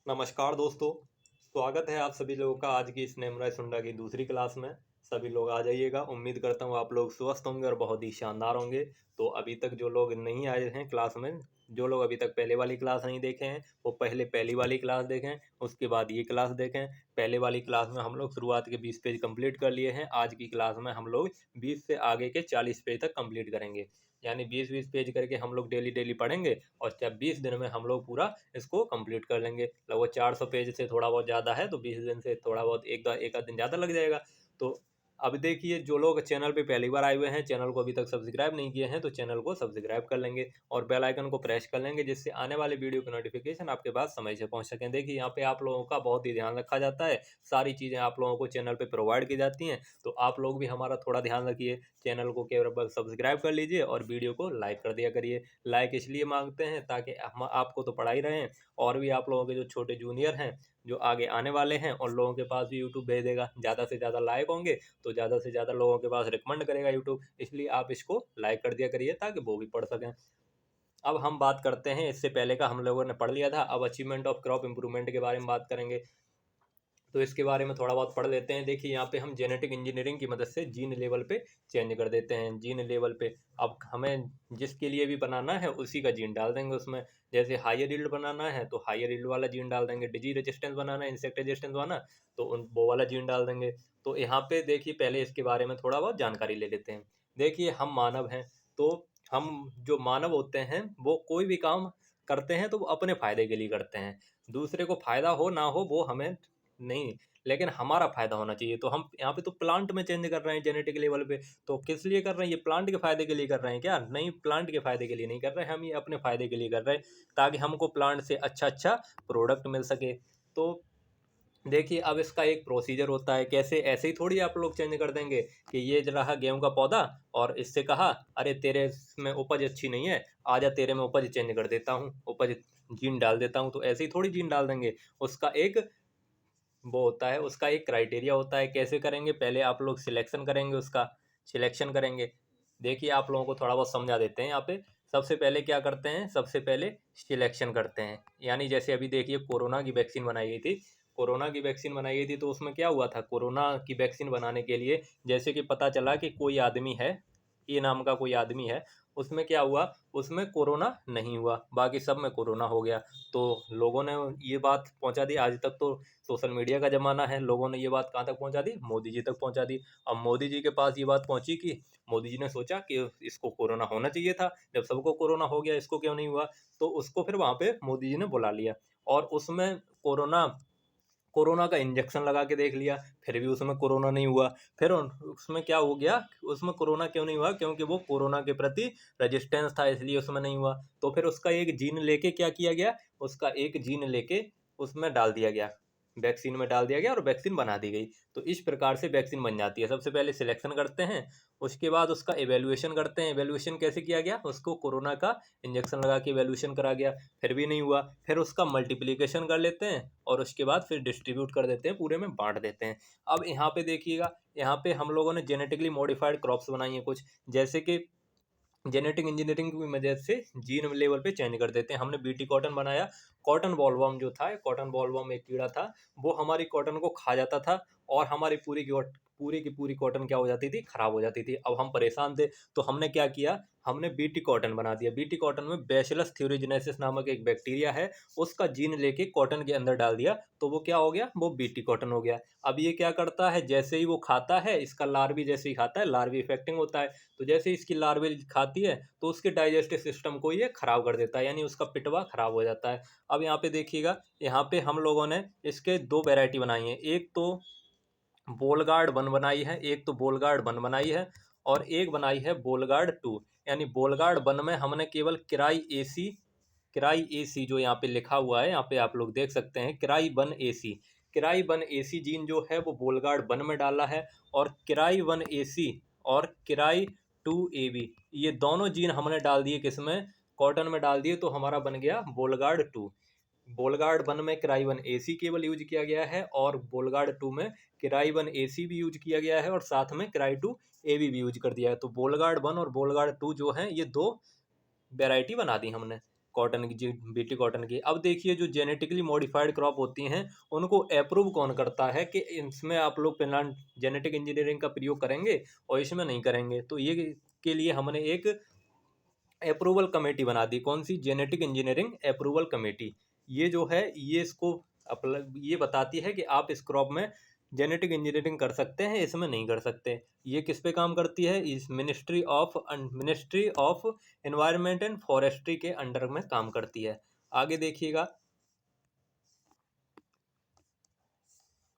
नमस्कार दोस्तों। स्वागत है आप सभी लोगों का आज की इस नेमराज सुंडा की दूसरी क्लास में। सभी लोग आ जाइएगा। उम्मीद करता हूँ आप लोग स्वस्थ होंगे और बहुत ही शानदार होंगे। तो अभी तक जो लोग नहीं आए हैं क्लास में, जो लोग अभी तक पहले वाली क्लास नहीं देखे हैं, वो पहले पहली वाली क्लास देखें, उसके बाद ये क्लास देखें। पहले वाली क्लास में हम लोग शुरुआत के 20 पेज कंप्लीट कर लिए हैं। आज की क्लास में हम लोग 20 से आगे के 40 पेज तक कंप्लीट करेंगे। यानी 20-20 पेज करके हम लोग डेली डेली पढ़ेंगे और जब 20 दिन में हम लोग पूरा इसको कंप्लीट कर लेंगे। लगभग 400 पेज से थोड़ा बहुत ज़्यादा है, तो 20 दिन से थोड़ा बहुत एक आध दिन ज़्यादा लग जाएगा। तो अब देखिए, जो लोग चैनल पे पहली बार आए हुए हैं, चैनल को अभी तक सब्सक्राइब नहीं किए हैं, तो चैनल को सब्सक्राइब कर लेंगे और बेल आइकन को प्रेस कर लेंगे, जिससे आने वाले वीडियो की नोटिफिकेशन आपके पास समय से पहुंच सकें। देखिए, यहाँ पे आप लोगों का बहुत ही ध्यान रखा जाता है। सारी चीज़ें आप लोगों को चैनल पे प्रोवाइड की जाती हैं, तो आप लोग भी हमारा थोड़ा ध्यान रखिए। चैनल को केवल सब्सक्राइब कर लीजिए और वीडियो को लाइक कर दिया करिए। लाइक इसलिए मांगते हैं ताकि हम आपको तो पढ़ा ही रहे हैं, और भी आप लोगों के जो छोटे जूनियर हैं, जो आगे आने वाले हैं, और लोगों के पास भी यूट्यूब भेज देगा। ज़्यादा से ज़्यादा लाइक होंगे तो ज़्यादा से ज़्यादा लोगों के पास रिकमेंड करेगा यूट्यूब, इसलिए आप इसको लाइक कर दिया करिए ताकि वो भी पढ़ सकें। अब हम बात करते हैं, इससे पहले का हम लोगों ने पढ़ लिया था। अब अचीवमेंट ऑफ क्रॉप इंप्रूवमेंट के बारे में बात करेंगे, तो इसके बारे में थोड़ा बहुत पढ़ लेते हैं। देखिए, यहाँ पे हम जेनेटिक इंजीनियरिंग की मदद से जीन लेवल पे चेंज कर देते हैं। जीन लेवल पे अब हमें जिसके लिए भी बनाना है उसी का जीन डाल देंगे उसमें। जैसे हायर यील्ड बनाना है तो हायर यील्ड वाला जीन डाल देंगे। डिजीज रेजिस्टेंस बनाना है, इंसेक्ट रेजिस्टेंस बनाना, तो वो वाला जीन डाल देंगे। तो यहाँ पे देखिए, पहले इसके बारे में थोड़ा बहुत जानकारी ले लेते हैं। देखिए, हम मानव हैं, तो हम जो मानव होते हैं वो कोई भी काम करते हैं तो वो अपने फायदे के लिए करते हैं। दूसरे को फायदा हो ना हो वो हमें नहीं, लेकिन हमारा फायदा होना चाहिए। तो हम यहाँ पे तो प्लांट में चेंज कर रहे हैं जेनेटिक लेवल पे, तो किस लिए कर रहे हैं? ये प्लांट के फायदे के लिए कर रहे हैं क्या? नहीं, प्लांट के फायदे के लिए नहीं कर रहे हैं, हम ये अपने फायदे के लिए कर रहे हैं ताकि हमको प्लांट से अच्छा अच्छा प्रोडक्ट मिल सके। तो देखिए, अब इसका एक प्रोसीजर होता है। कैसे? ऐसे ही थोड़ी आप लोग चेंज कर देंगे कि ये रहा गेहूं का पौधा और इससे कहा अरे तेरे में उपज अच्छी नहीं है, आजा तेरे में उपज चेंज कर देता हूँ, उपज जीन डाल देता हूँ। तो ऐसे ही थोड़ी जीन डाल देंगे। उसका एक वो होता है, उसका एक क्राइटेरिया होता है। कैसे करेंगे? पहले आप लोग सिलेक्शन करेंगे, उसका सिलेक्शन करेंगे। देखिए, आप लोगों को थोड़ा बहुत समझा देते हैं यहाँ पे। सबसे पहले क्या करते हैं? सबसे पहले सिलेक्शन करते हैं। यानी जैसे अभी देखिए, कोरोना की वैक्सीन बनाई गई थी। कोरोना की वैक्सीन बनाई गई थी, तो उसमें क्या हुआ था? कोरोना की वैक्सीन बनाने के लिए जैसे कि पता चला कि कोई आदमी है, ए नाम का कोई आदमी है, उसमें क्या हुआ? उसमें कोरोना नहीं हुआ, बाकी सब में कोरोना हो गया। तो लोगों ने ये बात पहुंचा दी। आज तक तो सोशल मीडिया का ज़माना है, लोगों ने ये बात कहाँ तक पहुंचा दी? मोदी जी तक पहुंचा दी। अब मोदी जी के पास ये बात पहुंची कि मोदी जी ने सोचा कि इसको कोरोना होना चाहिए था, जब सबको कोरोना हो गया इसको क्यों नहीं हुआ? तो उसको फिर वहाँ पे मोदी जी ने बुला लिया और उसमें कोरोना कोरोना का इंजेक्शन लगा के देख लिया, फिर भी उसमें कोरोना नहीं हुआ। फिर उसमें क्या हो गया? उसमें कोरोना क्यों नहीं हुआ? क्योंकि वो कोरोना के प्रति रेजिस्टेंस था, इसलिए उसमें नहीं हुआ। तो फिर उसका एक जीन लेके क्या किया गया? उसका एक जीन लेके उसमें डाल दिया गया, वैक्सीन में डाल दिया गया और वैक्सीन बना दी गई। तो इस प्रकार से वैक्सीन बन जाती है। सबसे पहले सिलेक्शन करते हैं, उसके बाद उसका एवेल्युएशन करते हैं। एवेल्युएशन कैसे किया गया? उसको कोरोना का इंजेक्शन लगा के एवेल्युएशन करा गया, फिर भी नहीं हुआ। फिर उसका मल्टीप्लिकेशन कर लेते हैं और उसके बाद फिर डिस्ट्रीब्यूट कर देते हैं, पूरे में बांट देते हैं। अब यहाँ पे देखिएगा, यहाँ पे हम लोगों ने जेनेटिकली मॉडिफाइड क्रॉप्स बनाई हैं कुछ, जैसे कि जेनेटिक इंजीनियरिंग की मदद से जीन लेवल पे चेंज कर देते हैं। हमने बीटी कॉटन बनाया। कॉटन बॉलवर्म जो था, कॉटन बॉलवर्म एक कीड़ा था, वो हमारी कॉटन को खा जाता था और हमारी पूरी की पूरी कॉटन क्या हो जाती थी? खराब हो जाती थी। अब हम परेशान थे, तो हमने क्या किया? हमने बीटी कॉटन बना दिया। बीटी कॉटन में बैसिलस थ्यूरिजिनेसिस नामक एक बैक्टीरिया है, उसका जीन लेके कॉटन के अंदर डाल दिया, तो वो क्या हो गया? वो बीटी कॉटन हो गया। अब ये क्या करता है? जैसे ही वो खाता है, इसका लार्वी जैसे ही खाता है, लार्वी इफेक्टिंग होता है, तो जैसे इसकी लार्वे खाती है तो उसके डाइजेस्टिव सिस्टम को ये खराब कर देता है, यानी उसका पिटवा खराब हो जाता है। अब यहाँ पे देखिएगा, यहाँ पे हम लोगों ने इसके दो वैरायटी बनाई है। एक तो बोलगार्ड वन बनाई है, एक तो बोलगार्ड वन बनाई है और एक बनाई है बोलगार्ड टू। यानी बोलगार्ड वन में हमने केवल किराई एसी जो यहाँ पे लिखा हुआ है, यहाँ पे आप लोग देख सकते हैं, किराई वन एसी जीन जो है वो बोलगार्ड वन में डाला है, और किराई वन एसी और किराई टू एबी, ये दोनों जीन हमने डाल दिए किसमें? कॉटन में डाल दिए, तो हमारा बन गया बोलगार्ड टू। बोलगार्ड वन में किराई वन एसी केवल यूज किया गया है और बोलगार्ड टू में किराई वन एसी भी यूज किया गया है और साथ में किराई टू एबी भी यूज कर दिया है। तो बोलगार्ड वन और बोलगार्ड टू जो है, ये दो वेराइटी बना दी हमने कॉटन की, जी बीटी कॉटन की। अब देखिए जो जेनेटिकली मॉडिफाइड क्रॉप होती हैं उनको अप्रूव कौन करता है कि इसमें आप लोग प्लांट जेनेटिक इंजीनियरिंग का प्रयोग करेंगे और इसमें नहीं करेंगे। तो ये के लिए हमने एक अप्रूवल कमेटी बना दी। कौन सी? Genetic engineering approval committee. ये जो है ये इसको ये बताती है कि आप इस क्रॉप में जेनेटिक इंजीनियरिंग कर सकते हैं, इसमें नहीं कर सकते। ये किस पे काम करती है? इस ministry of environment and forestry के अंडर में काम करती है। आगे देखिएगा,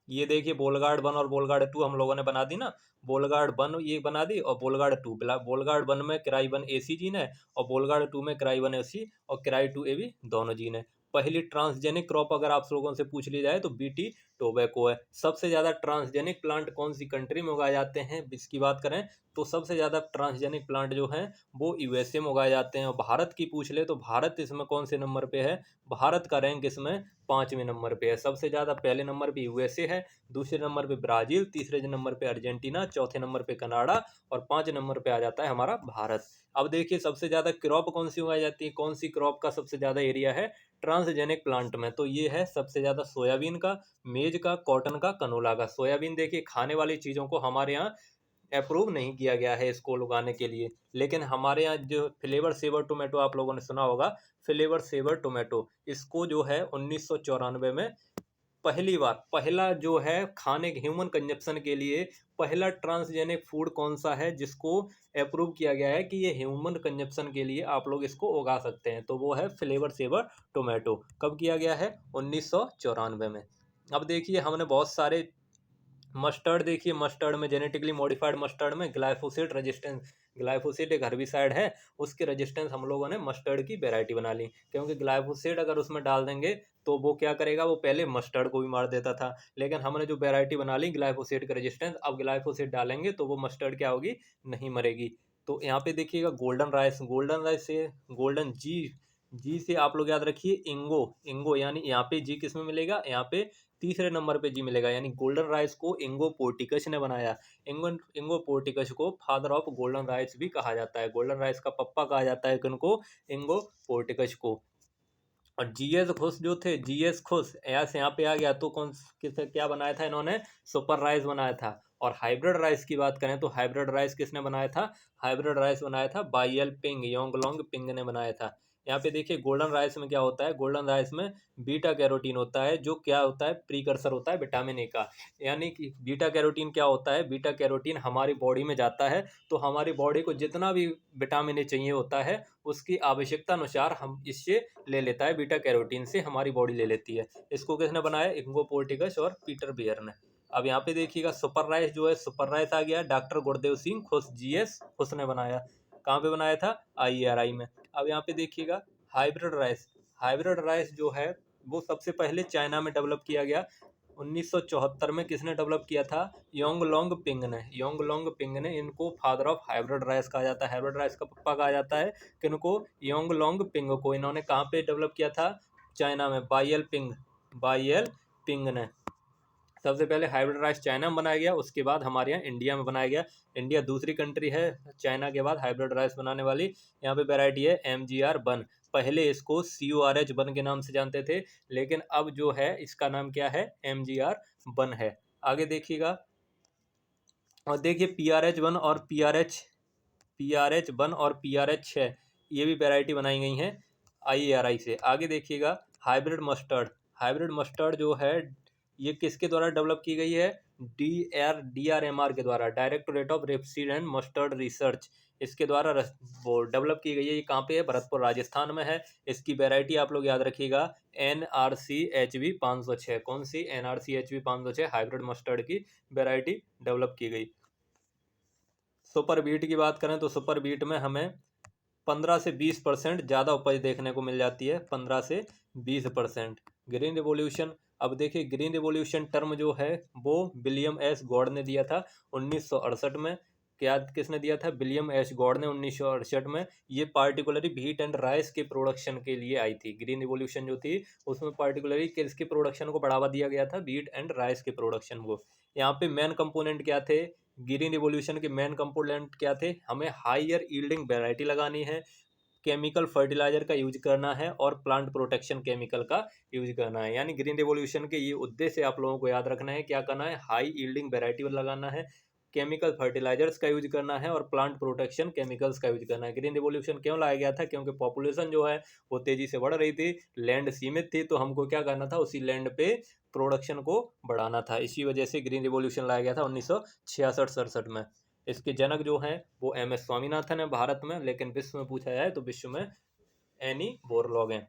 ये देखिए बोलगार्ड 1 और बोलगार्ड 2 हम लोगों ने बना दी ना। बोलगार्ड 1 ये बना दी और बोलगार्ड 2। बोलगार्ड 1 में क्राई 1 एसी जीन है और बोलगार्ड 2 में क्राई 1 एसी और क्राई 2 ए भी दोनों जीन है। पहली ट्रांसजेनिक क्रॉप अगर आप लोगों से पूछ ली जाए तो बीटी टोबैको है। सबसे ज़्यादा ट्रांसजेनिक प्लांट कौन सी कंट्री में उगाए जाते हैं इसकी बात करें तो सबसे ज़्यादा ट्रांसजेनिक प्लांट जो हैं वो यूएसए में उगाए जाते हैं। और भारत की पूछ ले तो भारत इसमें कौन से नंबर पे है? भारत का रैंक इसमें 5वें नंबर पे है। सबसे ज़्यादा पहले नंबर पे यूएसए है, दूसरे नंबर पे ब्राज़ील, तीसरे नंबर पे अर्जेंटीना, चौथे नंबर पे कनाडा और 5 नंबर पे आ जाता है हमारा भारत। अब देखिए सबसे ज़्यादा क्रॉप कौन सी उगाई जाती है, कौन सी क्रॉप का सबसे ज़्यादा एरिया है ट्रांसजेनिक प्लांट में? तो ये है सबसे ज़्यादा सोयाबीन का, मेज का, कॉटन का, कनोला का। सोयाबीन देखिए खाने वाली चीज़ों को हमारे यहाँ अप्रूव नहीं किया गया है इसको उगाने के लिए, लेकिन हमारे यहाँ जो फ्लेवर सेवर टोमेटो आप लोगों ने सुना होगा, फ्लेवर सेवर टोमेटो, इसको जो है 1994 में पहली बार, पहला जो है खाने के ह्यूमन कंजप्शन के लिए पहला ट्रांसजेनिक फूड कौन सा है जिसको अप्रूव किया गया है कि ये ह्यूमन कंजप्शन के लिए आप लोग इसको उगा सकते हैं? तो वो है फ्लेवर सेवर टोमेटो। कब किया गया है? 1994 में। अब देखिए हमने बहुत सारे मस्टर्ड, देखिए मस्टर्ड में जेनेटिकली मॉडिफाइड मस्टर्ड में ग्लाइफोसेट रेजिस्टेंस, ग्लाइफोसेट एक हर्बिसाइड है, उसके रेजिस्टेंस हम लोगों ने मस्टर्ड की वेराइटी बना ली। क्योंकि ग्लाइफोसेट अगर उसमें डाल देंगे तो वो क्या करेगा, वो पहले मस्टर्ड को भी मार देता था, लेकिन हमने जो वेराइटी बना ली ग्लाइफोसेट का रेजिस्टेंस, अब ग्लाइफोसेट डालेंगे तो वो मस्टर्ड क्या होगी, नहीं मरेगी। तो यहाँ पे देखिएगा गोल्डन राइस, गोल्डन राइस से गोल्डन जी, जी से आप लोग याद रखिए इंगो, इंगो यानी यहाँ पे जी किस में मिलेगा, यहाँ पे तीसरे नंबर पे जी मिलेगा, यानी गोल्डन राइस को इंगो पोर्टिकस ने बनाया। इंगो पोर्टिकस को फादर ऑफ गोल्डन राइस भी कहा जाता है, गोल्डन राइस का पप्पा कहा जाता है किनको, इंगो पोर्टिकस को। और जीएस खुश जो थे, जीएस खुश ऐसे यहाँ पे आ गया तो कौन किस क्या बनाया था इन्होंने, सुपर राइस बनाया था। और हाइब्रिड राइस की बात करें तो हाइब्रिड राइस किसने बनाया था, हाइब्रिड राइस बनाया था बाइयल पिंग, योंगलोंग पिंग ने बनाया था। यहाँ पे देखिए गोल्डन राइस में क्या होता है, गोल्डन राइस में बीटा कैरोटीन होता है जो क्या होता है, प्रीकर्सर होता है विटामिन ए का। यानी कि बीटा कैरोटीन क्या होता है, बीटा कैरोटीन हमारी बॉडी में जाता है तो हमारी बॉडी को जितना भी विटामिन ए चाहिए होता है उसकी आवश्यकता अनुसार हम इससे ले लेता है, बीटा कैरोटीन से हमारी बॉडी ले लेती है। इसको किसने बनाया, इंगो पोर्टिकस और पीटर बियर ने। अब यहाँ पे देखिएगा सुपर राइस जो है, सुपर राइस आ गया डॉक्टर गुरदेव सिंह खुश, जीएस खुश ने बनाया। कहाँ पे बनाया था, आईआरआई में। अब यहाँ पे देखिएगा हाइब्रिड राइस, हाइब्रिड राइस जो है वो सबसे पहले चाइना में डेवलप किया गया। 1974 में किसने डेवलप किया था, योंगलोंग पिंग ने, योंगलोंग पिंग ने। इनको फादर ऑफ हाइब्रिड राइस कहा जाता है, हाइब्रिड राइस का पप्पा कहा जाता है किनको, योंगलोंग पिंग को। इन्होंने कहाँ पे डेवलप किया था, चाइना में, बाइयल पिंग, बाइयल पिंग ने। सबसे पहले हाइब्रिड राइस चाइना में बनाया गया, उसके बाद हमारे यहाँ इंडिया में बनाया गया। इंडिया दूसरी कंट्री है चाइना के बाद हाइब्रिड राइस बनाने वाली। यहाँ पे वैरायटी है MGR1। पहले इसको CORH1 के नाम से जानते थे, लेकिन अब जो है इसका नाम क्या है, MGR1 है। आगे देखिएगा, और देखिए PRH1 और PRH1 और PRH6 ये भी वैरायटी बनाई गई हैं IARI से। आगे देखिएगा हाइब्रिड मस्टर्ड, हाइब्रिड मस्टर्ड जो है ये किसके द्वारा डेवलप की गई है, DRMR के द्वारा, directorate of rapeseed and mustard research, इसके द्वारा वो डेवलप की गई है। ये कहाँ पे है, भरतपुर राजस्थान में है। इसकी वैरायटी आप लोग याद रखिएगा NRCHV 506। कौन सी, NRCHV 506 हाइब्रिड मस्टर्ड की वैरायटी डेवलप की गई। सुपर बीट की बात करें तो सुपर बीट में हमें 15 से 20% ज़्यादा उपज देखने को मिल जाती है, 15 से 20%। ग्रीन रिवॉल्यूशन, अब देखिए ग्रीन रिवॉल्यूशन टर्म जो है वो विलियम एस गॉड ने दिया था 1968 में। क्या किसने दिया था, विलियम एस गॉड ने 1968 में। ये पार्टिकुलरली व्हीट एंड राइस के प्रोडक्शन के लिए आई थी। ग्रीन रिवॉल्यूशन जो थी उसमें पार्टिकुलरली किसके प्रोडक्शन को बढ़ावा दिया गया था, व्हीट एंड राइस के प्रोडक्शन को। यहाँ पे मेन कंपोनेंट क्या थे, ग्रीन रिवॉल्यूशन के मेन कंपोनेंट क्या थे, हमें हायर यील्डिंग वैरायटी लगानी है, केमिकल फर्टिलाइजर का यूज करना है और प्लांट प्रोटेक्शन केमिकल का यूज करना है। यानी ग्रीन रिवॉल्यूशन के ये उद्देश्य आप लोगों को याद रखना है, क्या करना है, हाई यील्डिंग वेराइटी लगाना है, केमिकल फर्टिलाइजर्स का यूज करना है और प्लांट प्रोटेक्शन केमिकल्स का यूज करना है। ग्रीन रिवॉल्यूशन क्यों लाया गया था? क्योंकि पॉपुलेशन जो है वो तेजी से बढ़ रही थी, लैंड सीमित थी, तो हमको क्या करना था, उसी लैंड पे प्रोडक्शन को बढ़ाना था। इसी वजह से ग्रीन रिवॉल्यूशन लाया गया था 1966-67 में। इसके जनक जो हैं वो MS स्वामीनाथन है भारत में, लेकिन विश्व में पूछा जाए तो विश्व में एनी बोरलॉग हैं।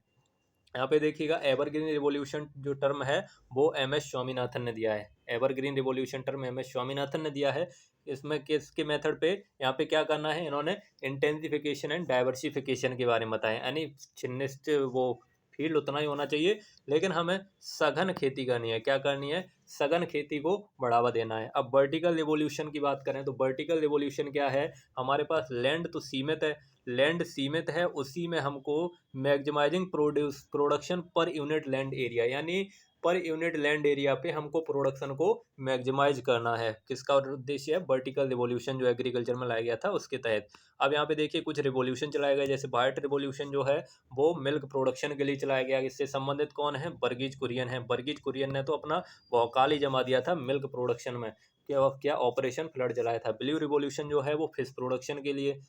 यहाँ पे देखिएगा एवरग्रीन रिवॉल्यूशन जो टर्म है वो MS स्वामीनाथन ने दिया है। Evergreen revolution term MS Swaminathan ने दिया है। इसमें किसके मेथड पे, यहाँ पे क्या करना है, इन्होंने इंटेंसिफिकेशन एंड डाइवर्सिफिकेशन के बारे में बताया। यानी छिन्निष्ठ वो फील्ड उतना ही होना चाहिए, लेकिन हमें सघन खेती करनी है। क्या करनी है? सघन खेती को बढ़ावा देना है। अब वर्टिकल रिवॉल्यूशन की बात करें तो वर्टिकल रिवॉल्यूशन क्या है, हमारे पास लैंड तो सीमित है, लैंड सीमित है, उसी में हमको maximising production per unit land area, यानी पर यूनिट लैंड एरिया पे हमको प्रोडक्शन को मैक्सिमाइज करना है। किसका उद्देश्य है? वर्टिकल रिवॉल्यूशन जो एग्रीकल्चर में लाया गया था उसके तहत। अब यहाँ पे देखिए कुछ रिवॉल्यूशन चलाया गया, जैसे व्हाइट रिवॉल्यूशन जो है वो मिल्क प्रोडक्शन के लिए चलाया गया। इससे संबंधित कौन है? वर्गीज कुरियन है। वर्गीज कुरियन ने तो अपना भौकाल ही जमा दिया था मिल्क प्रोडक्शन में। क्या ऑपरेशन फ्लड चलाया था। ब्लू रिवॉल्यूशन जो है वो फिश प्रोडक्शन के लिए।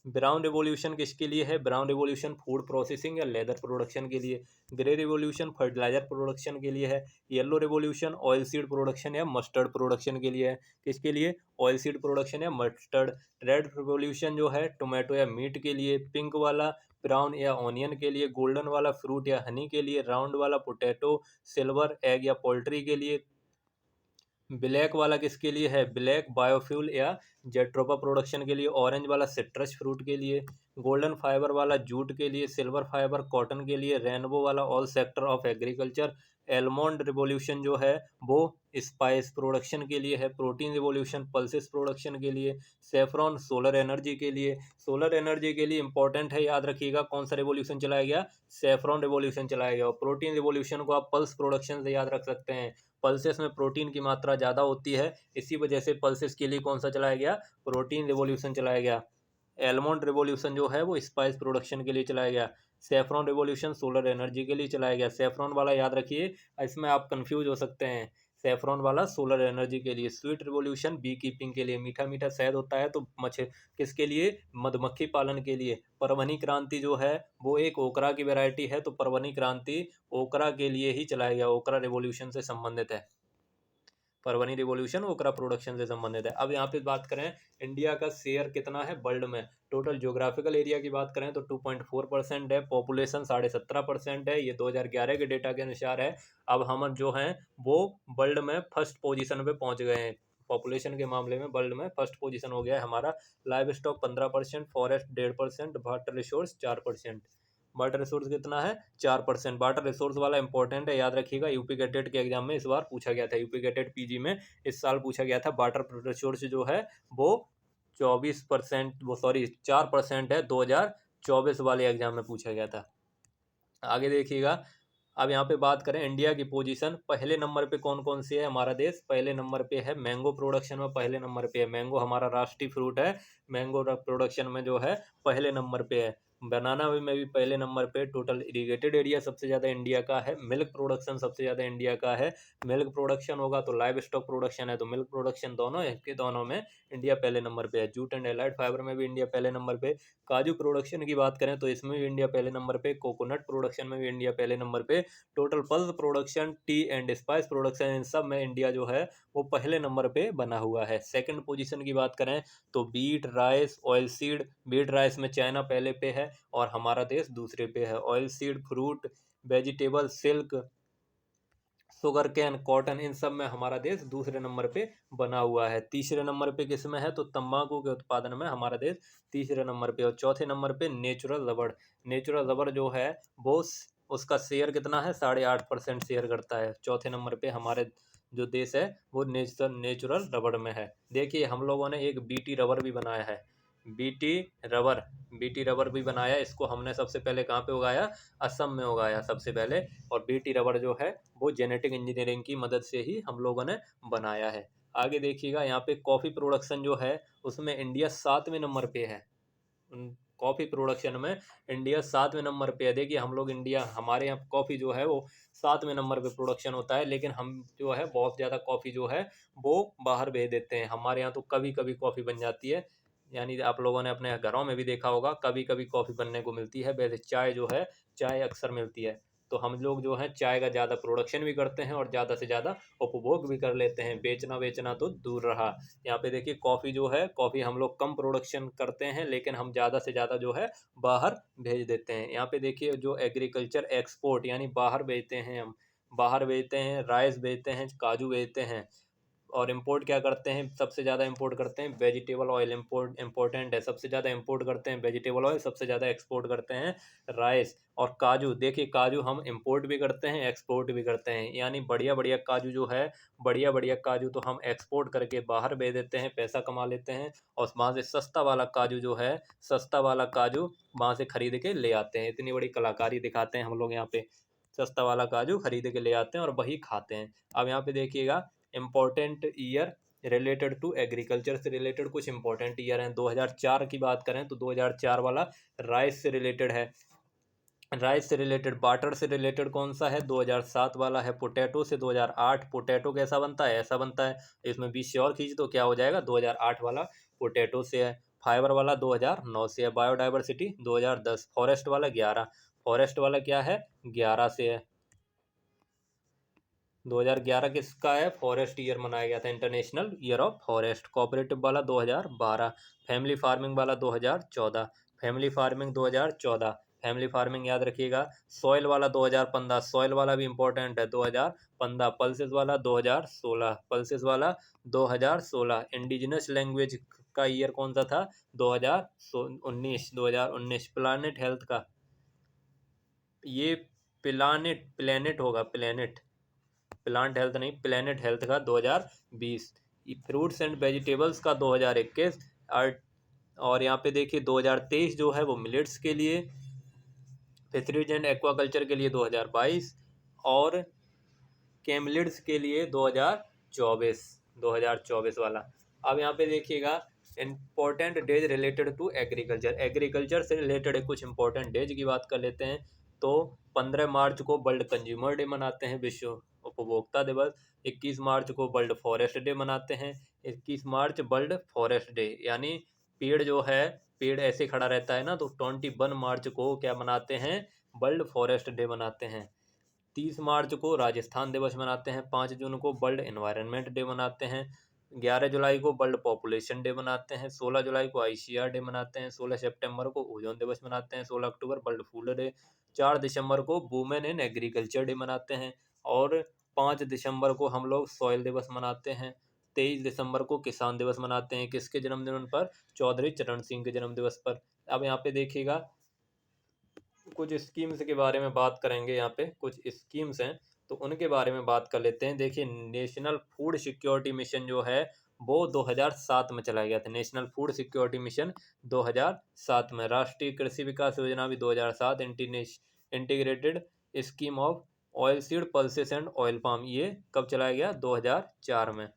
ब्राउन रिवॉल्यूशन किसके लिए है? ब्राउन रिवॉल्यूशन फूड प्रोसेसिंग या लेदर प्रोडक्शन के लिए। ग्रे रिवॉल्यूशन फर्टिलाइजर प्रोडक्शन के लिए है। Yellow revolution oil seed production या मस्टर्ड प्रोडक्शन के लिए है। किसके लिए? ऑयल सीड प्रोडक्शन या मस्टर्ड। रेड रिवॉल्यूशन जो है टोमेटो या मीट के लिए। पिंक वाला ब्राउन या ऑनियन के लिए। गोल्डन वाला फ्रूट या हनी के लिए। राउंड वाला पोटैटो, सिल्वर एग या पोल्ट्री के लिए। ब्लैक वाला किसके लिए है? ब्लैक बायोफ्यूल या जेट्रोपा प्रोडक्शन के लिए। ऑरेंज वाला सिट्रस फ्रूट के लिए। गोल्डन फाइबर वाला जूट के लिए। सिल्वर फाइबर कॉटन के लिए। रेनबो वाला all sector of agriculture. Almond revolution जो है वो स्पाइस प्रोडक्शन के लिए है। प्रोटीन रिवॉल्यूशन पल्सेस प्रोडक्शन के लिए। सेफ्रॉन सोलर एनर्जी के लिए। सोलर एनर्जी के लिए इंपॉर्टेंट है, याद रखिएगा कौन सा रिवॉल्यूशन चलाया गया? सेफ्रॉन रिवॉल्यूशन चलाया गया। और प्रोटीन रिवॉल्यूशन को आप पल्स प्रोडक्शन से याद रख सकते हैं। पल्सेस में प्रोटीन की मात्रा ज़्यादा होती है, इसी वजह से पल्सेस के लिए कौन सा चलाया गया? प्रोटीन रिवॉल्यूशन चलाया गया। एलमोंड रिवॉल्यूशन जो है वो स्पाइस प्रोडक्शन के लिए चलाया गया। सेफ्रॉन रिवॉल्यूशन सोलर एनर्जी के लिए चलाया गया। सेफ्रॉन वाला याद रखिए, इसमें आप कंफ्यूज हो सकते हैं। सेफ्रॉन वाला सोलर एनर्जी के लिए। स्वीट रिवॉल्यूशन बी कीपिंग के लिए, मीठा मीठा शहद होता है तो किसके लिए? मधुमक्खी पालन के लिए। परवनी क्रांति जो है वो एक ओकरा की वैरायटी है, तो परवनी क्रांति ओकरा के लिए ही चलाया गया, ओकरा रिवॉल्यूशन से संबंधित है। परवनी रिवॉल्यूशन ओकरा प्रोडक्शन से संबंधित है। अब यहाँ पे बात करें इंडिया का शेयर कितना है वर्ल्ड में। टोटल ज्योग्राफिकल एरिया की बात करें तो 2.4% है। पॉपुलेशन 17.5% है, ये 2011 के डेटा के अनुसार है। अब हम जो हैं वो वर्ल्ड में फर्स्ट पोजीशन पे पहुंच गए हैं। पॉपुलेशन के मामले में वर्ल्ड में फर्स्ट पोजीशन हो गया है हमारा। Live stock 15%, forest 1.5%, water resource 4%। Water resource कितना है? 4%। वाटर रिसोर्स वाला इंपॉर्टेंट है, याद रखिएगा। यूपी के टेट के एग्जाम में इस बार पूछा गया था। यूपी के टेट पीजी में इस साल पूछा गया था। वाटर रिसोर्स जो है वो 24%, वो सॉरी 4% है, 2024 वाले एग्जाम में पूछा गया था। आगे देखिएगा, अब यहाँ पे बात करें इंडिया की पोजीशन, पहले नंबर पे कौन कौन से है हमारा देश? पहले नंबर पे है मैंगो प्रोडक्शन में, पहले नंबर पे है मैंगो, हमारा राष्ट्रीय फ्रूट है। मैंगो प्रोडक्शन में जो है पहले नंबर पे है। बनाना में भी पहले नंबर पे। टोटल इरीगेटेड एरिया सबसे ज़्यादा इंडिया का है। मिल्क प्रोडक्शन सबसे ज़्यादा इंडिया का है। मिल्क प्रोडक्शन होगा तो लाइव स्टॉक प्रोडक्शन है, तो मिल्क प्रोडक्शन दोनों है कि दोनों में इंडिया पहले नंबर पे है। जूट एंड एलाइड फाइबर में भी इंडिया पहले नंबर पे। काजू प्रोडक्शन की बात करें तो इसमें भी इंडिया पहले नंबर पे। कोकोनट प्रोडक्शन में भी इंडिया पहले नंबर पे। Total pulse production, tea and spice production, इन सब में इंडिया जो है वो पहले नंबर पे बना हुआ है। सेकंड पोजीशन की बात करें तो wheat, rice, oil seed, wheat rice में चाइना पहले पे है और हमारा देश दूसरे पे है। Oil seed, fruit, vegetable, silk, sugar cane, cotton, इन सब में हमारा देश दूसरे नंबर पे बना हुआ है। तीसरे नंबर पे किस में है? तो तंबाकू के उत्पादन में हमारा देश तीसरे नंबर पे। और चौथे नंबर पे नेचुरल रबड़। नेचुरल रबड़ जो है वो उसका शेयर कितना है? 8.5% शेयर करता है। चौथे नंबर पे हमारे जो देश है वो नेचुरल रबड़ में है। देखिए हम लोगों ने एक बीटी रबर भी बनाया है। बीटी रबर, बीटी रबर भी बनाया। इसको हमने सबसे पहले कहाँ पे उगाया? असम में उगाया सबसे पहले। और बीटी रबर जो है वो जेनेटिक इंजीनियरिंग की मदद से ही हम लोगों ने बनाया है। आगे देखिएगा यहाँ पे कॉफ़ी प्रोडक्शन जो है उसमें इंडिया 7वें नंबर पे है। कॉफ़ी प्रोडक्शन में इंडिया 7वें नंबर पे है। देखिए हम लोग इंडिया, हमारे यहाँ कॉफ़ी जो है वो 7वें नंबर पे प्रोडक्शन होता है, लेकिन हम जो है बहुत ज़्यादा कॉफ़ी जो है वो बाहर भेज देते हैं। हमारे यहाँ तो कभी कभी कॉफ़ी बन जाती है, यानी आप लोगों ने अपने घरों में भी देखा होगा, कभी कभी कॉफ़ी बनने को मिलती है। वैसे चाय जो है, चाय अक्सर मिलती है। तो हम लोग जो है चाय का ज़्यादा प्रोडक्शन भी करते हैं और ज़्यादा से ज़्यादा उपभोग भी कर लेते हैं। बेचना बेचना तो दूर रहा। यहाँ पे देखिए कॉफ़ी जो है, कॉफ़ी हम लोग कम प्रोडक्शन करते हैं, लेकिन हम ज़्यादा से ज़्यादा जो है बाहर भेज देते हैं। यहाँ पे देखिए जो एग्रीकल्चर एक्सपोर्ट, यानी बाहर बेचते हैं हम, बाहर बेचते हैं, राइस बेचते हैं, काजू बेचते हैं। और इंपोर्ट क्या करते हैं, सबसे ज़्यादा इंपोर्ट करते हैं वेजिटेबल ऑयल। इंपोर्टेंट है, सबसे ज़्यादा इंपोर्ट करते हैं वेजिटेबल ऑयल, सबसे ज़्यादा एक्सपोर्ट करते हैं राइस और काजू। देखिए काजू हम इंपोर्ट भी करते हैं, एक्सपोर्ट भी करते हैं, यानी बढ़िया बढ़िया काजू जो है, बढ़िया बढ़िया काजू तो हम एक्सपोर्ट करके बाहर भेज देते हैं, पैसा कमा लेते हैं। और वहाँ से सस्ता वाला काजू जो है, सस्ता वाला काजू वहाँ से खरीद के ले आते हैं। इतनी बड़ी कलाकारी दिखाते हैं हम लोग यहाँ पे। सस्ता वाला काजू खरीद के ले आते हैं और वही खाते हैं। अब यहाँ पे देखिएगा important year related to agriculture से रिलेटेड कुछ इंपॉर्टेंट ईयर हैं। 2004 की बात करें तो 2004 वाला राइस से रिलेटेड है। राइस से रिलेटेड। बाटर से रिलेटेड कौन सा है, 2007 वाला है। पोटैटो से 2008। पोटैटो कैसा बनता है, ऐसा बनता है। इसमें 20 से और खींच तो क्या हो जाएगा, 2008 वाला पोटैटो से है। फाइबर वाला 2009 से है। बायोडाइवर्सिटी 2010। फॉरेस्ट वाला 11। फॉरेस्ट वाला क्या है, 11 से है। 2011 किसका है, फॉरेस्ट ईयर मनाया गया था, international year of forest. Cooperative वाला 2012। फैमिली फार्मिंग वाला 2014। Family farming 2014। फैमिली फार्मिंग याद रखिएगा। सॉइल वाला 2015। सॉइल वाला भी इंपॉर्टेंट है, 2015। पल्सेस वाला 2016। पल्सेस वाला 2016। इंडिजिनस लैंग्वेज का ईयर कौन सा था, 2019। 2019। प्लानिट हेल्थ का, ये प्लानिट होगा, प्लानिट, प्लांट हेल्थ नहीं, प्लेनेट हेल्थ का 2020। फ्रूट्स एंड वेजिटेबल्स का 2021। और यहाँ पे देखिए 2023 जो है वो मिलेट्स के लिए, फिशरीज एंड एक्वाकल्चर के लिए 2022 और कैमलिड्स के लिए 2024। 2024 वाला। अब यहाँ पे देखिएगा important days related to agriculture. Agriculture से रिलेटेड कुछ इंपॉर्टेंट डेज की बात कर लेते हैं। तो 15 मार्च को वर्ल्ड कंज्यूमर डे मनाते हैं, विश्व उपभोक्ता दिवस। 21 मार्च को वर्ल्ड फॉरेस्ट डे मनाते हैं। 21 मार्च वर्ल्ड फॉरेस्ट डे, यानी पेड़ जो है, पेड़ ऐसे खड़ा रहता है ना, तो 21 मार्च को क्या मनाते हैं, वर्ल्ड फॉरेस्ट डे मनाते हैं। 30 मार्च को राजस्थान दिवस मनाते हैं। 5 जून को वर्ल्ड एनवायरनमेंट डे मनाते हैं। 11 जुलाई को वर्ल्ड पॉपुलेशन डे मनाते हैं। 16 जुलाई को आईसीआर डे मनाते हैं। 16 सितंबर को ओजोन दिवस मनाते हैं। 16 अक्टूबर वर्ल्ड फूड डे। 4 दिसंबर को वुमेन इन एग्रीकल्चर डे मनाते हैं। और 5 दिसंबर को हम लोग सॉइल दिवस मनाते हैं। 23 दिसंबर को किसान दिवस मनाते हैं। किसके जन्मदिन पर, चौधरी चरण सिंह के जन्म दिवस पर। अब यहाँ पे देखिएगा कुछ स्कीम्स के बारे में बात करेंगे। यहाँ पे कुछ स्कीम्स हैं तो उनके बारे में बात कर लेते हैं। देखिए नेशनल फूड सिक्योरिटी मिशन जो है वो 2007 में चलाया गया था। नेशनल फूड सिक्योरिटी मिशन 2007 में। राष्ट्रीय कृषि विकास योजना भी 2007। Integrated scheme of oil seed pulses and oil palm, ये कब चलाया गया, 2004 में।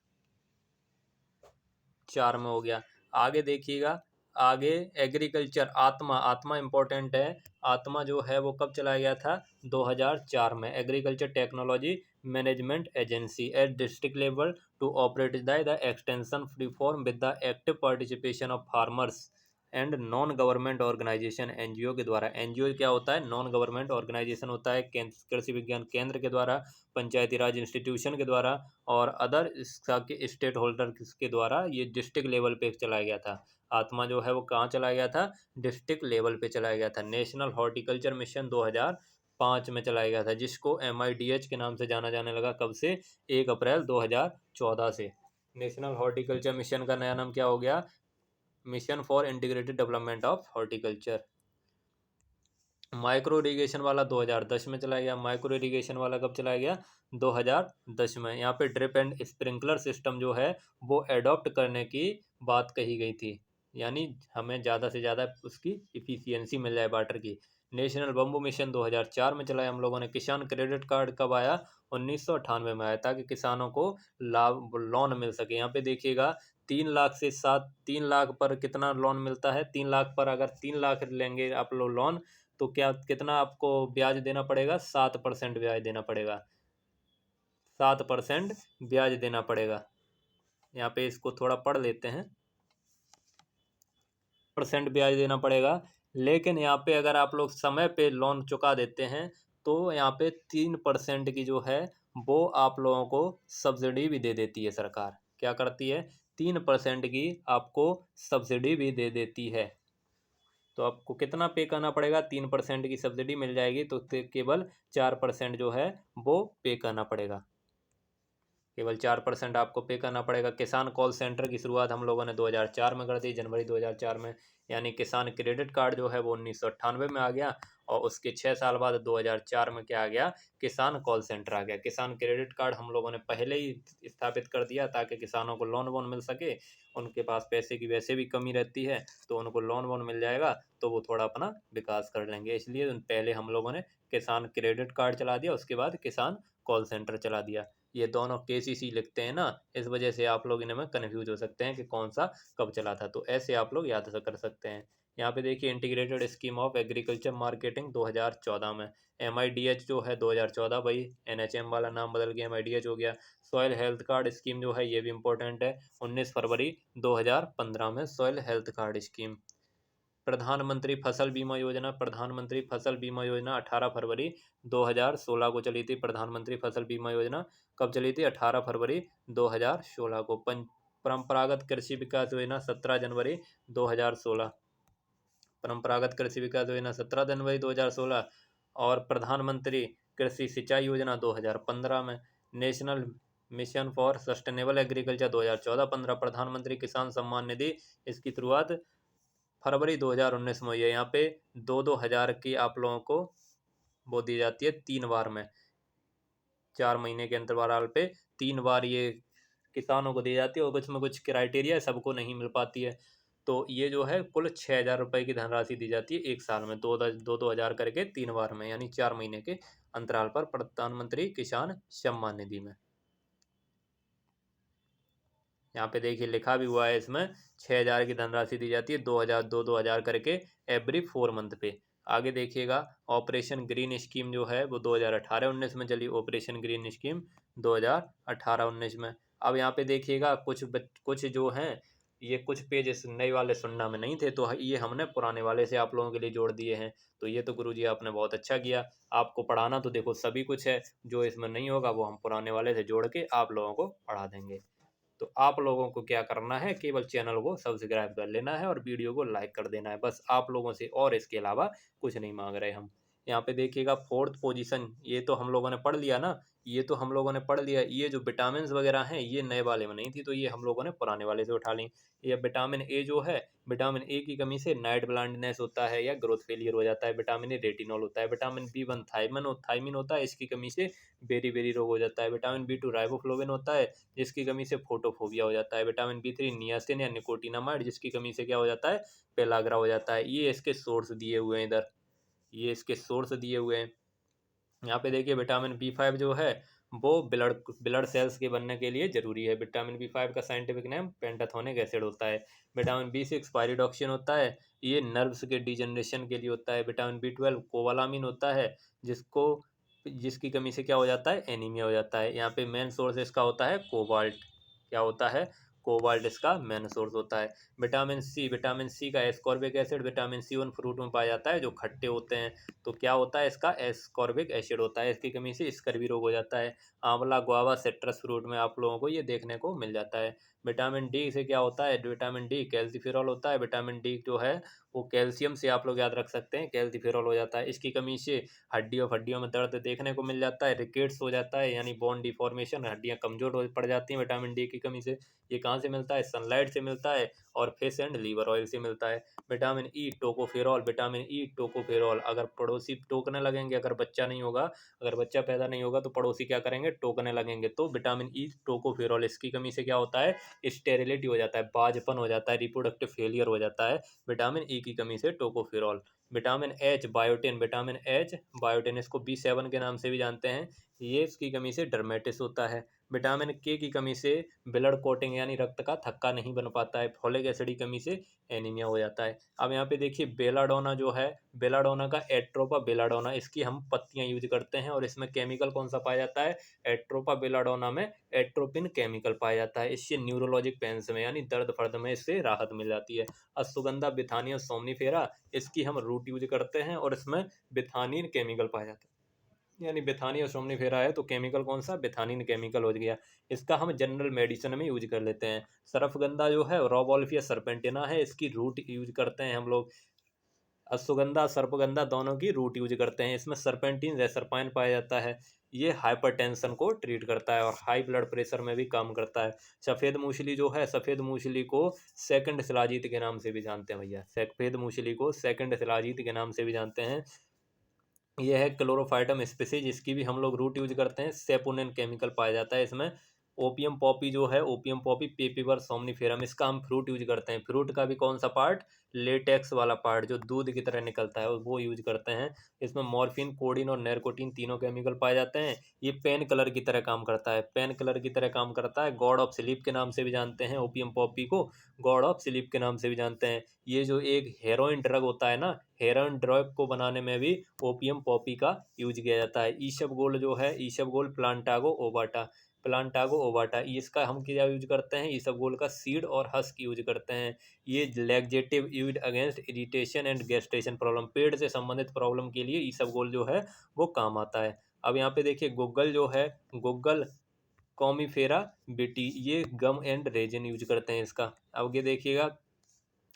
4 में हो गया। आगे देखिएगा, आगे एग्रीकल्चर आत्मा, आत्मा इंपॉर्टेंट है। आत्मा जो है वो कब चलाया गया था, 2004 में। Agriculture technology management agency at district level to operate the extension reform with the active participation of farmers and non government organisation, NGO के द्वारा। एनजीओ क्या होता है, नॉन गवर्नमेंट ऑर्गेनाइजेशन होता है। कृषि विज्ञान केंद्र के द्वारा, पंचायती राज इंस्टीट्यूशन के द्वारा और अदर के स्टेट होल्डर के द्वारा ये डिस्ट्रिक्ट लेवल पे चलाया गया था। आत्मा जो है वो कहाँ चलाया गया था, डिस्ट्रिक्ट लेवल पे चलाया गया था। नेशनल हॉर्टिकल्चर मिशन 2005 में चलाया गया था, जिसको MIDH के नाम से जाना जाने लगा। कब से, 1 अप्रैल 2014 से। नेशनल हॉर्टिकल्चर मिशन का नया नाम क्या हो गया, mission for integrated development of horticulture. Micro irrigation वाला 2010 में चलाया गया। माइक्रो इरीगेशन वाला कब चलाया गया, 2010 में। यहाँ पे ड्रिप एंड स्प्रिंकलर सिस्टम जो है वो एडॉप्ट करने की बात कही गई थी, यानी हमें ज़्यादा से ज़्यादा उसकी इफिशियंसी मिल जाए वाटर की। नेशनल बम्बू मिशन 2004 में चलाया हम लोगों ने। किसान क्रेडिट कार्ड कब आया, 1998 में आया, ताकि किसानों को लाभ लोन मिल सके। यहाँ पे देखिएगा 3 लाख से 3 लाख पर कितना लोन मिलता है? 3 लाख पर अगर 3 लाख लेंगे आप लोग लोन, तो क्या कितना आपको ब्याज देना पड़ेगा? 7% ब्याज देना पड़ेगा। 7% ब्याज देना पड़ेगा। यहाँ पे इसको थोड़ा पढ़ लेते हैं। % ब्याज देना पड़ेगा। लेकिन यहाँ पे अगर आप लोग समय पे लोन चुका देते हैं तो यहाँ पे 3% की जो है वो आप लोगों को सब्सिडी भी दे देती है सरकार। क्या करती है? 3% की आपको सब्सिडी भी दे देती है। तो आपको कितना पे करना पड़ेगा? 3% की सब्सिडी मिल जाएगी तो केवल 4% जो है वो पे करना पड़ेगा। केवल 4% आपको पे करना पड़ेगा। किसान कॉल सेंटर की शुरुआत हम लोगों ने 2004 में कर दी, जनवरी 2004 में। यानी किसान क्रेडिट कार्ड जो है वो 1998 में आ गया, और उसके 6 साल बाद 2004 में क्या आ गया? किसान कॉल सेंटर आ गया। किसान क्रेडिट कार्ड हम लोगों ने पहले ही स्थापित कर दिया ताकि किसानों को लोन वोन मिल सके। उनके पास पैसे की वैसे भी कमी रहती है, तो उनको लोन वोन मिल जाएगा तो वो थोड़ा अपना विकास कर लेंगे। इसलिए पहले हम लोगों ने किसान क्रेडिट कार्ड चला दिया, उसके बाद किसान कॉल सेंटर चला दिया। ये दोनों केसीसी लिखते हैं ना, इस वजह से आप लोग इनमें कन्फ्यूज हो सकते हैं कि कौन सा कब चला था। तो ऐसे आप लोग याद कर सकते हैं। यहाँ पे देखिए integrated scheme of agriculture marketing 2014 में। MIDH जो है 2014, भाई NHM वाला नाम बदल के MIDH हो गया। सॉइल हेल्थ कार्ड स्कीम जो है ये भी इम्पोर्टेंट है, 19 फरवरी 2015 में सॉइल हेल्थ कार्ड स्कीम। प्रधानमंत्री फसल बीमा योजना, प्रधानमंत्री फसल बीमा योजना 18 फरवरी 2016 को चली थी। प्रधानमंत्री फसल बीमा योजना कब चली थी? 18 फरवरी 2016 को। परंपरागत कृषि विकास योजना 17 जनवरी 2016। परंपरागत कृषि विकास योजना 17 जनवरी 2016। और प्रधानमंत्री कृषि सिंचाई योजना 2015 में। National mission for sustainable agriculture 2014-15। प्रधानमंत्री किसान सम्मान निधि, इसकी शुरुआत फरवरी 2019 में हुई है। यहाँ पे 2-2 हज़ार की आप लोगों को वो दी जाती है 3 बार में, 4 महीने के अंतराल पे 3 बार ये किसानों को दी जाती है। और कुछ में कुछ क्राइटेरिया है, सबको नहीं मिल पाती है। तो ये जो है कुल 6,000 रुपये की धनराशि दी जाती है एक साल में, 2-2 हज़ार करके 3 बार में, यानी 4 महीने के अंतराल पर प्रधानमंत्री किसान सम्मान निधि में। यहाँ पे देखिए लिखा भी हुआ है इसमें 6,000 की धनराशि दी जाती है, 2,000 करके एवरी 4 मंथ पे। आगे देखिएगा ऑपरेशन ग्रीन स्कीम जो है वो 2018-19 में चली। ऑपरेशन ग्रीन स्कीम 2018-19 में। अब यहाँ पे देखिएगा कुछ जो हैं, ये कुछ पेज इस नए वाले सुन्ना में नहीं थे, तो ये हमने पुराने वाले से आप लोगों के लिए जोड़ दिए हैं। तो ये तो गुरुजी आपने बहुत अच्छा किया। आपको पढ़ाना तो देखो सभी कुछ है, जो इसमें नहीं होगा वो हम पुराने वाले से जोड़ के आप लोगों को पढ़ा देंगे। तो आप लोगों को क्या करना है? केवल चैनल को सब्सक्राइब कर लेना है और वीडियो को लाइक कर देना है, बस आप लोगों से, और इसके अलावा कुछ नहीं मांग रहे हम। यहाँ पे देखिएगा 4th पोजीशन, ये तो हम लोगों ने पढ़ लिया ना, ये तो हम लोगों ने पढ़ लिया। ये जो विटामिन वगैरह हैं ये नए वाले में नहीं थी, तो ये हम लोगों ने पुराने वाले से उठा ली। ये विटामिन ए जो है, विटामिन ए की कमी से नाइट ब्लाइंडनेस होता है या ग्रोथ फेलियर हो जाता है। विटामिन ए रेटिनॉल होता है। विटामिन B1 थाइमिन होता है, इसकी कमी से बेरी बेरी रोग हो जाता है। विटामिन B2 राइबोफ्लोविन होता है, जिसकी कमी से फोटोफोबिया हो जाता है। विटामिन B3 नियासिन या निकोटिनामाइड, जिसकी कमी से क्या हो जाता है? पेलाग्रा हो जाता है। ये इसके सोर्स दिए हुए हैं इधर, ये इसके सोर्स दिए हुए हैं। यहाँ पे देखिए विटामिन B5 जो है वो ब्लड सेल्स के बनने के लिए जरूरी है। विटामिन B5 का साइंटिफिक नेम पेंटाथोनिक एसिड होता है। विटामिन B6 पायरिडॉक्सिन होता है, ये नर्व्स के डिजनरेशन के लिए होता है। विटामिन B12 कोबालामिन होता है, जिसकी कमी से क्या हो जाता है? एनीमिया हो जाता है। यहाँ पे मेन सोर्स इसका होता है कोबाल्ट। क्या होता है? कोबाल्ट इसका मेन सोर्स होता है। विटामिन सी का एस्कॉर्बिक एसिड, विटामिन C उन फ्रूट में पाया जाता है जो खट्टे होते हैं। तो क्या होता है? इसका एस्कॉर्बिक एसिड होता है, इसकी कमी से स्कर्वी रोग हो जाता है। आंवला, गुआवा, सिट्रस फ्रूट में आप लोगों को ये देखने को मिल जाता है। विटामिन डी से क्या होता है? विटामिन डी कैल्सीफेरॉल होता है। विटामिन डी जो है वो कैल्शियम से आप लोग याद रख सकते हैं, कैल्सीफेरॉल हो जाता है। इसकी कमी से हड्डियों में दर्द देखने को मिल जाता है, रिकेट्स हो जाता है यानी बोन डिफॉर्मेशन, हड्डियां कमजोर पड़ जाती हैं विटामिन डी की कमी से। ये कहाँ से मिलता है? सनलाइट से मिलता है और फिश एंड लीवर ऑयल से मिलता है। Vitamin E tocopherol, vitamin E tocopherol, अगर पड़ोसी टोकने लगेंगे, अगर बच्चा नहीं होगा, अगर बच्चा पैदा नहीं होगा तो पड़ोसी क्या करेंगे? टोकने लगेंगे। तो विटामिन ई टोकोफेरॉल, इसकी कमी से क्या होता है? स्टेरिलिटी हो जाता है, बाजपन हो जाता है, रिप्रोडक्टिव फेलियर हो जाता है विटामिन ई की कमी से, tocopherol. Vitamin H biotin, vitamin H biotin, इसको B7 के नाम से भी जानते हैं। ये इसकी कमी से डर्मेटिस होता है। विटामिन के की कमी से ब्लड कोटिंग यानी रक्त का थक्का नहीं बन पाता है। फोलिक एसिड की कमी से एनीमिया हो जाता है। अब यहाँ पे देखिए बेलाडोना जो है, बेलाडोना का एट्रोपा बेलाडोना, इसकी हम पत्तियां यूज करते हैं और इसमें केमिकल कौन सा पाया जाता है, एट्रोपा बेलाडोना में एट्रोपिन केमिकल पाया जाता है। इससे न्यूरोलॉजिक पेन्स में यानी दर्द फर्द में इससे राहत मिल जाती है। अश्वगंधा बिथानिया सोमनीफेरा, इसकी हम रूट यूज करते हैं और इसमें बिथानिन केमिकल पाया जाता है। यानी बेथानी और सोमनीफेरा है तो केमिकल कौन सा, बेथानिन केमिकल हो गया। इसका हम जनरल मेडिसिन में यूज कर लेते हैं। सरफगंधा जो है रोबोल्फिया सरपेंटिना है, इसकी रूट यूज करते हैं हम लोग। अश्वगंधा सर्पगंधा दोनों की रूट यूज करते हैं। इसमें सरपेंटिन रेसरपाइन पाया जाता है। ये हाइपरटेंशन को ट्रीट करता है और हाई ब्लड प्रेशर में भी काम करता है। सफ़ेद मूसली जो है, सफ़ेद मूसली को सेकंड शिलाजीत के नाम से भी जानते हैं भैया, सफ़ेद मूसली को सेकंड शिलाजीत के नाम से भी जानते हैं। यह है क्लोरोफाइटम स्पीसीज, इसकी भी हम लोग रूट यूज करते हैं। सेपोनिन केमिकल पाया जाता है इसमें। ओपियम पॉपी जो है, ओपियम पॉपी पेपीवर सोमनीफेरम, इसका हम फ्रूट यूज करते हैं। फ्रूट का भी कौन सा पार्ट, लेटेक्स वाला पार्ट जो दूध की तरह निकलता है वो यूज करते हैं। इसमें मॉर्फिन कोडिन और नैरकोटिन तीनों केमिकल पाए जाते हैं। ये पेन किलर की तरह काम करता है, पेन किलर की तरह काम करता है। गॉड ऑफ स्लीप के नाम से भी जानते हैं ओपियम पॉपी को, गॉड ऑफ स्लीप के नाम से भी जानते हैं। ये जो एक हेरोइन ड्रग होता है ना, हेरोइन ड्रग को बनाने में भी ओपियम पॉपी का यूज किया जाता है। ईशबगोल जो है, ईशबगोल प्लांटागो ओबाटा, प्लांटागो ओबाटा, इसका हम क्या यूज करते हैं, ईसबगोल का सीड और हस्क यूज करते हैं। ये laxative use against irritation and गैस्ट्रेशन प्रॉब्लम, पेट से संबंधित प्रॉब्लम के लिए ईसबगोल जो है वो काम आता है। अब यहाँ पे देखिए गुग्गल जो है, गुग्गल कॉमीफेरा बिटी, ये गम एंड रेजिन यूज करते हैं इसका। अब ये देखिएगा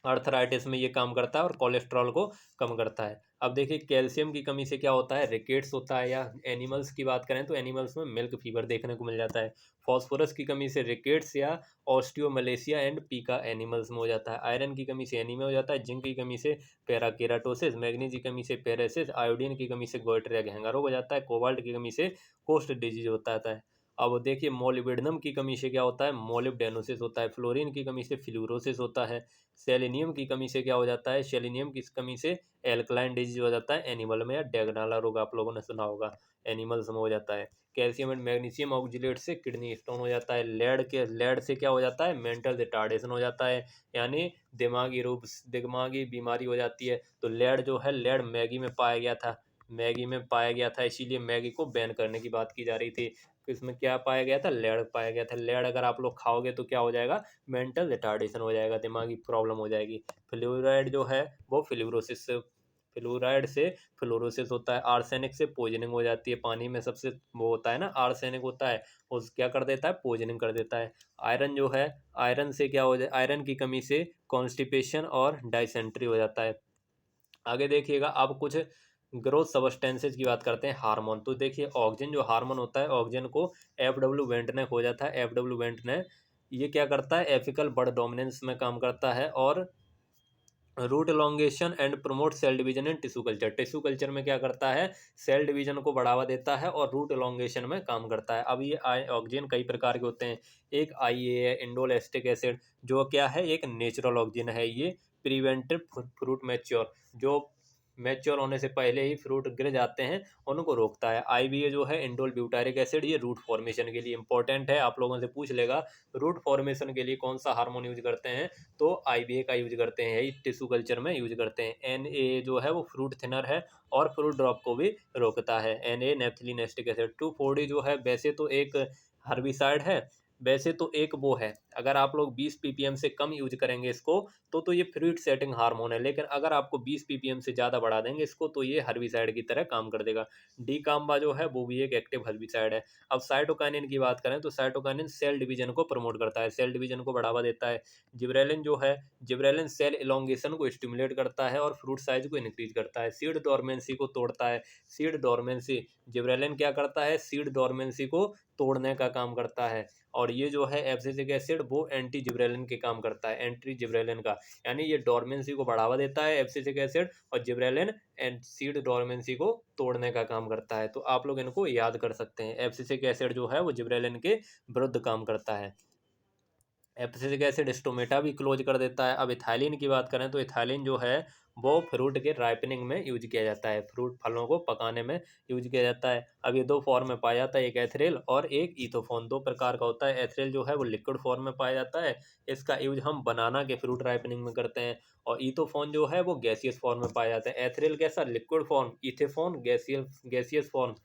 अर्थराइटिस में ये काम करता है और कोलेस्ट्रॉल को कम करता है। अब देखिए कैल्शियम की कमी से क्या होता है, रिकेट्स होता है, या एनिमल्स की बात करें तो एनिमल्स में मिल्क फीवर देखने को मिल जाता है। फॉस्फोरस की कमी से रिकेट्स या ऑस्टियोमलेशिया एंड पीका एनिमल्स में हो जाता है। आयरन की कमी से एनीमिया हो जाता है। जिंक की कमी से पैराकेराटोसिस, मैग्नीज की कमी से पेरेसिस, आयोडीन की कमी से गोइटरिया गहंगा रोग हो जाता है। कोबाल्ट की कमी से कोस्ट डिजीज होता है। अब देखिए मोलिब्डेनम की कमी से क्या होता है, मोलिब्डेनोसिस होता है। फ्लोरीन की कमी से फ्लूरोसिस होता है। सेलेनियम की कमी से क्या हो जाता है, सेलेनियम की कमी से एल्कलाइन डिजीज हो जाता है एनिमल में, या डेगनाला रोग आप लोगों ने सुना होगा, एनिमल्स में हो जाता है। कैल्शियम एंड मैग्नीशियम ऑक्जिलेट से किडनी स्टोन हो जाता है। लेड से क्या हो जाता है, मेंटल रिटार्डेशन हो जाता है, यानी दिमागी बीमारी हो जाती है। तो लेड जो है, लेड मैगी में पाया गया था, मैगी में पाया गया था, इसीलिए मैगी को बैन करने की बात की जा रही थी। तो इसमें क्या पाया गया था, लेड पाया गया था। लेड अगर आप लोग खाओगे तो क्या हो जाएगा, मेंटल रिटार्डेशन हो जाएगा, दिमागी प्रॉब्लम हो जाएगी। फ्लोराइड जो है वो फ्लोराइड से फ्लोरोसिस होता है। आर्सेनिक से पॉइजनिंग हो जाती है, पानी में सबसे वो होता है ना आर्सेनिक होता है, उस क्या कर देता है, पॉइजनिंग कर देता है। आयरन जो है, आयरन से क्या हो जाए, आयरन की कमी से कॉन्स्टिपेशन और डाइसेंट्री हो जाता है। आगे देखिएगा अब कुछ ग्रोथ सबस्टेंसेज की बात करते हैं, हार्मोन। तो देखिए ऑक्सीजन जो हार्मोन होता है, ऑक्सीजन को एफ वेंट ने खोजा था, एफ वेंट ने। ये क्या करता है, एपिकल बर्ड डोमिनेंस में काम करता है और root elongation and promote cell division in tissue culture, tissue culture में क्या करता है, सेल डिवीजन को बढ़ावा देता है और रूट एलोंगेशन में काम करता है। अब ये ऑक्सीजन कई प्रकार के होते हैं। एक आईए है, इंडोलेस्टिक एसिड, जो क्या है, एक नेचुरल ऑक्सीजन है। ये प्रिवेंटिव फ्रूट मैच्योर, जो मैच्योर होने से पहले ही फ्रूट गिर जाते हैं उनको रोकता है। आईबीए जो है, इंडोल ब्यूटारिक एसिड, ये रूट फॉर्मेशन के लिए इंपॉर्टेंट है, आप लोगों से पूछ लेगा रूट फॉर्मेशन के लिए कौन सा हार्मोन यूज करते हैं, तो आईबीए का यूज करते हैं, यही टिश्यू कल्चर में यूज करते हैं। एनए जो है वो फ्रूट थिनर है और फ्रूट ड्रॉप को भी रोकता है। NA नेप्थिलीन acetic acid. 2,4-D जो है वैसे तो एक हर्बिसाइड है, वैसे तो एक वो है, अगर आप लोग 20 ppm से कम यूज करेंगे इसको तो ये फ्रूट सेटिंग हार्मोन है, लेकिन अगर आपको 20 ppm से ज़्यादा बढ़ा देंगे इसको तो ये हर्बिसाइड की तरह काम कर देगा। डीकाम्बा जो है वो भी एक एक्टिव हर्बिसाइड है। अब साइटोकाइनिन की बात करें तो साइटोकाइनिन सेल डिवीजन को प्रमोट करता है, सेल डिवीजन को बढ़ावा देता है। जिब्रेलिन जो है, जिब्रेलिन सेल इलोंगेशन को स्टिमुलेट करता है और फ्रूट साइज को इंक्रीज करता है। सीड डोरमेंसी को तोड़ता है, सीड डोरमेंसी, जिब्रेलिन क्या करता है, सीड डोरमेंसी को तोड़ने का काम करता है। और ये जो है एब्सिसिक एसिड वो एंटी जिब्रेलिन के काम करता है, एंटी जिब्रेलिन का, यानी ये डोरमेंसी को बढ़ावा देता है एब्सिसिक एसिड, और जिब्रेलिन एंड सीड डोरमेंसी को तोड़ने का काम करता है। तो आप लोग इनको याद कर सकते हैं, एब्सिसिक एसिड जो है वो जिब्रेलिन के विरुद्ध काम करता है। एब्सिसिक एसिड स्टोमेटा भी क्लोज कर देता है। अब इथाइलिन की बात करें तो इथाइलिन जो है वो फ्रूट के राइपनिंग में यूज किया जाता है, फ्रूट फलों को पकाने में यूज किया जाता है। अब ये दो फॉर्म में पाया जाता है, एक एथेरिल और एक इथोफोन, दो प्रकार का होता है। एथेरिल जो है वो लिक्विड फॉर्म में पाया जाता है, इसका यूज हम बनाना के फ्रूट राइपनिंग में करते हैं। और इथोफोन जो है वो गैसियस फॉर्म में पाया जाता है। एथेरिल कैसा liquid form, ethephon gaseous form,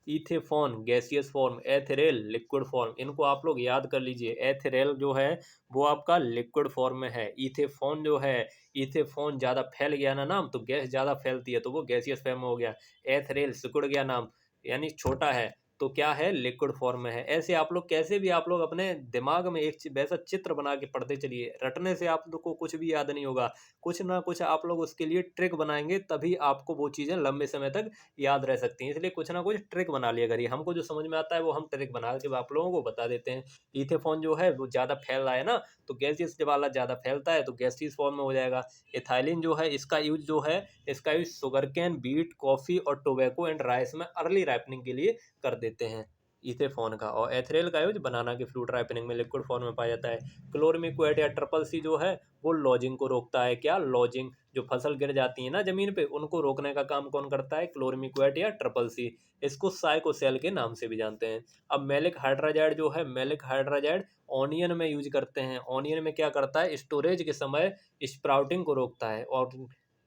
ethephon gaseous form, Ethrel liquid form. इनको आप लोग याद कर लीजिए। एथेरेल जो है वो आपका लिक्विड फॉर्म में है। इथेफॉन जो है, इथेफॉन ज़्यादा फैल गया ना नाम, तो गैस ज़्यादा फैलती है तो वो गैसियस फॉर्म में हो गया। एथेरेल सिकुड़ गया नाम, यानी छोटा है, तो क्या है, लिक्विड फॉर्म में है। ऐसे आप लोग कैसे भी आप लोग अपने दिमाग में एक वैसा चित्र बना के पढ़ते चलिए। रटने से आप लोग को कुछ भी याद नहीं होगा, कुछ ना कुछ आप लोग उसके लिए ट्रिक बनाएंगे, तभी आपको वो चीज़ें लंबे समय तक याद रह सकती हैं। इसलिए कुछ ना कुछ ट्रिक बना लिया करिए। हमको जो समझ में आता है वो हम ट्रिक बना के आप लोगों को बता देते हैं। इथेफॉन जो है वो ज़्यादा फैल रहा है ना, तो गैसियस वाला ज़्यादा फैलता है तो गैसियस फॉर्म में हो जाएगा। इथाइलिन जो है इसका यूज जो है, इसका use sugar cane, beet, coffee और टोबैको एंड राइस में अर्ली राइपनिंग के लिए कर देते हैं इथेफॉन का। और एथेरेल का यूज बनाना के फ्रूट राइपनिंग में लिक्विड फॉर्म में पाया जाता है। क्लोरमिक्वेट या ट्रिपल सी जो है वो लॉजिंग को रोकता है। क्या, लॉजिंग, जो फसल गिर जाती है ना जमीन पे, उनको रोकने का काम कौन करता है, क्लोरमिक्वेट या ट्रिपल सी। इसको साइकोसेल के नाम से भी जानते हैं। अब मैलिक हाइड्राजाइड जो है, मैलिक हाइड्राजाइड ऑनियन में यूज करते हैं। ऑनियन में क्या करता है, स्टोरेज के समय स्प्राउटिंग को रोकता है, और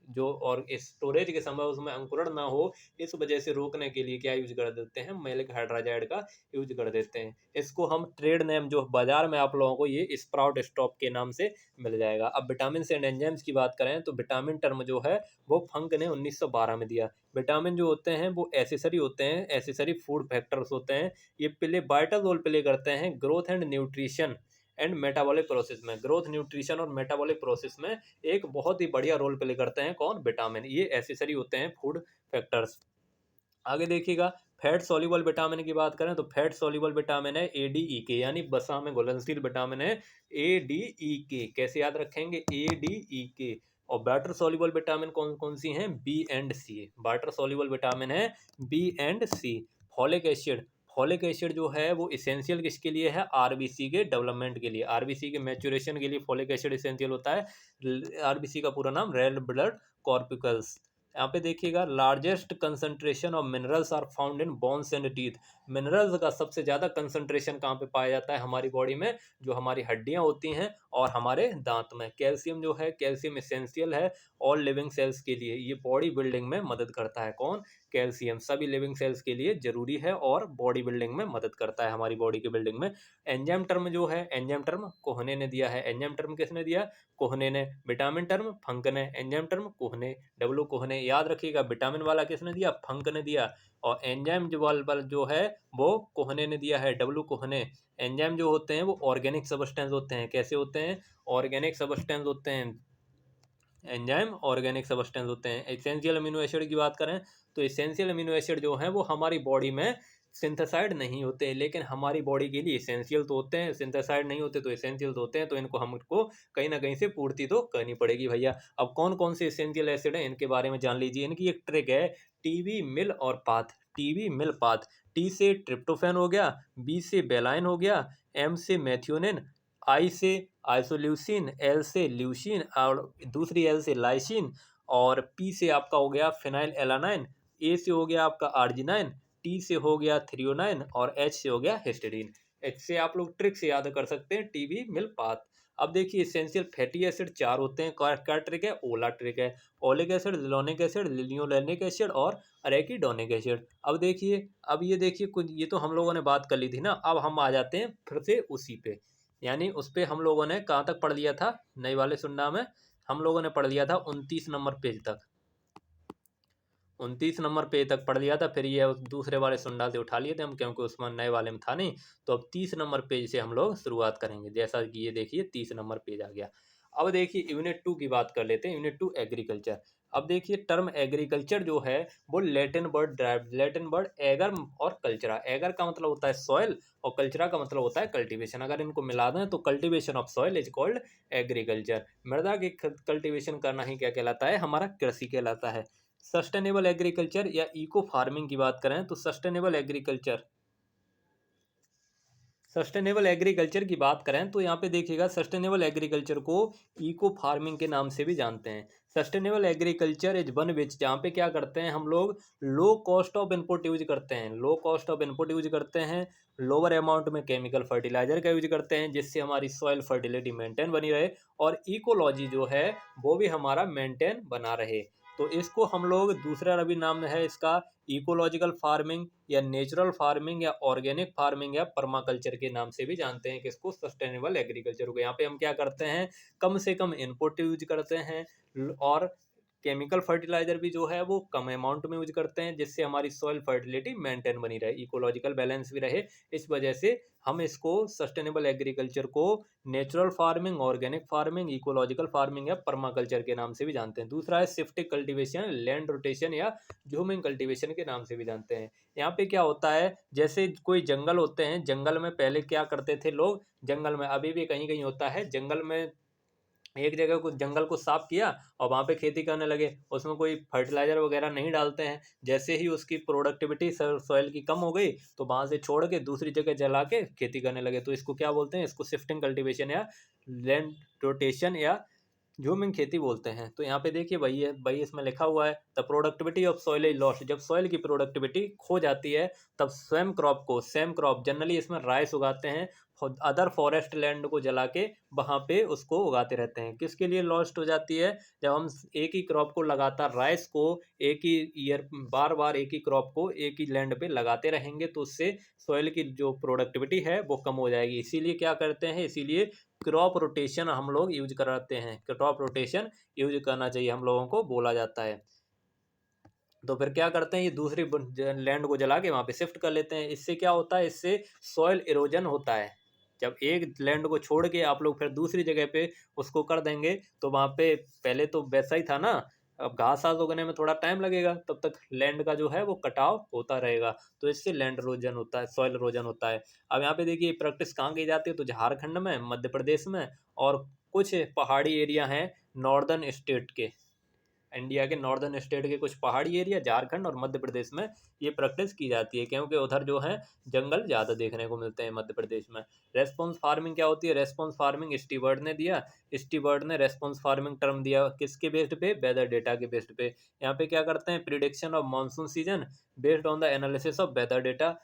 स्टोरेज के समय उसमें अंकुरण ना हो, इस वजह से रोकने के लिए क्या यूज कर देते हैं, मैलिक हाइड्राजाइड का यूज कर देते हैं। इसको हम ट्रेड नेम जो बाजार में आप लोगों को ये स्प्राउट स्टॉप के नाम से मिल जाएगा। अब विटामिन एंड एंजाइम्स की बात करें तो विटामिन टर्म जो है वो फंक ने 1912 में दिया। विटामिन जो होते हैं वो एसेसरी होते हैं, एसेसरी फूड फैक्टर्स होते हैं। ये प्ले वाइटल रोल प्ले करते हैं growth and nutrition and metabolic process में। ग्रोथ, न्यूट्रिशन और मेटाबॉलिक प्रोसेस में एक बहुत ही बढ़िया रोल प्ले करते हैं कौन, विटामिन। ये एसेसरी होते हैं फूड फैक्टर्स। आगे देखिएगा, फैट सॉल्युबल विटामिन की बात करें तो फैट सॉल्युबल विटामिन है ADEK, यानी वसा में घुलनशील विटामिन है ADEK। कैसे याद रखेंगे, ADEK। और वाटर सॉल्युबल विटामिन कौन कौन सी हैं, B and C। Water soluble vitamin है B and C। Folic acid, folic acid जो है वो इसेंशियल किसके लिए है, RBC के डेवलपमेंट के लिए, RBC के मैच्योरेशन के लिए फॉलिक एसिड इसेंशियल होता है। RBC का पूरा नाम रेड ब्लड कॉर्पिकल्स। यहाँ पे देखिएगा, largest concentration of minerals are found in bones and teeth. Minerals का सबसे ज़्यादा कंसंट्रेशन कहाँ पे पाया जाता है, हमारी बॉडी में, जो हमारी हड्डियाँ होती हैं और हमारे दांत में। कैल्शियम जो है, कैल्शियम इसेंशियल है ऑल लिविंग सेल्स के लिए, ये बॉडी बिल्डिंग में मदद करता है। कौन, कैल्शियम सभी लिविंग सेल्स के लिए जरूरी है और बॉडी बिल्डिंग में मदद करता है, हमारी बॉडी की बिल्डिंग में। एंजाइम टर्म जो है, एंजाइम टर्म कोहने ने दिया है। एंजाइम टर्म किसने दिया, कोहने ने। विटामिन टर्म फंक ने। Enzyme term Kuhne, W Kuhne. याद रखिएगा, विटामिन वाला किसने दिया, फंक ने दिया। और एंजाइम जो वाला जो है वो कोहने ने दिया है, डब्लू कोहने। एंजाइम जो होते हैं वो ऑर्गेनिक सबस्टेंस होते हैं। कैसे होते हैं, ऑर्गेनिक सबस्टेंस होते हैं। एंजाइम ऑर्गेनिक सबस्टेंस होते हैं। एसेंशियल अमीनो एसिड की बात करें तो एसेंशियल अमीनो एसिड जो है वो हमारी बॉडी में सिंथेसाइड नहीं होते, लेकिन हमारी बॉडी के लिए एसेंशियल तो होते हैं। सिंथेसाइड नहीं होते तो एसेंशियल तो होते हैं, तो इनको हमको कहीं ना कहीं से पूर्ति तो करनी पड़ेगी भैया। अब कौन कौन से एसेंशियल एसिड हैं इनके बारे में जान लीजिए। इनकी एक ट्रिक है, टीवी मिल और पाथ। टीवी मिल पाथ, टी से ट्रिप्टोफैन हो गया, बी से बेलाइन हो गया, एम से मैथ्योनिन, आई से आइसोल्यूसिन, एल से ल्यूसिन और दूसरी एल से लाइसिन, और पी से आपका हो गया फिनाइल एलानाइन, ए से हो गया आपका आर्जिनाइन, टी से हो गया थ्रियोनाइन और एच से हो गया हिस्टीडीन। एच से आप लोग ट्रिक से याद कर सकते हैं, टीवी मिल पाथ। अब देखिए, एसेंशियल फैटी एसिड चार होते हैं। क्या ट्रिक है, ओला ट्रिक है। Oleic acid, linoleic acid, linolenic acid और अरेकिडोनिक एसिड। अब देखिए, अब ये देखिए कुछ, ये तो हम लोगों ने बात कर ली थी ना, अब हम आ जाते हैं फिर से उसी पे। यानी उस पे हम लोगों ने कहाँ तक पढ़ लिया था, नई वाले सुन्ना में हम लोगों ने पढ़ लिया था 29 नंबर पेज तक। 29 नंबर पेज तक पढ़ लिया था, फिर ये दूसरे वाले सुंडा से उठा लिए थे हम, क्योंकि उसमें नए वाले में था नहीं। तो अब 30 नंबर पेज से हम लोग शुरुआत करेंगे। जैसा कि ये देखिए 30 नंबर पेज आ गया। अब देखिए यूनिट 2 की बात कर लेते हैं। Unit 2 agriculture. अब देखिए, टर्म एग्रीकल्चर जो है वो Latin word drive, Latin word ager और कल्चरा। एगर का मतलब होता है सॉइल और कल्चरा का मतलब होता है कल्टीवेशन। अगर इनको मिला दें तो cultivation of soil is called agriculture. मृदा की कल्टीवेशन करना ही क्या कहलाता है, हमारा कृषि कहलाता है। सस्टेनेबल एग्रीकल्चर या इको फार्मिंग की बात करें तो सस्टेनेबल एग्रीकल्चर, सस्टेनेबल एग्रीकल्चर की बात करें तो यहाँ पे देखिएगा, सस्टेनेबल एग्रीकल्चर को इको फार्मिंग के नाम से भी जानते हैं। Sustainable agriculture is one which, जहाँ पे क्या करते हैं हम लोग, low cost of input use करते हैं, low cost of input use करते हैं, लोअर अमाउंट में केमिकल फर्टिलाइजर का यूज करते हैं, जिससे हमारी सॉइल फर्टिलिटी मेंटेन बनी रहे और इकोलॉजी जो है वो भी हमारा मेंटेन बना रहे। तो इसको हम लोग, दूसरा भी नाम है इसका, इकोलॉजिकल फार्मिंग या नेचुरल फार्मिंग या ऑर्गेनिक फार्मिंग या परमाकल्चर के नाम से भी जानते हैं, किसको, सस्टेनेबल एग्रीकल्चर को। यहाँ पे हम क्या करते हैं, कम से कम इनपुट यूज करते हैं और केमिकल फर्टिलाइजर भी जो है वो कम अमाउंट में यूज करते हैं, जिससे हमारी सॉइल फर्टिलिटी मेंटेन बनी रहे, इकोलॉजिकल बैलेंस भी रहे। इस वजह से हम इसको, सस्टेनेबल एग्रीकल्चर को, natural farming, organic farming, ecological farming या परमाकल्चर के नाम से भी जानते हैं। दूसरा है शिफ्टिंग कल्टीवेशन, लैंड रोटेशन या ह्यूमिंग कल्टीवेशन के नाम से भी जानते हैं। यहाँ पे क्या होता है, जैसे कोई जंगल होते हैं, जंगल में पहले क्या करते थे लोग, जंगल में अभी भी कहीं कहीं होता है, जंगल में एक जगह को, जंगल को साफ किया और वहाँ पे खेती करने लगे, उसमें कोई फर्टिलाइजर वगैरह नहीं डालते हैं। जैसे ही उसकी प्रोडक्टिविटी सॉइल की कम हो गई तो वहाँ से छोड़ के दूसरी जगह जला के खेती करने लगे। तो इसको क्या बोलते हैं, इसको शिफ्टिंग कल्टीवेशन या लैंड रोटेशन या ह्यूमिंग खेती बोलते हैं। तो यहाँ पे देखिए भाई, है भाई, इसमें लिखा हुआ है the productivity of soil is lost, जब सॉइल की प्रोडक्टिविटी खो जाती है तब सेम क्रॉप को, सेम क्रॉप जनरली इसमें राइस उगाते हैं, अदर फॉरेस्ट लैंड को जला के वहाँ पे उसको उगाते रहते हैं। किसके लिए लॉस्ट हो जाती है, जब हम एक ही क्रॉप को लगातार, राइस को एक ही ईयर, बार बार एक ही क्रॉप को एक ही लैंड पे लगाते रहेंगे तो उससे सॉइल की जो प्रोडक्टिविटी है वो कम हो जाएगी। इसीलिए क्या करते हैं, इसीलिए क्रॉप रोटेशन हम लोग यूज कराते हैं, क्रॉप रोटेशन यूज करना चाहिए हम लोगों को बोला जाता है। तो फिर क्या करते हैं, ये दूसरी लैंड को जला के वहाँ पे शिफ्ट कर लेते हैं। इससे क्या होता है, इससे सॉइल इरोजन होता है। जब एक लैंड को छोड़ के आप लोग फिर दूसरी जगह पे उसको कर देंगे तो वहाँ पे पहले तो वैसा ही था ना, अब घास आस उगने में थोड़ा टाइम लगेगा, तब तक लैंड का जो है वो कटाव होता रहेगा, तो इससे लैंड इरोजन होता है, सॉइल इरोजन होता है। अब यहाँ पे देखिए प्रैक्टिस कहाँ की जाती है, तो झारखंड में, मध्य प्रदेश में और कुछ पहाड़ी एरिया हैं नॉर्दर्न स्टेट के, इंडिया के नॉर्दर्न स्टेट के कुछ पहाड़ी एरिया, झारखंड और मध्य प्रदेश में ये प्रैक्टिस की जाती है, क्योंकि उधर जो है जंगल ज़्यादा देखने को मिलते हैं मध्य प्रदेश में। रेस्पॉन्स फार्मिंग क्या होती है, रेस्पॉन्स फार्मिंग स्टीवर्ड ने दिया, स्टीवर्ड ने रेस्पॉन्स फार्मिंग टर्म दिया, किसके बेस्ड पे, वेदर डेटा के बेस्ड पे। यहाँ पे क्या करते हैं, prediction of monsoon season based on the analysis of weather data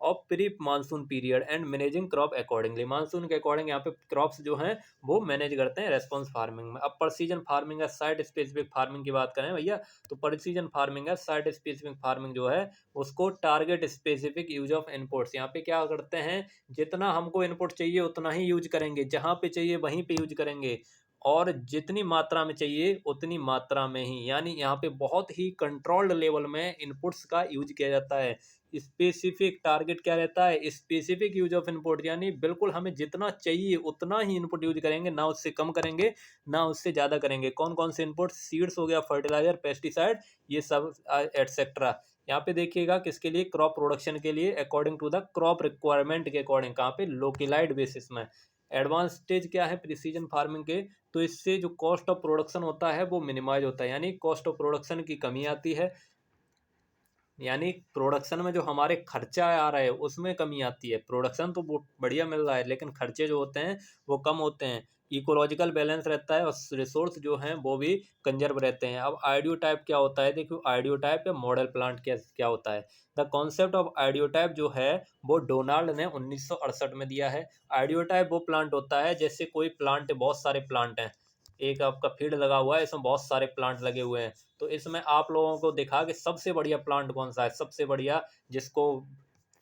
of pre monsoon period and managing crop accordingly, monsoon के अकॉर्डिंग यहाँ पे क्रॉप्स जो हैं वो मैनेज करते हैं रेस्पॉन्स फार्मिंग में। अब पर सीजन फार्मिंग है, साइट स्पेसिफिक फार्मिंग की बात करें भैया, तो पर सीजन फार्मिंग है, साइट स्पेसिफिक फार्मिंग जो है उसको target specific use of inputs, यहाँ पे क्या करते हैं, जितना हमको इनपुट चाहिए उतना ही यूज करेंगे, जहाँ पे चाहिए वहीं पे यूज करेंगे और जितनी मात्रा में चाहिए उतनी मात्रा में ही, यानी यहाँ पे बहुत ही कंट्रोल्ड लेवल में इनपुट्स का यूज किया जाता है। स्पेसिफिक टारगेट क्या रहता है, स्पेसिफिक यूज ऑफ इनपुट, यानी बिल्कुल हमें जितना चाहिए उतना ही इनपुट यूज करेंगे, ना उससे कम करेंगे ना उससे ज़्यादा करेंगे। कौन कौन से इनपुट, सीड्स हो गया, फर्टिलाइजर, पेस्टिसाइड, ये सब एटसेट्रा। यहाँ पे देखिएगा किसके लिए, क्रॉप प्रोडक्शन के लिए, according to the crop requirement के अकॉर्डिंग, कहाँ पे, लोकेलाइड बेसिस में। एडवांटेज क्या है प्रिसीजन फार्मिंग के, तो इससे जो कॉस्ट ऑफ प्रोडक्शन होता है वो मिनिमाइज होता है, यानी कॉस्ट ऑफ प्रोडक्शन की कमी आती है, यानी प्रोडक्शन में जो हमारे खर्चा आ रहा है उसमें कमी आती है। प्रोडक्शन तो बढ़िया मिल रहा है लेकिन खर्चे जो होते हैं वो कम होते हैं। इकोलॉजिकल बैलेंस रहता है और रिसोर्स जो हैं वो भी कंजर्व रहते हैं। अब आइडियो टाइप क्या होता है, देखो आइडियो टाइप या मॉडल प्लांट क्या क्या होता है। The concept of audio type जो है वो डोनाल्ड ने 1968 में दिया है। आइडियो टाइप वो प्लांट होता है, जैसे कोई प्लांट, बहुत सारे प्लांट हैं, एक आपका फील्ड लगा हुआ है, इसमें बहुत सारे प्लांट लगे हुए हैं, तो इसमें आप लोगों को दिखा कि सबसे बढ़िया प्लांट कौन सा है, सबसे बढ़िया, जिसको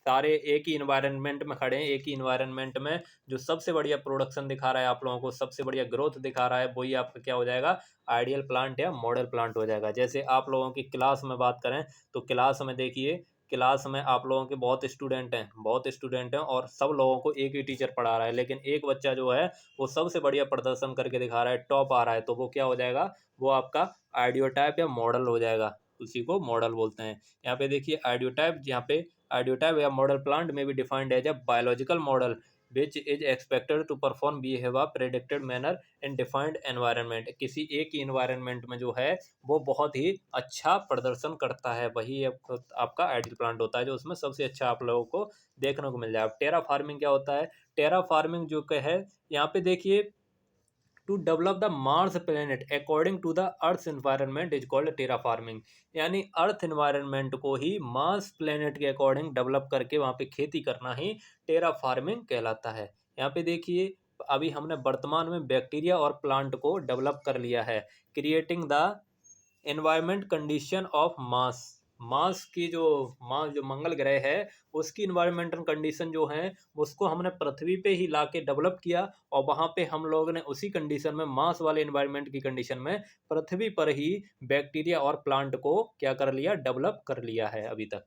सारे एक ही इन्वायरमेंट में खड़े हैं, एक ही इन्वायरमेंट में जो सबसे बढ़िया प्रोडक्शन दिखा रहा है आप लोगों को, सबसे बढ़िया ग्रोथ दिखा रहा है, वही आपका क्या हो जाएगा, आइडियल प्लांट या मॉडल प्लांट हो जाएगा। जैसे आप लोगों की क्लास में बात करें तो क्लास में देखिए, क्लास में आप लोगों के बहुत स्टूडेंट हैं और सब लोगों को एक ही टीचर पढ़ा रहा है, लेकिन एक बच्चा जो है वो सबसे बढ़िया प्रदर्शन करके दिखा रहा है, टॉप आ रहा है, तो वो क्या हो जाएगा, वो आपका आइडियो टाइप या मॉडल हो जाएगा, उसी को मॉडल बोलते हैं। यहाँ पे देखिए आइडियो टाइप, यहाँ पे आइडियो टाइप या मॉडल प्लांट में भी defined as a biological model which is expected to perform behave predicted manner in defined environment. किसी एक ही इन्वायरमेंट में जो है वो बहुत ही अच्छा प्रदर्शन करता है, वही आपका आइडियल प्लांट होता है जो उसमें सबसे अच्छा आप लोगों को देखने को मिल जाए। अब टेरा फार्मिंग क्या होता है? टेरा फार्मिंग जो है यहाँ पे देखिए, to develop the Mars planet according to the earth environment is called terraforming. यानी अर्थ एनवायरनमेंट को ही मार्स प्लेनेट के अकॉर्डिंग डेवलप करके वहाँ पे खेती करना ही टेरा फार्मिंग कहलाता है। यहाँ पे देखिए, अभी हमने वर्तमान में बैक्टीरिया और प्लांट को डेवलप कर लिया है, creating the environment condition of Mars. Mars की जो मार्स जो मंगल ग्रह है उसकी इन्वायरमेंटल कंडीशन जो है उसको हमने पृथ्वी पे ही ला के डेवलप किया, और वहाँ पे हम लोगों ने उसी कंडीशन में मार्स वाले इन्वायरमेंट की कंडीशन में पृथ्वी पर ही बैक्टीरिया और प्लांट को क्या कर लिया, डेवलप कर लिया है अभी तक।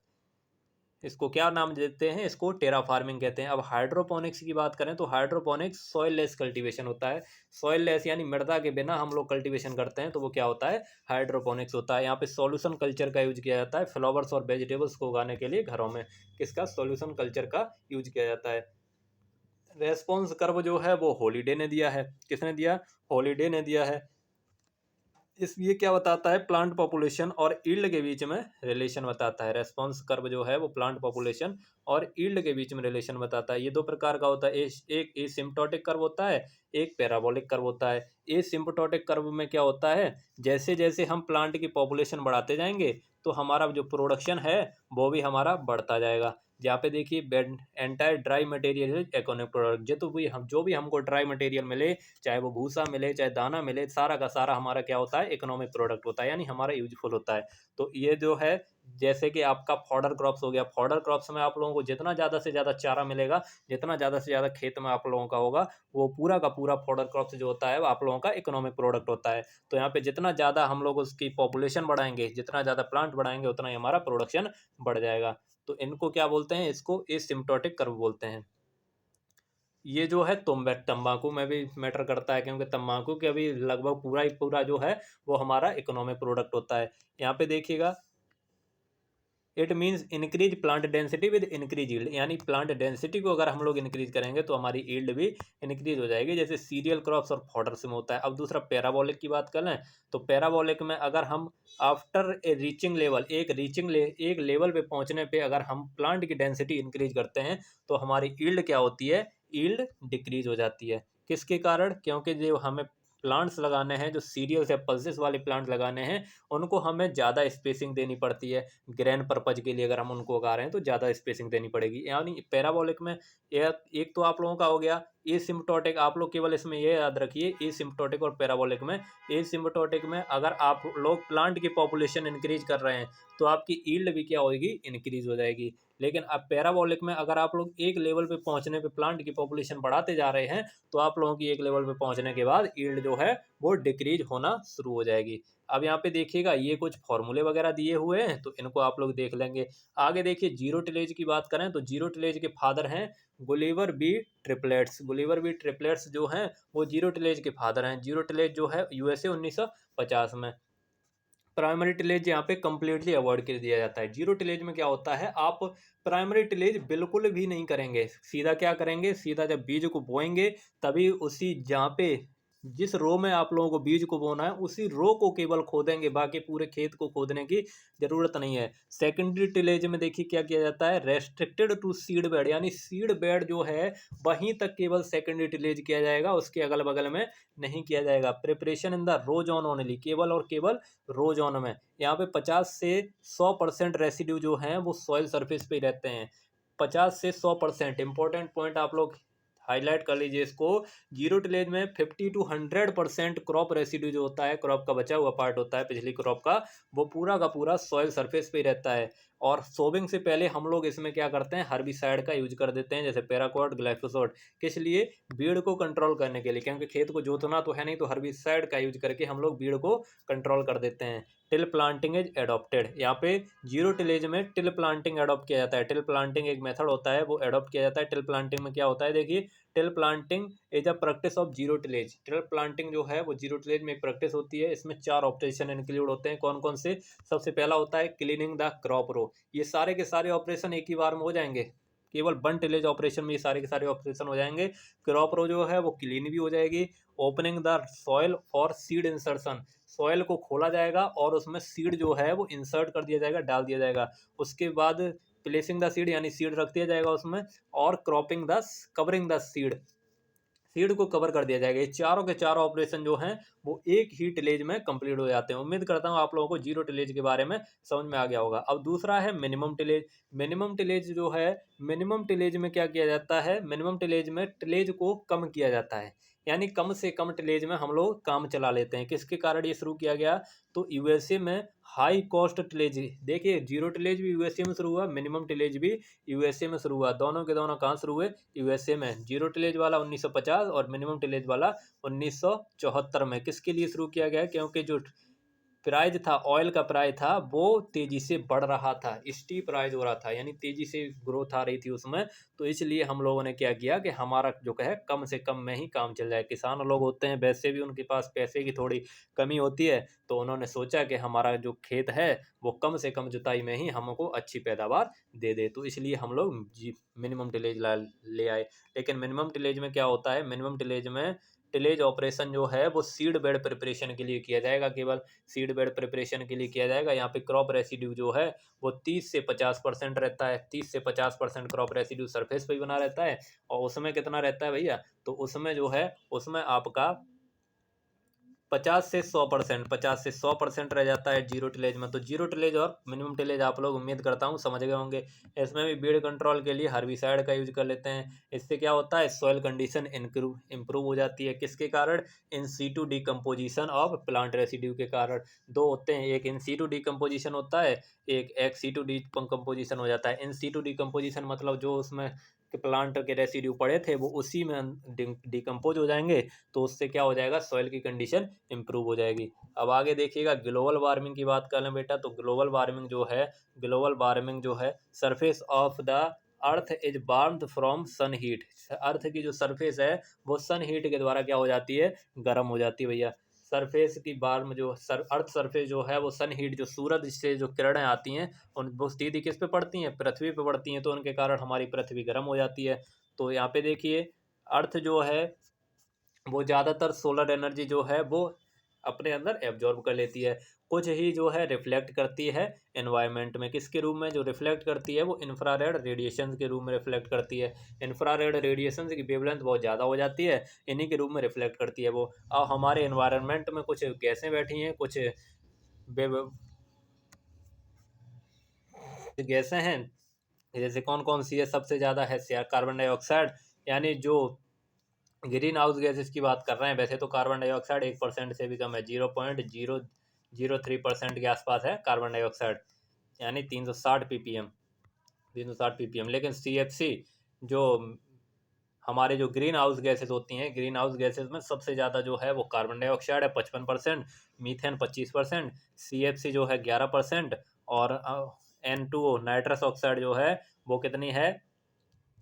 इसको क्या नाम देते हैं? इसको टेरा फार्मिंग कहते हैं। अब हाइड्रोपोनिक्स की बात करें तो हाइड्रोपोनिक्स सॉइल लेस कल्टीवेशन होता है। सॉइल लेस यानी मृदा के बिना हम लोग कल्टीवेशन करते हैं तो वो क्या होता है? हाइड्रोपोनिक्स होता है। यहाँ पे सॉल्यूशन कल्चर का यूज किया जाता है फ्लावर्स और वेजिटेबल्स को उगाने के लिए घरों में। किसका? सॉल्यूशन कल्चर का यूज किया जाता है। रेस्पॉन्स कर्व जो है वो हॉलीडे ने दिया है। किसने दिया? हॉलीडे ने दिया है। इसलिए क्या बताता है? प्लांट पॉपुलेशन और ईल्ड के बीच में रिलेशन बताता है। रेस्पॉन्स कर्व जो है वो प्लांट पॉपुलेशन और ईल्ड के बीच में रिलेशन बताता है। ये दो प्रकार का होता है, एक एसिम्प्टोटिक कर्व होता है, एक पैराबोलिक कर्व होता है। एसिम्प्टोटिक कर्व में क्या होता है? जैसे जैसे हम प्लांट की पॉपुलेशन बढ़ाते जाएंगे तो हमारा जो प्रोडक्शन है वो भी हमारा बढ़ता जाएगा। जहाँ पे देखिए, entire dry material is economic product. जो भी हमको ड्राई मटेरियल मिले, चाहे वो भूसा मिले चाहे दाना मिले, सारा का सारा हमारा क्या होता है? इकोनॉमिक प्रोडक्ट होता है, यानी हमारा यूजफुल होता है। तो ये जो है, जैसे कि आपका फॉडर क्रॉप्स हो गया, फॉडर क्रॉप्स में आप लोगों को जितना ज़्यादा से ज़्यादा चारा मिलेगा, जितना ज़्यादा से ज़्यादा खेत में आप लोगों का होगा, वो पूरा का पूरा फॉडर क्रॉप्स जो होता है वो आप लोगों का इकोनॉमिक प्रोडक्ट होता है। तो यहाँ पे जितना ज़्यादा हम लोग उसकी पॉपुलेशन बढ़ाएंगे, जितना ज़्यादा प्लांट बढ़ाएंगे, उतना ही हमारा प्रोडक्शन बढ़ जाएगा। तो इनको क्या बोलते हैं? इसको एसिम्प्टोटिक कर्व बोलते हैं। ये जो है तंबाकू में भी मैटर करता है, क्योंकि तंबाकू के अभी लगभग पूरा ही पूरा जो है वो हमारा इकोनॉमिक प्रोडक्ट होता है। यहाँ पे देखिएगा, it means increase plant density with increase yield. यानी प्लांट डेंसिटी को अगर हम लोग इंक्रीज करेंगे तो हमारी यील्ड भी इंक्रीज हो जाएगी, जैसे सीरियल क्रॉप्स और फॉडर्स में होता है। अब दूसरा पैराबोलिक की बात करें तो पैराबोलिक में अगर हम आफ्टर ए रीचिंग लेवल, एक लेवल पे पहुंचने पे अगर हम प्लांट की डेंसिटी इंक्रीज करते हैं तो हमारी यील्ड क्या होती है? यील्ड डिक्रीज हो जाती है। किसके कारण? क्योंकि जो हमें प्लांट्स लगाने हैं, जो सीरियल्स या पल्सेस वाले प्लांट लगाने हैं, उनको हमें ज़्यादा स्पेसिंग देनी पड़ती है। ग्रेन पर्पज के लिए अगर हम उनको उगा रहे हैं तो ज़्यादा स्पेसिंग देनी पड़ेगी। यानी पैराबोलिक में एक तो आप लोगों का हो गया एसिम्प्टोटिक। आप लोग केवल इसमें ये याद रखिए, एसिम्प्टोटिक और पैराबोलिक में, एसिम्प्टोटिक में अगर आप लोग प्लांट की पॉपुलेशन इंक्रीज कर रहे हैं तो आपकी यील्ड भी क्या होगी? इंक्रीज हो जाएगी। लेकिन अब पैराबोलिक में अगर आप लोग एक लेवल पे पहुंचने पे प्लांट की पॉपुलेशन बढ़ाते जा रहे हैं तो आप लोगों की एक लेवल पे पहुंचने के बाद यील्ड जो है वो डिक्रीज होना शुरू हो जाएगी। अब यहाँ पे देखिएगा, ये कुछ फॉर्मूले वगैरह दिए हुए हैं तो इनको आप लोग देख लेंगे। आगे देखिए, जीरो टिलेज की बात करें तो जीरो टिलेज के फादर हैं Gulliver B Triplets. Gulliver B Triplets जो हैं वो जीरो टिलेज के फादर हैं। जीरो टिलेज जो है यूएसए 1950 में। प्राइमरी टिलेज यहाँ पे कम्प्लीटली अवॉइड कर दिया जाता है। जीरो टिलेज में क्या होता है? आप प्राइमरी टिलेज बिल्कुल भी नहीं करेंगे। सीधा क्या करेंगे? सीधा जब बीज को बोएंगे तभी उसी जहाँ पे जिस रो में आप लोगों को बीज को बोना है उसी रो को केवल खोदेंगे, बाकी पूरे खेत को खोदने की जरूरत नहीं है। सेकेंडरी टिलेज में देखिए क्या किया जाता है? रेस्ट्रिक्टेड टू सीड बेड, यानी सीड बेड जो है वहीं तक केवल सेकेंडरी टिलेज किया जाएगा, उसके अगल बगल में नहीं किया जाएगा। Preparation in the row zone only, केवल और केवल रो जोन में। यहाँ पे 50 से 100% रेसिड्यू जो हैं वो सॉइल सरफेस पे ही रहते हैं। 50 से 100%, इंपॉर्टेंट पॉइंट आप लोग हाईलाइट कर लीजिए इसको। जीरो टिलेज में 50 to 100% क्रॉप रेसिड्यू जो होता है, क्रॉप का बचा हुआ पार्ट होता है पिछली क्रॉप का, वो पूरा का पूरा सॉइल सरफेस पे ही रहता है। और सोविंग से पहले हम लोग इसमें क्या करते हैं? हर्बिसाइड का यूज कर देते हैं, जैसे पैराक्वाट, ग्लाइफोसोट। किस लिए? बीड़ को कंट्रोल करने के लिए, क्योंकि खेत को जोतना तो है नहीं, तो हर्बिसाइड का यूज करके हम लोग बीड़ को कंट्रोल कर देते हैं। Till planting is adopted. यहाँ पे जीरो टिलेज में टिल प्लांटिंग एडॉप्ट किया जाता है। टिल प्लांटिंग एक मेथड होता है, वो एडॉप्ट किया जाता है। टिल प्लांटिंग में क्या होता है? देखिए, till planting is a practice of zero tillage. Till planting जो है वो जीरो टिलेज में एक प्रैक्टिस होती है। इसमें 4 ऑपरेशन इंक्लूड होते हैं। कौन कौन से? सबसे पहला होता है क्लीनिंग द क्रॉप रो। ये सारे के सारे ऑपरेशन एक ही बार में हो जाएंगे? केवल 1 टिलेज ऑपरेशन में ये सारे के सारे ऑपरेशन हो जाएंगे। क्रॉप रो जो है वो क्लीन भी हो जाएगी। Opening the soil for seed insertion, soil को खोला जाएगा और उसमें सीड जो है वो इंसर्ट कर दिया जाएगा, डाल दिया जाएगा। उसके बाद प्लेसिंग द सीड यानी सीड रख दिया जाएगा उसमें, और cropping the covering the seed, seed को कवर कर दिया जाएगा। ये चारों के चारों ऑपरेशन जो हैं वो एक ही टिलेज में कंप्लीट हो जाते हैं। उम्मीद करता हूँ आप लोगों को जीरो टिलेज के बारे में समझ में आ गया होगा। अब दूसरा है मिनिमम टिलेज। मिनिमम टिलेज जो है, मिनिमम टिलेज में क्या किया जाता है, मिनिमम टिलेज में टिलेज को कम किया जाता है, यानी कम से कम टिलेज में हम लोग काम चला लेते हैं। किसके कारण ये शुरू किया गया, तो यूएसए में हाई कॉस्ट टिलेज, देखिए जीरो टिलेज भी यूएसए में शुरू हुआ, मिनिमम टिलेज भी यूएसए में शुरू हुआ। दोनों के दोनों कहाँ शुरू हुए, यूएसए में। जीरो टिलेज वाला 1950 और मिनिमम टिलेज वाला 1974 में। किसके लिए शुरू किया गया, क्योंकि जो प्राइस था, ऑयल का प्राइस था, वो तेजी से बढ़ रहा था, स्टीप राइज हो रहा था, यानी तेजी से ग्रोथ आ रही थी उसमें। तो इसलिए हम लोगों ने क्या किया कि हमारा जो है कम से कम में ही काम चल जाए। किसान लोग होते हैं, वैसे भी उनके पास पैसे की थोड़ी कमी होती है, तो उन्होंने सोचा कि हमारा जो खेत है वो कम से कम जुताई में ही हमको अच्छी पैदावार दे दे, तो इसलिए हम लोग मिनिमम टिलेज ले आए। लेकिन मिनिमम टिलेज में क्या होता है, मिनिमम टिलेज में टिलेज ऑपरेशन जो है वो सीड बेड प्रिपरेशन के लिए किया जाएगा, केवल सीड बेड प्रिपरेशन के लिए किया जाएगा। यहाँ पे क्रॉप रेसिड्यू जो है वो 30 से 50% रहता है। 30 से 50% क्रॉप रेसिड्यू सरफेस पे ही बना रहता है। और उसमें कितना रहता है भैया, तो उसमें जो है उसमें आपका 50 से 100% रह जाता है जीरो टिलेज में। तो जीरो टिलेज और मिनिमम टिलेज आप लोग उम्मीद करता हूँ समझ गए होंगे। इसमें भी बीड कंट्रोल के लिए हर्बिसाइड का यूज कर लेते हैं। इससे क्या होता है, सॉइल कंडीशन इंप्रूव हो जाती है। किसके कारण, in situ decomposition of plant residue के कारण। दो होते हैं, एक इन सीटू डिकम्पोजिशन होता है, एक एक्स सीटू डिकम्पोजिशन हो जाता है। इन सीटू डिकम्पोजिशन मतलब जो उसमें के प्लांट के रेसिड्यू पड़े थे वो उसी में डिकम्पोज हो जाएंगे, तो उससे क्या हो जाएगा, सॉइल की कंडीशन इंप्रूव हो जाएगी। अब आगे देखिएगा, ग्लोबल वार्मिंग की बात कर लें बेटा, तो ग्लोबल वार्मिंग जो है, ग्लोबल वार्मिंग जो है, surface of the earth is warmed from sun heat. Earth की जो सरफेस है वो सन हीट के द्वारा क्या हो जाती है, गर्म हो जाती है भैया। सरफेस की वार्म जो अर्थ सरफेस जो है वो सन हीट, जो सूरज से जो किरणें आती हैं उन वो सीधी किस पे पड़ती हैं, पृथ्वी पे पड़ती हैं, तो उनके कारण हमारी पृथ्वी गर्म हो जाती है। तो यहाँ पे देखिए, अर्थ जो है वो ज़्यादातर सोलर एनर्जी जो है वो अपने अंदर एब्जॉर्ब कर लेती है। कुछ ही जो है रिफ्लेक्ट करती है एनवायरनमेंट में। किसके रूप में, जो रिफ्लेक्ट करती है वो इंफ्रारेड रेडिएशन के रूप में रिफ्लेक्ट करती है। इंफ्रारेड रेडिएशन की वेवलेंथ बहुत ज़्यादा हो जाती है, इन्हीं के रूप में रिफ्लेक्ट करती है वो। अब हमारे एनवायरनमेंट में कुछ गैसें बैठी हैं, कुछ गैसें हैं, जैसे कौन कौन सी है, सबसे ज़्यादा है कार्बन डाइऑक्साइड, यानी जो ग्रीन हाउस गैसेस की बात कर रहे हैं। वैसे तो कार्बन डाइऑक्साइड 1% से भी कम है, 0.003% के आसपास है कार्बन डाइऑक्साइड, यानी 360 ppm। लेकिन CFC जो हमारे जो ग्रीन हाउस गैसेस होती हैं, ग्रीन हाउस गैसेस में सबसे ज़्यादा जो है वो कार्बन डाइऑक्साइड है 55%, मीथेन 25%, CFC जो है 11%, और N2O नाइट्रस ऑक्साइड जो है वो कितनी है,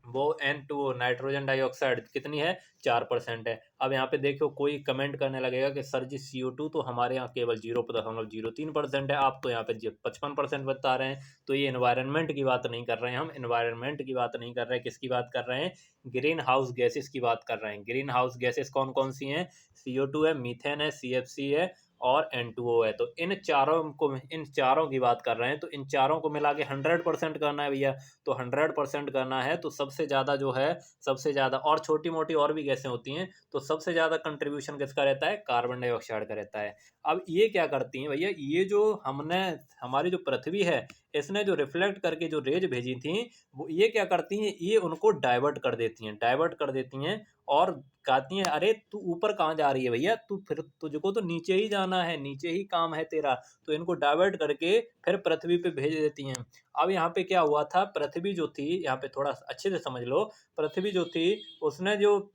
वो N2O नाइट्रोजन डाइऑक्साइड कितनी है, 4% है। अब यहाँ पे देखो कोई कमेंट करने लगेगा कि सर जी CO2 तो हमारे यहाँ केवल 0.03% है, आप तो यहाँ पे 55% बता रहे हैं। तो ये एनवायरनमेंट की बात नहीं कर रहे हैं, हम एनवायरनमेंट की बात नहीं कर रहे हैं, किसकी बात कर रहे हैं, ग्रीन हाउस गैसेस की बात कर रहे हैं। ग्रीन हाउस गैसेस कौन कौन सी हैं, CO2 है, मीथेन है, CFC है और N2O है। तो इन चारों की बात कर रहे हैं, तो इन चारों को मिला के 100% करना है भैया। तो 100% करना है तो सबसे ज़्यादा जो है, सबसे ज़्यादा, और छोटी मोटी और भी गैसें होती हैं, तो सबसे ज़्यादा कंट्रीब्यूशन किसका रहता है, कार्बन डाइऑक्साइड का रहता है। अब ये क्या करती हैं भैया, ये जो हमने हमारी जो पृथ्वी है इसने जो रिफ्लेक्ट करके जो रेज भेजी थी, वो ये क्या करती हैं, ये उनको डाइवर्ट कर देती हैं, डाइवर्ट कर देती हैं और कहती हैं अरे तू ऊपर कहाँ जा रही है भैया, तू फिर तुझको तो नीचे ही जाना है, नीचे ही काम है तेरा। तो इनको डाइवर्ट करके फिर पृथ्वी पे भेज देती हैं। अब यहाँ पे क्या हुआ था, पृथ्वी जो थी, यहाँ पे थोड़ा अच्छे से समझ लो, पृथ्वी जो थी उसने जो,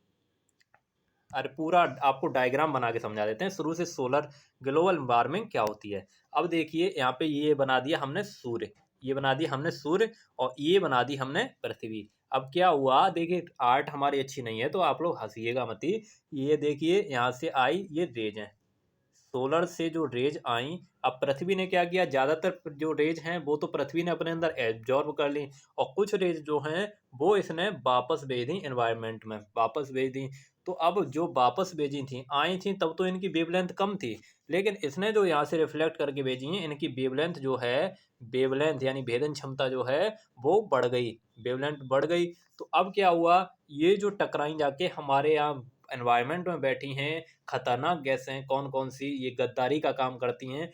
अरे पूरा आपको डायग्राम बना के समझा देते हैं शुरू से, सोलर ग्लोबल वार्मिंग क्या होती है। अब देखिए यहाँ पे ये बना दिया हमने सूर्य, ये बना दिया हमने सूर्य, और ये बना दी हमने पृथ्वी। अब क्या हुआ, देखिए आर्ट हमारी अच्छी नहीं है तो आप लोग हंसिएगा मत ही। ये देखिए यहाँ से आई ये रेज है, सोलर से जो रेज आई, अब पृथ्वी ने क्या किया, ज़्यादातर जो रेज हैं वो तो पृथ्वी ने अपने अंदर एब्जॉर्ब कर ली, और कुछ रेज जो हैं वो इसने वापस भेज दी एनवायरनमेंट में, वापस भेज दी। तो अब जो वापस भेजी थी, आई थी तब तो इनकी वेवलेंथ कम थी, लेकिन इसने जो यहाँ से रिफ्लेक्ट करके भेजी हैं, इनकी वेवलेंथ जो है, वेवलेंथ यानी भेदन क्षमता जो है वो बढ़ गई, वेवलेंथ बढ़ गई। तो अब क्या हुआ, ये जो टकराई जाके हमारे यहाँ एनवायरनमेंट में बैठी हैं खतरनाक गैसें, कौन कौन सी, ये गद्दारी का काम करती हैं,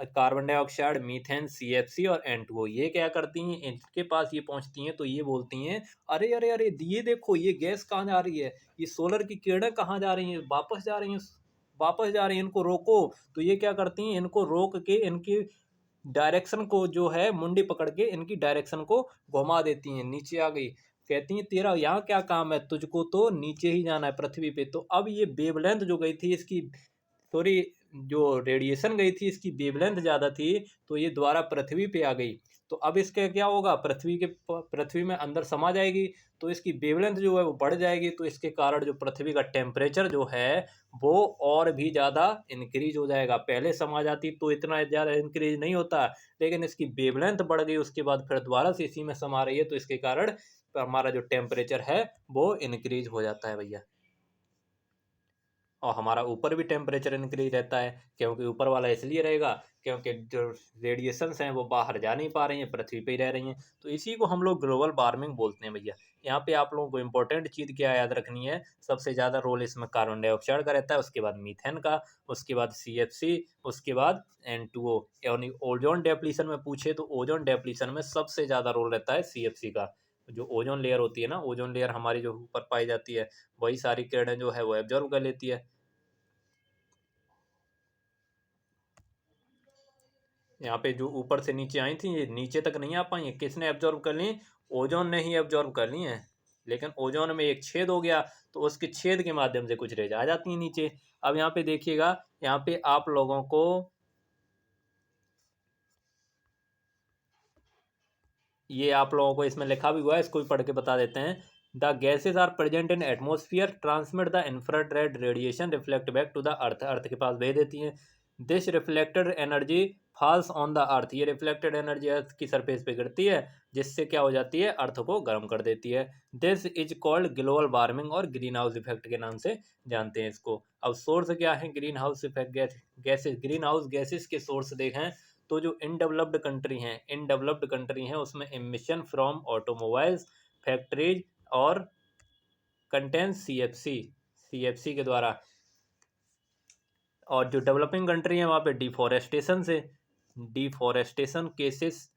कार्बन डाइऑक्साइड, मीथेन, सीएफसी और N2O, ये क्या करती हैं, इनके पास ये पहुंचती हैं तो ये बोलती हैं, अरे अरे अरे, ये देखो ये गैस कहाँ जा रही है, ये सोलर की किरणें कहाँ जा रही हैं, वापस जा रही हैं, वापस जा रही हैं, इनको रोको। तो ये क्या करती हैं, इनको रोक के इनकी डायरेक्शन को जो है मुंडी पकड़ के इनकी डायरेक्शन को घुमा देती हैं, नीचे आ गई, कहती हैं तेरा यहाँ क्या काम है, तुझको तो नीचे ही जाना है पृथ्वी पे। तो अब ये वेवलेंथ जो गई थी इसकी, सॉरी, जो रेडिएशन गई थी इसकी वेवलेंथ ज़्यादा थी, तो ये दोबारा पृथ्वी पे आ गई। तो अब इसके क्या होगा, पृथ्वी में अंदर समा जाएगी, तो इसकी वेवलेंथ जो है वो बढ़ जाएगी, तो इसके कारण जो पृथ्वी का टेम्परेचर जो है वो और भी ज़्यादा इंक्रीज हो जाएगा। पहले समा जाती तो इतना ज़्यादा इंक्रीज नहीं होता, लेकिन इसकी वेवलेंथ बढ़ गई, उसके बाद फिर दोबारा से इसी में समा रही है, तो इसके कारण हमारा जो टेम्परेचर है वो इंक्रीज हो जाता है भैया। और हमारा ऊपर भी टेम्परेचर इंक्रीज रहता है, क्योंकि ऊपर वाला इसलिए रहेगा क्योंकि जो रेडिएशंस हैं वो बाहर जा नहीं पा रही हैं, पृथ्वी पे ही रह रही हैं। तो इसी को हम लोग ग्लोबल वार्मिंग बोलते हैं भैया। यहाँ पे आप लोगों को इंपॉर्टेंट चीज़ क्या याद रखनी है, सबसे ज़्यादा रोल इसमें कार्बन डाइऑक्साइड का रहता है, उसके बाद मीथेन का, उसके बाद CFC, उसके बाद N2O। यानी ओजोन डेप्लीशन में पूछे तो ओजोन डेप्लीशन में सबसे ज़्यादा रोल रहता है CFC का। जो ओजोन लेयर होती है ना, ओजोन लेयर हमारी जो ऊपर पाई जाती है, वही सारी किरणें जो है वो एब्जॉर्ब कर लेती है। यहाँ पे जो ऊपर से नीचे आई थी ये नीचे तक नहीं आ पाई, किसने एब्जॉर्ब कर ली, ओजोन ने ही एब्जॉर्ब कर ली है। लेकिन ओजोन में एक छेद हो गया, तो उसके छेद के माध्यम से कुछ रेज आ जाती है नीचे। अब यहाँ पे देखिएगा, यहाँ पे आप लोगों को ये आप लोगों को इसमें लिखा भी हुआ है, इसको भी पढ़ के बता देते हैं। The gases are present in atmosphere, transmit the infrared radiation, reflect back to the earth, earth के पास भेज देती हैं। This reflected energy falls on the earth, ये रिफ्लेक्टेड एनर्जी अर्थ की सरफेस पे गिरती है, जिससे क्या हो जाती है, अर्थ को गर्म कर देती है। This is called global warming, और ग्रीन हाउस इफेक्ट के नाम से जानते हैं इसको। अब सोर्स क्या है green house effect gases, green house gases के सोर्स देखें तो जो इन डेवलप्ड कंट्री हैं उसमें एमिशन फ्रॉम ऑटोमोबाइल्स, फैक्ट्रीज और कंटेन CFC के द्वारा। और जो डेवलपिंग कंट्री है वहाँ पे deforestation cases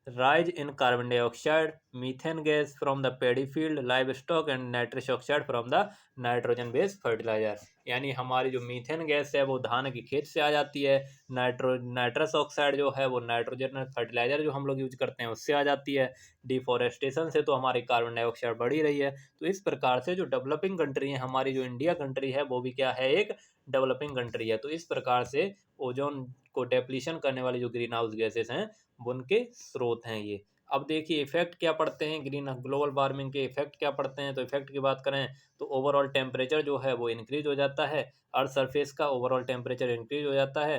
rise in carbon dioxide, methane gas from the paddy field, livestock and nitrous oxide from the nitrogen based fertilizer। यानी हमारी जो मीथेन गैस है वो धान के खेत से आ जाती है, नाइट्रस ऑक्साइड जो है वो नाइट्रोजन फर्टिलाइजर जो हम लोग यूज करते हैं उससे आ जाती है। डिफॉरेस्टेशन से तो हमारी कार्बन डाइऑक्साइड बढ़ ही रही है। तो इस प्रकार से जो डेवलपिंग कंट्री है, हमारी जो इंडिया कंट्री है वो भी क्या है, एक डेवलपिंग कंट्री है। तो इस प्रकार से ओजोन को डेप्लीशन करने वाली जो ग्रीन हाउस गैसेस हैं उनके स्रोत हैं ये। अब देखिए इफेक्ट क्या पड़ते हैं, ग्लोबल वार्मिंग के इफेक्ट क्या पड़ते हैं। तो इफेक्ट की बात करें तो ओवरऑल टेम्परेचर जो है वो इंक्रीज हो जाता है, अर्थ सरफेस का ओवरऑल टेम्परेचर इंक्रीज हो जाता है।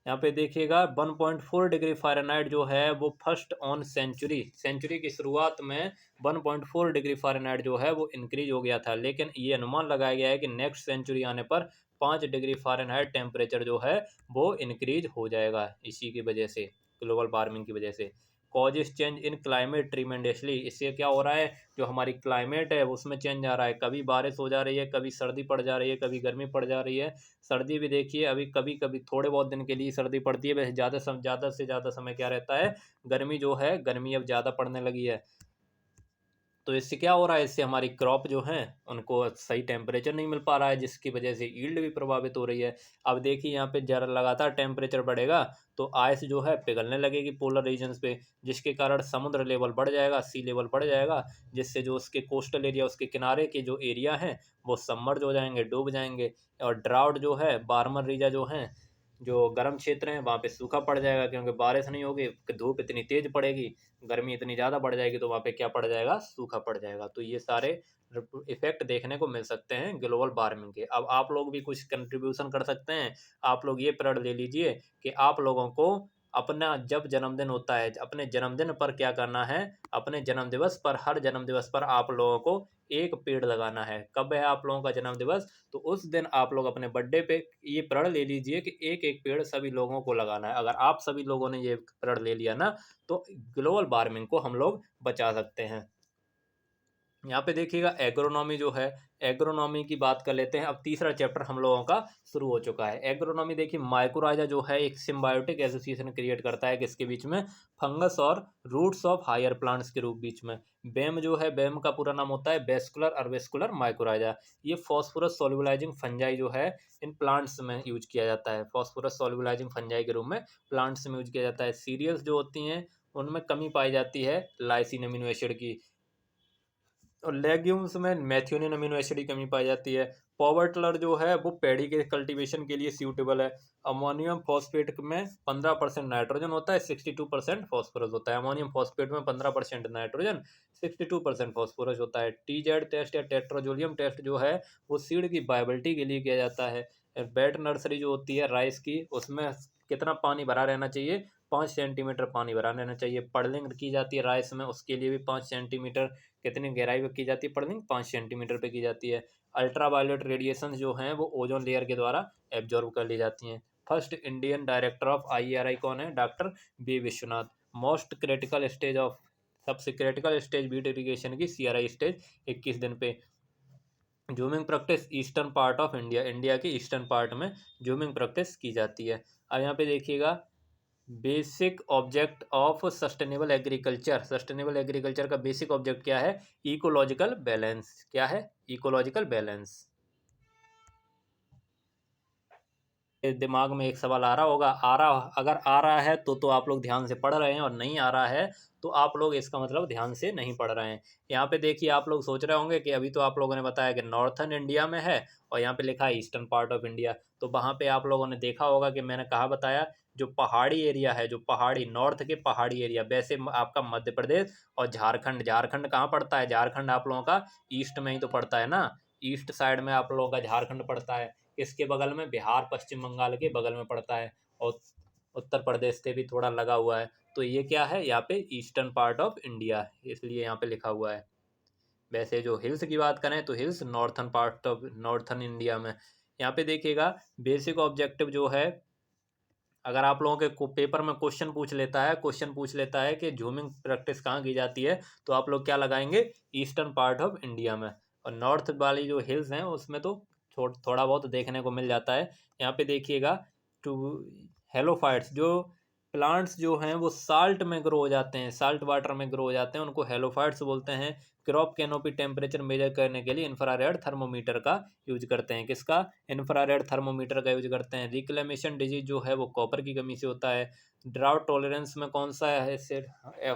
यहाँ पे देखिएगा 1.4 डिग्री फ़ारेनहाइट जो है वो फर्स्ट ऑन सेंचुरी की शुरुआत में 1.4 डिग्री फ़ारेनहाइट जो है वो इंक्रीज हो गया था, लेकिन ये अनुमान लगाया गया है कि नेक्स्ट सेंचुरी आने पर 5 डिग्री फ़ारेनहाइट टेम्परेचर जो है वो इंक्रीज हो जाएगा, इसी की वजह से, ग्लोबल वार्मिंग की वजह से। कॉजेस चेंज इन क्लाइमेट ट्रीमेंडसली, इससे क्या हो रहा है, जो हमारी क्लाइमेट है उसमें चेंज आ रहा है, कभी बारिश हो जा रही है, कभी सर्दी पड़ जा रही है, कभी गर्मी पड़ जा रही है। सर्दी भी देखिए अभी कभी कभी थोड़े बहुत दिन के लिए सर्दी पड़ती है, वैसे ज़्यादा से ज़्यादा समय क्या रहता है, गर्मी जो है, गर्मी अब ज़्यादा पड़ने लगी है। तो इससे क्या हो रहा है, इससे हमारी क्रॉप जो है उनको सही टेम्परेचर नहीं मिल पा रहा है, जिसकी वजह से ईल्ड भी प्रभावित हो रही है। अब देखिए यहाँ पे जरा लगातार टेम्परेचर बढ़ेगा तो आइस जो है पिघलने लगेगी पोलर रीजन्स पे, जिसके कारण समुद्र लेवल बढ़ जाएगा, सी लेवल बढ़ जाएगा, जिससे जो उसके कोस्टल एरिया, उसके किनारे के जो एरिया हैं वो सबमर्ज हो जाएंगे, डूब जाएंगे। और ड्राउट जो है, वार्मर रीजन जो है, जो गर्म क्षेत्र हैं वहाँ पे सूखा पड़ जाएगा, क्योंकि बारिश नहीं होगी, धूप इतनी तेज पड़ेगी, गर्मी इतनी ज़्यादा बढ़ जाएगी, तो वहाँ पे क्या पड़ जाएगा, सूखा पड़ जाएगा। तो ये सारे इफेक्ट देखने को मिल सकते हैं ग्लोबल वार्मिंग के। अब आप लोग भी कुछ कंट्रीब्यूशन कर सकते हैं। आप लोग ये प्रण ले लीजिए कि आप लोगों को अपना जब जन्मदिन होता है, अपने जन्मदिन पर क्या करना है, अपने जन्म दिवस पर, हर जन्म दिवस पर आप लोगों को एक पेड़ लगाना है। कब है आप लोगों का जन्म दिवस, तो उस दिन आप लोग अपने बर्थडे पे ये प्रण ले लीजिए कि एक एक पेड़ सभी लोगों को लगाना है। अगर आप सभी लोगों ने ये प्रण ले लिया ना, तो ग्लोबल वार्मिंग को हम लोग बचा सकते हैं। यहाँ पे देखिएगा एग्रोनॉमी जो है, एग्रोनॉमी की बात कर लेते हैं। अब तीसरा चैप्टर हम लोगों का शुरू हो चुका है। एग्रोनॉमी देखिए, माइकोराइजा जो है एक सिम्बायोटिक एसोसिएशन क्रिएट करता है, किसके बीच में, फंगस और रूट्स ऑफ हायर प्लांट्स के रूप बीच में। बेम जो है, बेम का पूरा नाम होता है बेस्कुलर अर्वेस्कुलर माइकोराइजा। ये फॉस्फोरस सोल्युलाइजिंग फंजाई जो है इन प्लांट्स में यूज किया जाता है, फॉस्फोरस सोल्युलाइजिंग फंजाई के रूप में प्लांट्स में यूज किया जाता है। सीरियल्स जो होती हैं उनमें कमी पाई जाती है लाइसिन अमीनो एसिड की, और लेग्यूम्स में मैथ्यूनिन अमीनो एसिड की कमी पाई जाती है। पॉवर टिलर जो है वो पैडी के कल्टीवेशन के लिए सूटेबल है। अमोनियम फॉस्फेट में 15% नाइट्रोजन होता है, 62% फॉस्फोरस होता है। अमोनियम फॉस्फेट में 15% नाइट्रोजन, 62% फॉस्फोरस होता है। टीजेड टेस्ट या टेट्राजोलियम टेस्ट जो है वो सीड की वायबिलिटी के लिए किया जाता है। बेड नर्सरी जो होती है राइस की, उसमें कितना पानी भरा रहना चाहिए, 5 सेंटीमीटर पानी भरा रहना चाहिए। पड़लिंग की जाती है राइस में, उसके लिए भी 5 सेंटीमीटर। कितनी गहराई पे की जाती है पड़लिंग, 5 सेंटीमीटर पे की जाती है। अल्ट्रावायलेट रेडिएशन जो हैं वो ओजोन लेयर के द्वारा एब्जॉर्ब कर ली जाती हैं। First Indian director of IRI कौन है, doctor B Vishwanath. Most critical stage of, सबसे क्रिटिकल स्टेज बीट इरिगेशन की सीआरआई स्टेज 21 दिन पे। Jhuming practice eastern part of India, India के ईस्टर्न पार्ट में जूमिंग प्रैक्टिस की जाती है। अब यहाँ पे देखिएगा basic object of sustainable agriculture, sustainable agriculture का बेसिक ऑब्जेक्ट क्या है, इकोलॉजिकल बैलेंस। क्या है, इकोलॉजिकल बैलेंस। दिमाग में एक सवाल आ रहा होगा, अगर आ रहा है तो आप लोग ध्यान से पढ़ रहे हैं, और नहीं आ रहा है तो आप लोग इसका मतलब ध्यान से नहीं पढ़ रहे हैं। यहाँ पे देखिए, आप लोग सोच रहे होंगे कि अभी तो आप लोगों ने बताया कि नॉर्थन इंडिया में है, और यहाँ पे लिखा है ईस्टर्न पार्ट ऑफ इंडिया। तो वहाँ पे आप लोगों ने देखा होगा कि मैंने कहा बताया, जो पहाड़ी एरिया है, जो पहाड़ी नॉर्थ के पहाड़ी एरिया, वैसे आपका मध्य प्रदेश और झारखंड, झारखंड कहाँ पड़ता है, झारखंड आप लोगों का ईस्ट में ही तो पड़ता है ना, ईस्ट साइड में आप लोगों का झारखंड पड़ता है। इसके बगल में बिहार पश्चिम बंगाल के बगल में पड़ता है, और उत्तर प्रदेश से भी थोड़ा लगा हुआ है। तो ये क्या है, यहाँ पे ईस्टर्न पार्ट ऑफ इंडिया, इसलिए यहाँ पे लिखा हुआ है। वैसे जो हिल्स की बात करें तो hills northern part of northern India में। यहाँ पे देखिएगा बेसिक ऑब्जेक्टिव जो है, अगर आप लोगों के पेपर में क्वेश्चन पूछ लेता है, क्वेश्चन पूछ लेता है कि झूमिंग प्रैक्टिस कहाँ की जाती है, तो आप लोग क्या लगाएंगे, ईस्टर्न पार्ट ऑफ इंडिया में। और नॉर्थ वाली जो हिल्स हैं उसमें तो थोड़ा बहुत देखने को मिल जाता है। यहाँ पे देखिएगा, टू हेलोफाइट्स, जो प्लांट्स जो हैं वो साल्ट में ग्रो हो जाते हैं, साल्ट वाटर में ग्रो हो जाते हैं, उनको हेलोफाइट्स बोलते हैं। क्रॉप कैनोपी टेम्परेचर मेजर करने के लिए इंफ्रारेड थर्मोमीटर का यूज करते हैं। किसका, इंफ्रारेड थर्मोमीटर का यूज करते हैं। रिक्लेमेशन डिजीज जो है वो कॉपर की कमी से होता है। ड्राउट टॉलरेंस में कौन सा एसिड,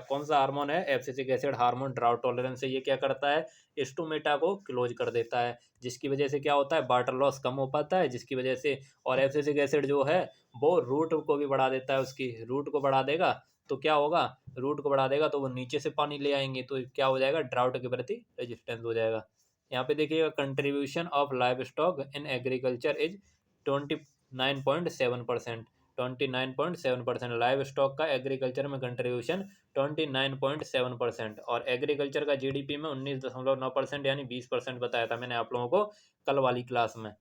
कौन सा हार्मोन है, abscisic acid hormone. Drought tolerance से ये क्या करता है, स्टोमेटा को क्लोज कर देता है, जिसकी वजह से क्या होता है, वाटर लॉस कम हो पाता है, जिसकी वजह से। और एब्सिसिक एसिड जो है वो रूट को भी बढ़ा देता है, उसकी रूट को बढ़ा देगा तो क्या होगा, रूट को बढ़ा देगा तो वो नीचे से पानी ले आएंगे, तो क्या हो जाएगा, ड्राउट के प्रति रेजिस्टेंस हो जाएगा। यहाँ पे देखिएगा, contribution of live stock in agriculture is 29.7%। 29.7% live stock का एग्रीकल्चर में कंट्रीब्यूशन 29.7%। और एग्रीकल्चर का जीडीपी में 19.9%, यानी 20% बताया था मैंने आप लोगों को कल वाली क्लास में।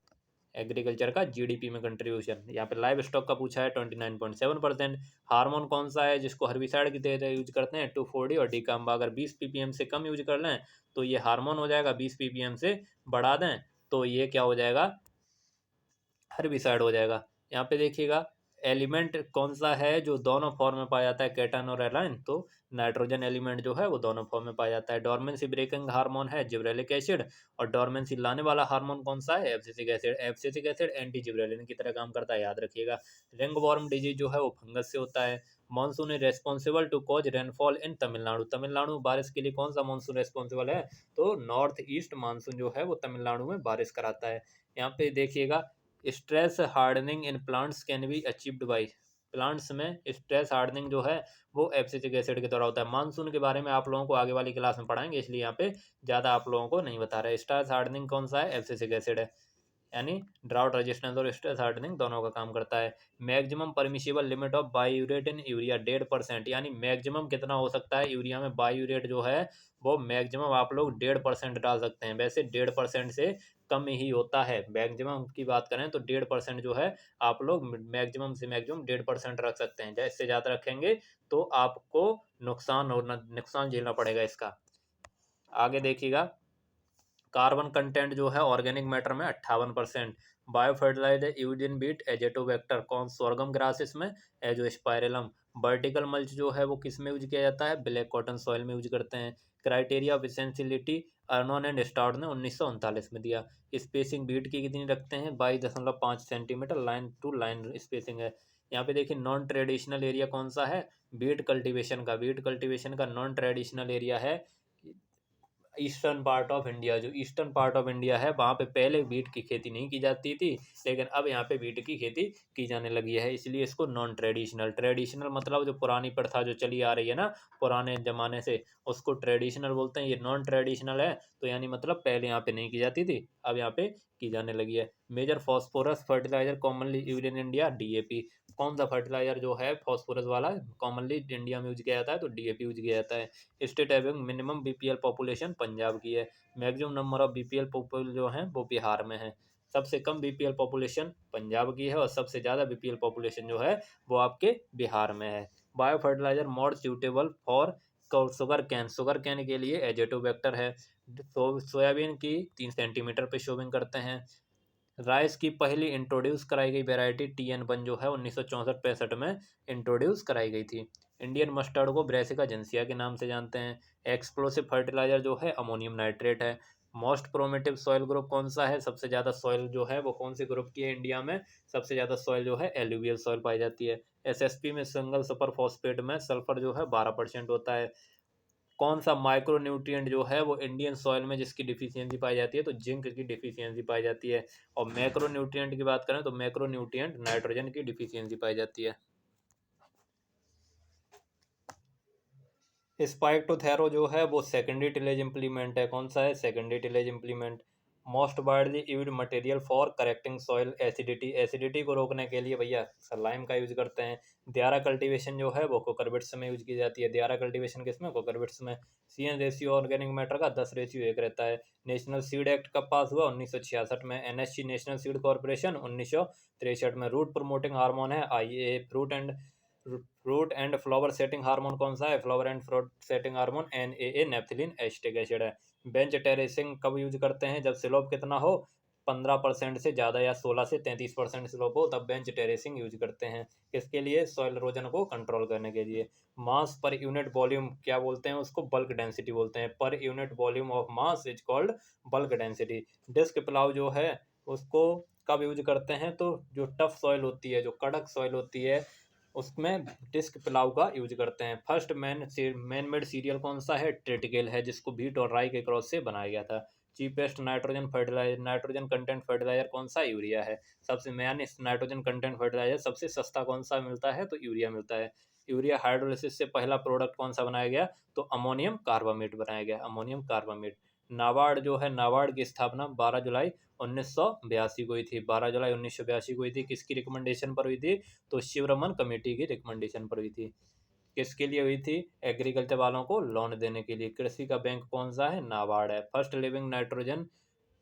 एग्रीकल्चर का जीडीपी में कंट्रीब्यूशन, यहाँ पे लाइव स्टॉक का पूछा है 29.7%। हार्मोन कौन सा है जिसको हर्बिसाइड की तरह यूज करते हैं, 2,4-D और डिकाम्बा। अगर 20 ppm से कम यूज कर लें तो ये हार्मोन हो जाएगा, 20 ppm से बढ़ा दें तो ये क्या हो जाएगा, हर्बिसाइड हो जाएगा। यहाँ पे देखिएगा, एलिमेंट कौन सा है जो दोनों फॉर्म में पाया जाता है, कैटायन और एलायन, तो नाइट्रोजन एलिमेंट जो है वो दोनों फॉर्म में पाया जाता है। डोरमेंसी ब्रेकिंग हार्मोन है जिब्रेलिक एसिड, और डोरमेंसी लाने वाला हार्मोन कौन सा है, abscisic acid. Abscisic acid anti gibberellin की तरह काम करता है, याद रखिएगा। रिंगवॉर्म डिजीज जो है वो फंगस से होता है। Monsoon is responsible to cause rainfall in Tamil Nadu, Tamil Nadu में बारिश के लिए कौन सा मानसून रेस्पॉन्सिबल है, तो नॉर्थ ईस्ट मानसून जो है वो तमिलनाडु में बारिश कराता है। यहाँ पे देखिएगा, stress hardening in plants can be achieved by, plants में स्ट्रेस हार्डनिंग जो है वो एब्सिसिक एसिड के द्वारा होता है। मानसून के बारे में आप लोगों को आगे वाली क्लास में पढ़ाएंगे, इसलिए यहाँ पे ज़्यादा आप लोगों को नहीं बता रहे। स्ट्रेस हार्डनिंग कौन सा है? एब्सिसिक एसिड है, यानी ड्राउट रेजिस्टेंस और स्ट्रेस हार्डनिंग दोनों का काम करता है। Maximum permissible limit of biuret in urea 1.5%, यानी मैक्सिमम कितना हो सकता है यूरिया में बायूरेट जो है वो मैक्सिमम आप लोग 1.5% डाल सकते हैं। वैसे 1.5% से कम ही होता है। मैक्सिमम की बात करें तो 1.5% जो है आप लोग मैक्सिमम से मैक्सिमम 1.5% रख सकते हैं। इससे ज़्यादा रखेंगे तो आपको नुकसान झेलना पड़ेगा इसका। आगे देखिएगा, कार्बन कंटेंट जो है ऑर्गेनिक मैटर में 58%। Bio fertiliser use in beet azotobacter, कौन? सोरगम ग्रासेस में एजोस्पाइरलम। वर्टिकल मल्च जो है वो किस में यूज किया जाता है? ब्लैक कॉटन सॉइल में यूज करते हैं। Criteria of essentiality Arnon and start ने 1939 में दिया। स्पेसिंग बीट की कितनी रखते हैं? 22.5 centimetre line to line spacing है। यहाँ पे देखिए नॉन ट्रेडिशनल एरिया कौन सा है? बीट कल्टीवेशन का। बीट कल्टीवेशन का नॉन ट्रेडिशनल एरिया है ईस्टर्न पार्ट ऑफ इंडिया। जो ईस्टर्न पार्ट ऑफ इंडिया है वहाँ पे पहले बीट की खेती नहीं की जाती थी, लेकिन अब यहाँ पे बीट की खेती की जाने लगी है, इसलिए इसको नॉन ट्रेडिशनल। ट्रेडिशनल मतलब जो पुरानी प्रथा जो चली आ रही है ना पुराने ज़माने से, उसको ट्रेडिशनल बोलते हैं। ये नॉन ट्रेडिशनल है तो यानी मतलब पहले यहाँ पे नहीं की जाती थी, अब यहाँ पे की जाने लगी है। Major phosphorus fertiliser commonly use in India, DAP. कौन सा फर्टिलाइजर जो है फॉस्फोरस वाला कॉमनली इंडिया में यूज किया जाता है? तो डीएपी यूज किया जाता है। State having minimum BPL population, Punjab की है। मैक्सिमम नंबर ऑफ बीपीएल पॉपुल जो है वो बिहार में है। सबसे कम बीपीएल पॉपुलेशन पंजाब की है और सबसे ज़्यादा बीपीएल पॉपुलेशन जो है वो आपके बिहार में है। Bio fertiliser more suitable for sugar cane, sugar cane के लिए एजेटोबैक्टर है। तो सोयाबीन की 3 सेंटीमीटर पे शोविंग करते हैं। राइस की पहली इंट्रोड्यूस कराई गई वेराइटी TN1 जो है 1964-65 में इंट्रोड्यूस कराई गई थी। इंडियन मस्टर्ड को ब्रेसिका जेंसिया के नाम से जानते हैं। एक्सप्लोसिव फर्टिलाइजर जो है अमोनियम नाइट्रेट है। मोस्ट प्रोमेटिव सॉइल ग्रुप कौन सा है? सबसे ज़्यादा सॉइल जो है वो कौन से ग्रुप की है इंडिया में? सबसे ज़्यादा सॉइल जो है एलुवियल सॉइल पाई जाती है। SSP में सिंगल सुपर फॉस्फेट में सल्फर जो है 12% होता है। कौन सा माइक्रो न्यूट्रिएंट जो है वो इंडियन सॉइल में जिसकी डिफिशियंसी पाई जाती है? तो जिंक की डिफिशियंसी पाई जाती है। और मैक्रो न्यूट्रिएंट की बात करें तो मैक्रो न्यूट्रिएंट नाइट्रोजन की डिफिशियंसी पाई जाती है। स्पाइक्टोथेरो जो है वो सेकेंडरी टिलेज इम्प्लीमेंट है। कौन सा है? Secondary tillage implement. Most widely use material for correcting soil acidity, acidity को रोकने के लिए भैया सलाइम का यूज करते हैं। दियारा कल्टीवेशन जो है वो कोकरबिट्स में यूज की जाती है। दियारा कल्टीवेशन किसमें? कोकरबिट्स में। CN रेशियो ऑर्गेनिक मैटर का 10:1 रहता है। नेशनल सीड एक्ट कब पास हुआ? 1966 में। NSC नेशनल सीड कॉर्पोरेशन 1963 में। रूट प्रमोटिंग हार्मोन है IA। Fruit and flower setting hormone कौन सा है? Flower and fruit setting hormone NAA, naphthalene acetic acid है। बेंच टेरेसिंग कब यूज करते हैं? जब स्लोप कितना हो? 15% से ज़्यादा या 16 से 33% स्लोप हो तब बेंच टेरेसिंग यूज करते हैं। किसके लिए? सॉइल इरोजन को कंट्रोल करने के लिए। मास पर यूनिट वॉल्यूम क्या बोलते हैं? उसको बल्क डेंसिटी बोलते हैं। Per unit volume of mass is called bulk density. Disc plough जो है उसको कब यूज करते हैं? तो जो टफ सॉइल होती है, जो कड़क सॉइल होती है, उसमें डिस्क प्लाउ का यूज करते हैं। फर्स्ट मैन मेड सीरियल कौन सा है? ट्रिटिकेल है, जिसको व्हीट और राई के क्रॉस से बनाया गया था। Cheapest nitrogen fertiliser, nitrogen content fertiliser कौन सा? यूरिया है। सबसे यानी नाइट्रोजन कंटेंट फर्टिलाइजर सबसे सस्ता कौन सा मिलता है? तो यूरिया मिलता है। यूरिया हाइड्रोलिसिस से पहला प्रोडक्ट कौन सा बनाया गया? तो अमोनियम कार्बामेट बनाया गया, अमोनियम कार्बामेट। नाबार्ड जो है, नाबार्ड की स्थापना 12 जुलाई 1982 को हुई थी। 12 जुलाई 1982 को हुई थी। किसकी रिकमेंडेशन पर हुई थी? तो शिवरमन कमेटी की रिकमेंडेशन पर हुई थी। किसके लिए हुई थी? एग्रीकल्चर वालों को लोन देने के लिए। कृषि का बैंक कौन सा है? नाबार्ड है। First living nitrogen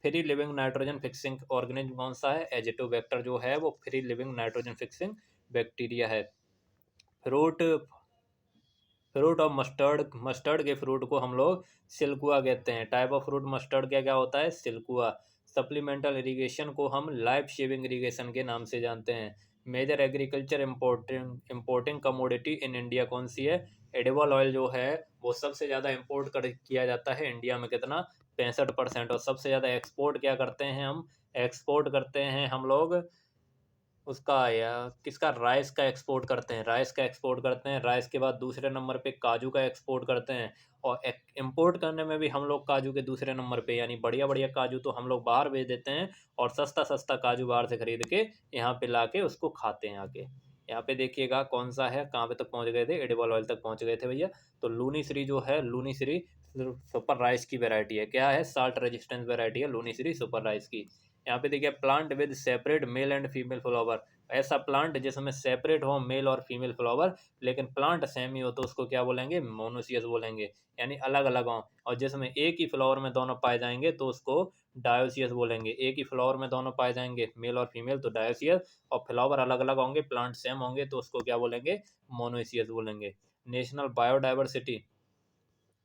free living nitrogen fixing organism कौन सा है? एजिटोबैक्टर जो है वो free living nitrogen fixing bacteria है। Fruit fruit of mustard, mustard के फ्रूट को हम लोग सिल्कुआ कहते हैं। टाइप ऑफ फ्रूट मस्टर्ड क्या क्या होता है? सिल्कुआ। सप्लीमेंटल इरिगेशन को हम लाइफ शेविंग इरिगेशन के नाम से जानते हैं। Major agriculture importing commodity in India कौन सी है? एडिबल ऑयल जो है वो सबसे ज़्यादा इम्पोर्ट कर किया जाता है इंडिया में। कितना? 65%। और सबसे ज़्यादा एक्सपोर्ट क्या करते हैं हम? एक्सपोर्ट करते हैं हम लोग उसका या किसका, राइस का एक्सपोर्ट करते हैं, राइस का एक्सपोर्ट करते हैं। राइस के बाद दूसरे नंबर पे काजू का एक्सपोर्ट करते हैं। और इम्पोर्ट करने में भी हम लोग काजू के दूसरे नंबर पे, यानी बढ़िया बढ़िया काजू तो हम लोग बाहर भेज देते हैं और सस्ता सस्ता काजू बाहर से खरीद के यहाँ पे ला के उसको खाते हैं आके। यहाँ पे देखिएगा कौन सा है, कहाँ पे तक पहुँच गए थे, एडिबल ऑयल तक पहुँच गए थे भैया। तो लूनी श्री जो है, लूनी श्री सुपर राइस की वेराइटी है। क्या है, साल्ट रेजिस्टेंस वेराइटी है लूनी श्री सुपर राइस की। यहाँ पे देखिए plant with separate male and female flower, ऐसा प्लांट जिसमें सेपरेट हो मेल और फीमेल फ्लावर, लेकिन प्लांट सेम ही हो तो उसको क्या बोलेंगे, मोनोसियस बोलेंगे, यानी अलग अलग हो। और जिसमें एक ही फ्लावर में दोनों पाए जाएंगे तो उसको डायोसियस बोलेंगे। एक ही फ्लावर में दोनों पाए जाएंगे मेल और फीमेल तो डायोसियस, और फ्लावर अलग अलग होंगे, प्लांट सेम होंगे तो उसको क्या बोलेंगे, मोनोसियस बोलेंगे। नेशनल बायोडाइवर्सिटी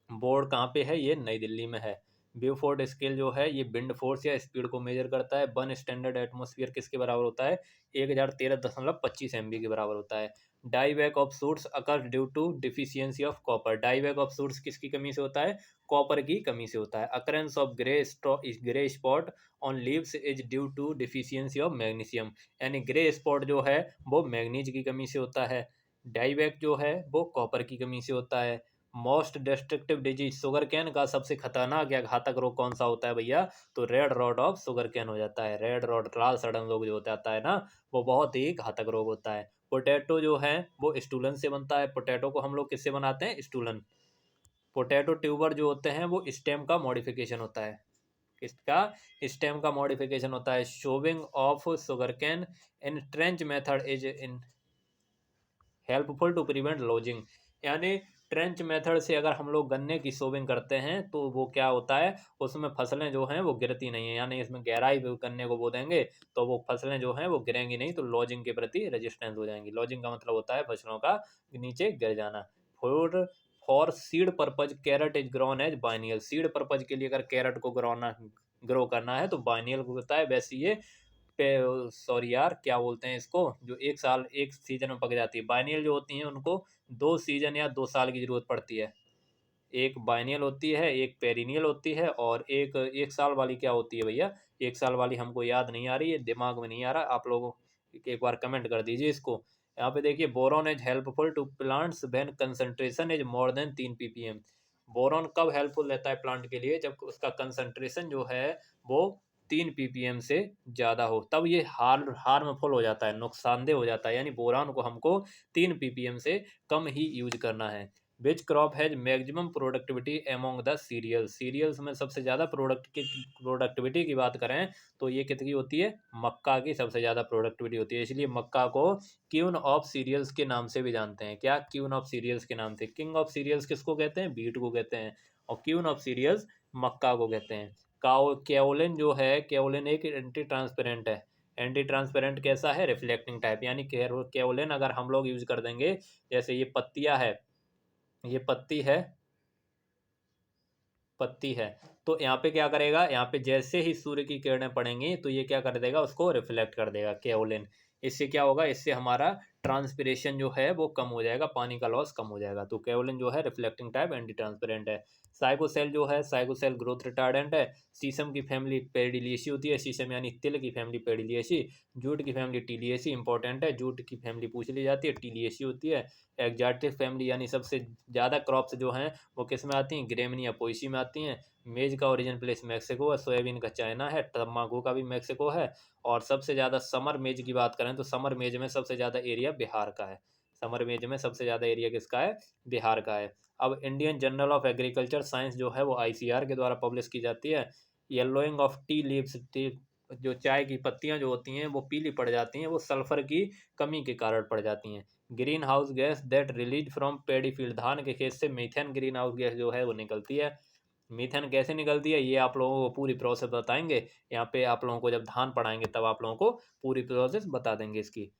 बोर्ड कहाँ पे है, ये नई दिल्ली में है। ब्यूफोर्ड स्केल जो है ये विंड फोर्स या स्पीड को मेजर करता है। वन स्टैंडर्ड एटमॉस्फेयर किसके बराबर होता है, 1013.25 MB के बराबर होता है। Dieback of shoots occur due to deficiency of copper, dieback of shoots किसकी कमी से होता है, कॉपर की कमी से होता है। Occurrence of grey spot on leaves is due to deficiency of magnesium, यानी ग्रे स्पॉट जो है वो मैग्नीज की कमी से होता है। डाईवैक जो है वो कॉपर की कमी से होता है। Most destructive disease, sugar cane का सबसे खतरनाक या घातक रोग कौन सा होता है भैया, तो red rod of sugar can हो जाता है। रेड रॉड, लाल सड़न रोग जो होता है ना, वो बहुत ही घातक रोग होता है। पोटैटो जो है वो स्टूलन से बनता है। पोटैटो को हम लोग किससे बनाते हैं, स्टूलन। पोटैटो ट्यूबर जो होते हैं वो स्टेम का मॉडिफिकेशन होता है। किसका, स्टेम का मॉडिफिकेशन होता है। Sowing of sugar cane in trench method is in helpful to prevent lodging, यानी ट्रेंच मेथड से अगर हम लोग गन्ने की सोविंग करते हैं तो वो क्या होता है, उसमें फसलें जो हैं वो गिरती नहीं है, यानी इसमें गहराई भी गन्ने को बो देंगे तो वो फसलें जो हैं वो गिरेंगी नहीं, तो लॉजिंग के प्रति रेजिस्टेंस हो जाएंगी। लॉजिंग का मतलब होता है फसलों का नीचे गिर जाना। For for seed purpose carrot is grown as biennial, seed purpose के लिए अगर कैरेट को ग्रो करना है तो बाइनियल को होता है। वैसे ये पे सॉरी यार, क्या बोलते हैं इसको, जो एक साल एक सीजन में पक जाती है, बाइनियल जो होती हैं उनको 2 सीजन या 2 साल की जरूरत पड़ती है। एक बाइनियल होती है, एक पेरिनियल होती है, और एक एक साल वाली क्या होती है भैया, एक साल वाली हमको याद नहीं आ रही है, दिमाग में नहीं आ रहा, आप लोगों एक बार कमेंट कर दीजिए इसको। यहाँ पे देखिए, boron is helpful to plants when concentration is more than 3 ppm। Boron कब हेल्पफुल रहता है प्लांट के लिए, जब उसका कंसंट्रेशन जो है वो 3 ppm से ज़्यादा हो, तब ये हार्मफुल हो जाता है, नुकसानदेह हो जाता है, यानी बोरान को हमको 3 ppm से कम ही यूज करना है। Which crop has maximum productivity among the cereals, cereals में सबसे ज़्यादा प्रोडक्टिविटी की बात करें तो ये कितनी होती है, मक्का की सबसे ज़्यादा प्रोडक्टिविटी होती है। इसलिए मक्का को क्यून ऑफ सीरियल्स के नाम से भी जानते हैं। क्या, क्यून ऑफ सीरियल्स के नाम से। किंग ऑफ सीरियल्स किसको कहते हैं, बीट को कहते हैं, और क्यून ऑफ सीरियल्स मक्का को कहते हैं। केओलिन जो है, केओलिन एक एंटी ट्रांसपेरेंट है। एंटी ट्रांसपेरेंट कैसा है, रिफ्लेक्टिंग टाइप, यानी केओलिन अगर हम लोग यूज कर देंगे, जैसे ये पत्तियां है, ये पत्ती है, तो यहाँ पे क्या करेगा, यहाँ पे जैसे ही सूर्य की किरणें पड़ेंगी तो ये क्या कर देगा, उसको रिफ्लेक्ट कर देगा केओलिन। इससे क्या होगा, इससे हमारा ट्रांसपिरेशन जो है वो कम हो जाएगा, पानी का लॉस कम हो जाएगा। तो केओलिन जो है रिफ्लेक्टिंग टाइप एंटी ट्रांसपेरेंट है। साइकोसेल जो है, साइकोसेल ग्रोथ रिटार्डेंट है। सीसम की फैमिली पेडिलिएसी होती है, सीसम यानी तिल की फैमिली पेडिलिएसी। जूट की फैमिली टीलिएसी इंपॉर्टेंट है, जूट की फैमिली पूछ ली जाती है, टीलिएसी होती है। एग्जॉटिक फैमिली यानी सबसे ज़्यादा क्रॉप्स जो हैं वो किस में आती हैं, ग्रेमिनी या पोएसी में आती हैं। मेज का ओरिजिन प्लेस मैक्सिको है, सोयाबीन का चाइना है, तम्बाकू का भी मैक्सिको है। और सबसे ज़्यादा समर मेज की बात करें तो समर मेज में सबसे ज़्यादा एरिया बिहार का है। समर मेज में सबसे ज़्यादा एरिया किसका है, बिहार का है। अब Indian journal of agriculture science जो है वो ICAR के द्वारा पब्लिश की जाती है। Yellowing of tea leaves, T जो चाय की पत्तियां जो होती हैं वो पीली पड़ जाती हैं, वो सल्फर की कमी के कारण पड़ जाती हैं। Green house gas that release from pedi field, धान के खेत से मीथेन ग्रीन हाउस गैस जो है वो निकलती है। मीथेन कैसे निकलती है ये आप लोगों को पूरी प्रोसेस बताएंगे, यहाँ पे आप लोगों को जब धान पढ़ाएंगे तब आप लोगों को पूरी प्रोसेस बता देंगे इसकी।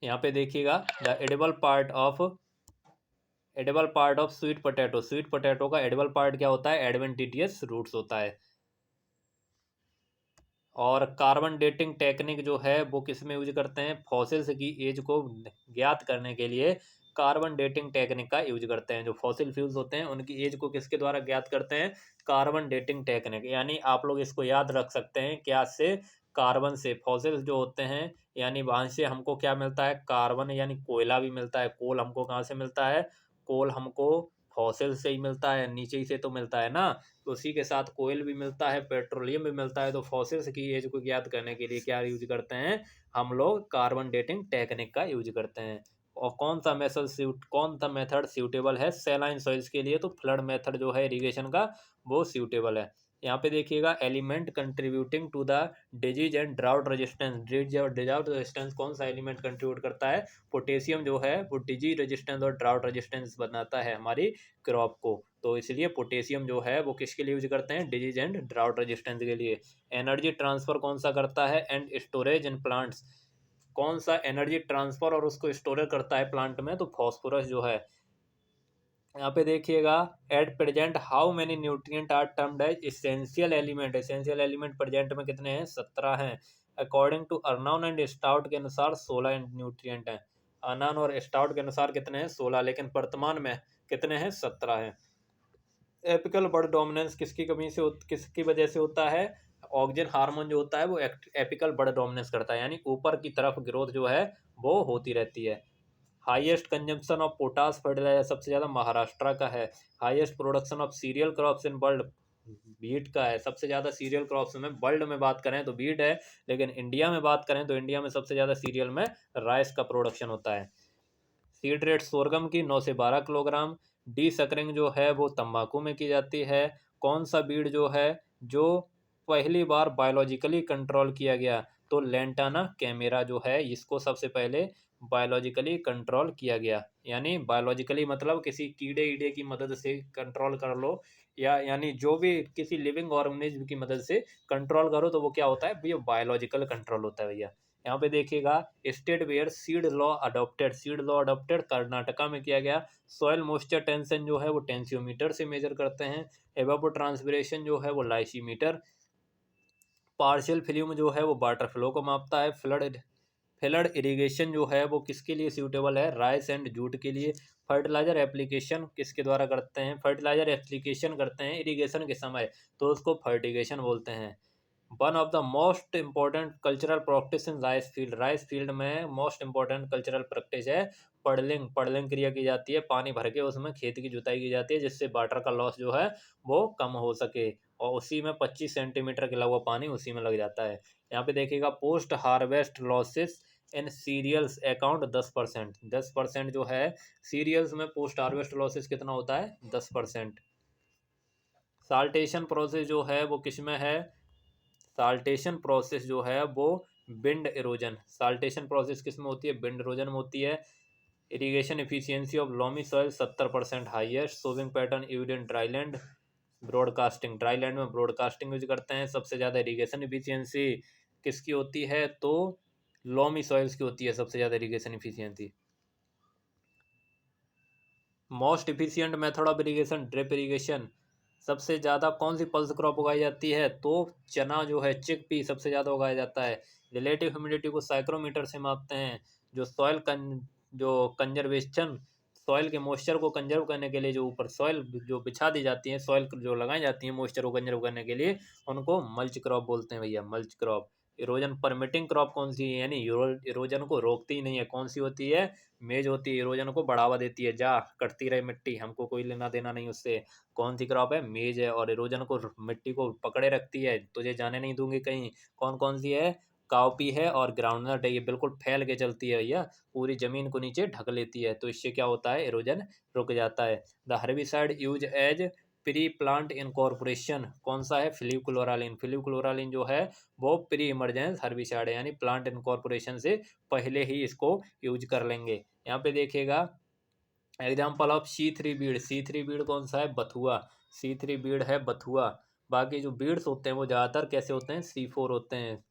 यहाँ पे देखिएगा, the edible part of sweet potato, sweet potato का एडिबल पार्ट क्या होता है, एडवेंटिटियस रूट्स होता है। और कार्बन डेटिंग टेक्निक जो है वो किस में यूज करते हैं, फॉसिल्स की एज को ज्ञात करने के लिए कार्बन डेटिंग टेक्निक का यूज करते हैं। जो फॉसिल फ्यूल्स होते हैं उनकी एज को किसके द्वारा ज्ञात करते हैं, कार्बन डेटिंग टेक्निक। यानी आप लोग इसको याद रख सकते हैं क्या से, कार्बन से। फॉसिल्स जो होते हैं यानी वहाँ से हमको क्या मिलता है, कार्बन यानी कोयला भी मिलता है। कोल हमको कहाँ से मिलता है, कोल हमको फॉसिल से ही मिलता है, नीचे ही से तो मिलता है ना। तो उसी के साथ कोयल भी मिलता है, पेट्रोलियम भी मिलता है। तो फॉसिल्स की एज को ज्ञात करने के लिए क्या यूज करते हैं हम लोग, कार्बन डेटिंग टेक्निक का यूज करते हैं। और कौन सा मेथड सूटेबल है सैलाइन सॉइल्स के लिए, तो फ्लड मेथड जो है इरिगेशन का वो सूटेबल है। यहाँ पे देखिएगा element contributing to the disease and drought resistance. Disease और ड्राउट रेजिस्टेंस कौन सा एलिमेंट कंट्रीब्यूट करता है, पोटेशियम जो है वो डिजीज रेजिस्टेंस और ड्राउट रेजिस्टेंस बनाता है हमारी क्रॉप को। तो इसलिए पोटेशियम जो है वो किसके लिए यूज करते हैं, डिजीज एंड ड्राउट रेजिस्टेंस के लिए। एनर्जी ट्रांसफर कौन सा करता है, एंड स्टोरेज इन प्लांट्स, कौन सा एनर्जी ट्रांसफर और उसको स्टोर करता है प्लांट में, तो फॉस्फोरस जो है। यहाँ पे देखिएगा at present how many nutrient are termed as essential element. Essential element present में कितने हैं, 17 हैं। According to Arnon and Stout के अनुसार 16 न्यूट्रिएंट हैं। अर्नोन और स्टाउट के अनुसार कितने हैं, 16, लेकिन वर्तमान में कितने हैं, 17 हैं। एपिकल बर्ड डोमिनेंस किसकी कमी से किसकी वजह से होता है, ऑक्सीजन हार्मोन जो होता है वो एपिकल बर्ड डोमिनेंस करता है, यानी ऊपर की तरफ ग्रोथ जो है वो होती रहती है। Highest consumption of potash fertiliser सबसे ज़्यादा महाराष्ट्र का है। Highest production of cereal crops in world beet का है। सबसे ज़्यादा सीरियल क्रॉप्स में वर्ल्ड में बात करें तो बीट है, लेकिन इंडिया में बात करें तो इंडिया में सबसे ज़्यादा सीरियल में राइस का प्रोडक्शन होता है। सीड रेट सोरगम की 9 से 12 किलोग्राम। डी सकरिंग जो है वो तंबाकू में की जाती है। कौन सा बीड जो है जो पहली बार बायोलॉजिकली कंट्रोल किया गया, तो लेंटाना कैमेरा जो है इसको सबसे पहले बायोलॉजिकली कंट्रोल किया गया। यानी बायोलॉजिकली मतलब किसी कीड़े ईड़े की मदद से कंट्रोल कर लो, या यानी जो भी किसी लिविंग ऑर्गेनिज्म की मदद से कंट्रोल करो तो वो क्या होता है भैया, बायोलॉजिकल कंट्रोल होता है भैया। यहाँ पे देखिएगा state where seed law adopted, seed law adopted Karnataka में किया गया। सॉइल मॉइस्चर टेंशन जो है वो टेंसियोमीटर से मेजर करते हैं। एवापो ट्रांसपिरेशन जो है वो लाइसीमीटर। पार्शियल फिल्म जो है वो वाटर फ्लो को मापता है। फ्लड इरिगेशन जो है वो किसके लिए सूटेबल है, राइस एंड जूट के लिए। फर्टिलाइजर एप्लीकेशन किसके द्वारा करते हैं, फर्टिलाइजर एप्लीकेशन करते हैं इरिगेशन के समय, तो उसको फर्टिगेशन बोलते हैं। One of the most important cultural practice in rice field, rice field में मोस्ट इम्पोर्टेंट कल्चरल प्रैक्टिस है पडलिंग। पडलिंग क्रिया की जाती है, पानी भर के उसमें खेत की जुताई की जाती है जिससे वाटर का लॉस जो है वो कम हो सके, और उसी में 25 सेंटीमीटर के अलावा पानी उसी में लग जाता है। यहाँ पे देखिएगा post harvest losses in cereals account 10%, 10% जो है सीरियल्स में पोस्ट हार्वेस्ट लॉसेस कितना होता है, 10%। साल्टेशन प्रोसेस जो है वो किस में है, साल्टेशन प्रोसेस जो है वो विंड इरोजन, साल्टेशन प्रोसेस किस में होती है, विंड इरोजन में होती है। Irrigation efficiency of loamy soil 70% highest. Sowing pattern use in dryland. Broadcasting, dryland में ब्रॉडकास्टिंग यूज करते हैं। सबसे ज़्यादा इरिगेशन एफिशिएंसी किसकी होती है, तो लोमी सॉइल्स की होती है सबसे ज़्यादा irrigation efficiency. Most efficient method of irrigation drip irrigation. सबसे ज़्यादा कौन सी पल्स क्रॉप उगाई जाती है, तो चना जो है चिकपी सबसे ज़्यादा उगाया जाता है। रिलेटिव ह्यूमिडिटी को साइक्रोमीटर से मापते हैं। जो कंजर्वेशन सॉइल के मॉइस्चर को कंजर्व करने के लिए जो ऊपर सॉइल जो बिछा दी जाती है, सॉइल जो लगाई जाती है मॉइस्चर को कंजर्व करने के लिए, उनको मल्च क्रॉप बोलते हैं भैया, mulch crop. Erosion permitting crop कौन सी है, यानी इरोजन को रोकती ही नहीं है, कौन सी होती है, मेज होती है। इरोजन को बढ़ावा देती है, जा कटती रहे मिट्टी, हमको कोई लेना देना नहीं उससे। कौन सी क्रॉप है, मेज है। और इरोजन को मिट्टी को पकड़े रखती है, तुझे जाने नहीं दूंगी कहीं। कौन कौन सी है, काउपी है और ग्राउंडनट है। ये बिल्कुल फैल के चलती है भैया, पूरी जमीन को नीचे ढक लेती है, तो इससे क्या होता है, इरोजन रुक जाता है। The herbicide use as pre plant incorporation कौन सा है, फिल्यूक्लोरालिन। फिल्यूक्लोरालिन जो है वो प्री इमरजेंस हर्बिसाइड है, यानी प्लांट इनकॉर्पोरेशन से पहले ही इसको यूज कर लेंगे। यहाँ पे देखिएगा example of C3 Beed. C3 Beed कौन सा है, बथुआ। C3 बीड है बथुआ। बाकी जो बीड्स होते हैं वो ज़्यादातर कैसे होते हैं, C4 होते हैं।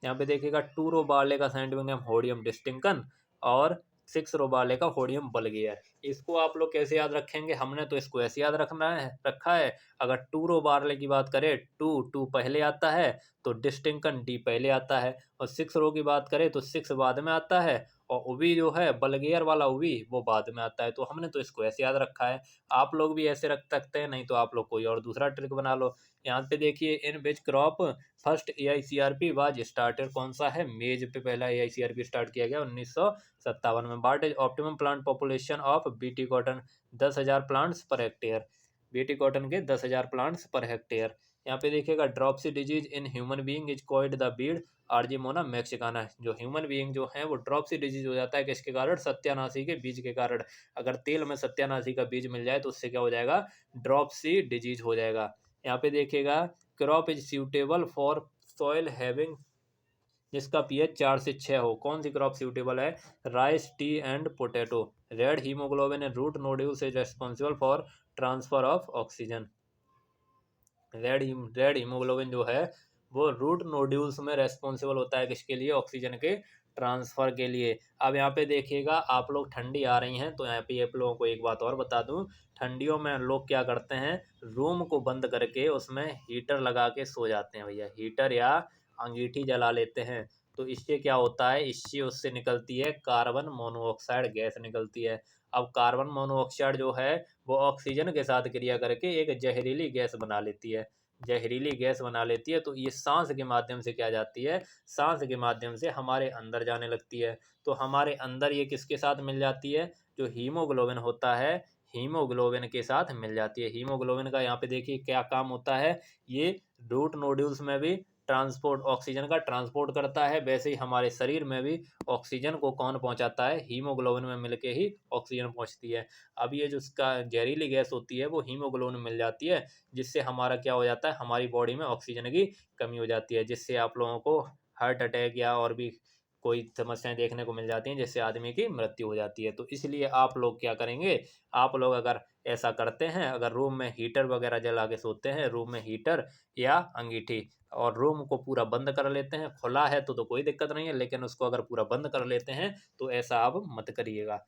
यहाँ पे देखिएगा 2 रो बार्ले का साइंटिफिक नेम होडियम डिस्टिंकन, और 6 रो बार्ले का होडियम बल्गियर। इसको आप लोग कैसे याद रखेंगे, हमने तो इसको ऐसे याद रखा है। अगर 2 रो बार्ले की बात करें, टू पहले आता है तो डिस्टिंकन डी पहले आता है, और 6 रो की बात करें तो 6 बाद में आता है और उवी जो है बल्गेयर वाला उवी वो बाद में आता है। तो हमने तो इसको ऐसे याद रखा है, आप लोग भी ऐसे रख सकते हैं, नहीं तो आप लोग कोई और दूसरा ट्रिक बना लो। यहाँ पे देखिए in which crop first AICRP was started, कौन सा है, मेज पे पहला AICRP स्टार्ट किया गया 1957 में। What is optimum plant population of BT cotton, 10,000 plants per hectare, BT cotton के 10,000 प्लांट्स पर हेक्टेयर। यहाँ पे देखिएगा dropsy disease in human being is called the weed Argemone mexicana, जो ह्यूमन बीइंग जो है वो ड्रॉपसी डिजीज हो जाता है किसके कारण, सत्यानाशी के बीज के कारण। अगर तेल में सत्यानाशी का बीज मिल जाए तो उससे क्या हो जाएगा, ड्रॉपसी डिजीज हो जाएगा। यहाँ पे देखिएगा crop is suitable for soil having, जिसका पीएच 4 से 6 हो, कौन सी क्रॉप सूटेबल है, rice, tea and potato. Red haemoglobin and root nodules is responsible for transfer of oxygen, red haemoglobin जो है वो रूट नोड्यूल्स में रेस्पॉन्सिबल होता है किसके लिए, ऑक्सीजन के ट्रांसफर के लिए। अब यहाँ पे देखिएगा आप लोग, ठंडी आ रही हैं तो यहाँ पे आप लोगों को एक बात और बता दूं, ठंडियों में लोग क्या करते हैं, रूम को बंद करके उसमें हीटर लगा के सो जाते हैं भैया, हीटर या अंगीठी जला लेते हैं। तो इससे क्या होता है, इससे उससे निकलती है कार्बन मोनोऑक्साइड गैस निकलती है। अब कार्बन मोनोऑक्साइड जो है वो ऑक्सीजन के साथ क्रिया करके एक जहरीली गैस बना लेती है, जहरीली गैस बना लेती है। तो ये सांस के माध्यम से क्या जाती है, सांस के माध्यम से हमारे अंदर जाने लगती है। तो हमारे अंदर ये किसके साथ मिल जाती है, जो हीमोग्लोबिन होता है, हीमोग्लोबिन के साथ मिल जाती है। हीमोग्लोबिन का यहाँ पे देखिए क्या काम होता है, ये रूट नोड्यूल्स में भी ट्रांसपोर्ट, ऑक्सीजन का ट्रांसपोर्ट करता है। वैसे ही हमारे शरीर में भी ऑक्सीजन को कौन पहुंचाता है, हीमोग्लोबिन में मिलके ही ऑक्सीजन पहुंचती है। अब ये जो उसका जहरीली गैस होती है वो हीमोग्लोबिन में मिल जाती है, जिससे हमारा क्या हो जाता है, हमारी बॉडी में ऑक्सीजन की कमी हो जाती है, जिससे आप लोगों को हार्ट अटैक या और भी कोई समस्याएं देखने को मिल जाती हैं, जिससे आदमी की मृत्यु हो जाती है। तो इसलिए आप लोग क्या करेंगे, आप लोग अगर ऐसा करते हैं, अगर रूम में हीटर वगैरह जला के सोते हैं, रूम में हीटर या अंगीठी, और रूम को पूरा बंद कर लेते हैं, खुला है तो कोई दिक्कत नहीं है, लेकिन उसको अगर पूरा बंद कर लेते हैं तो ऐसा आप मत करिएगा,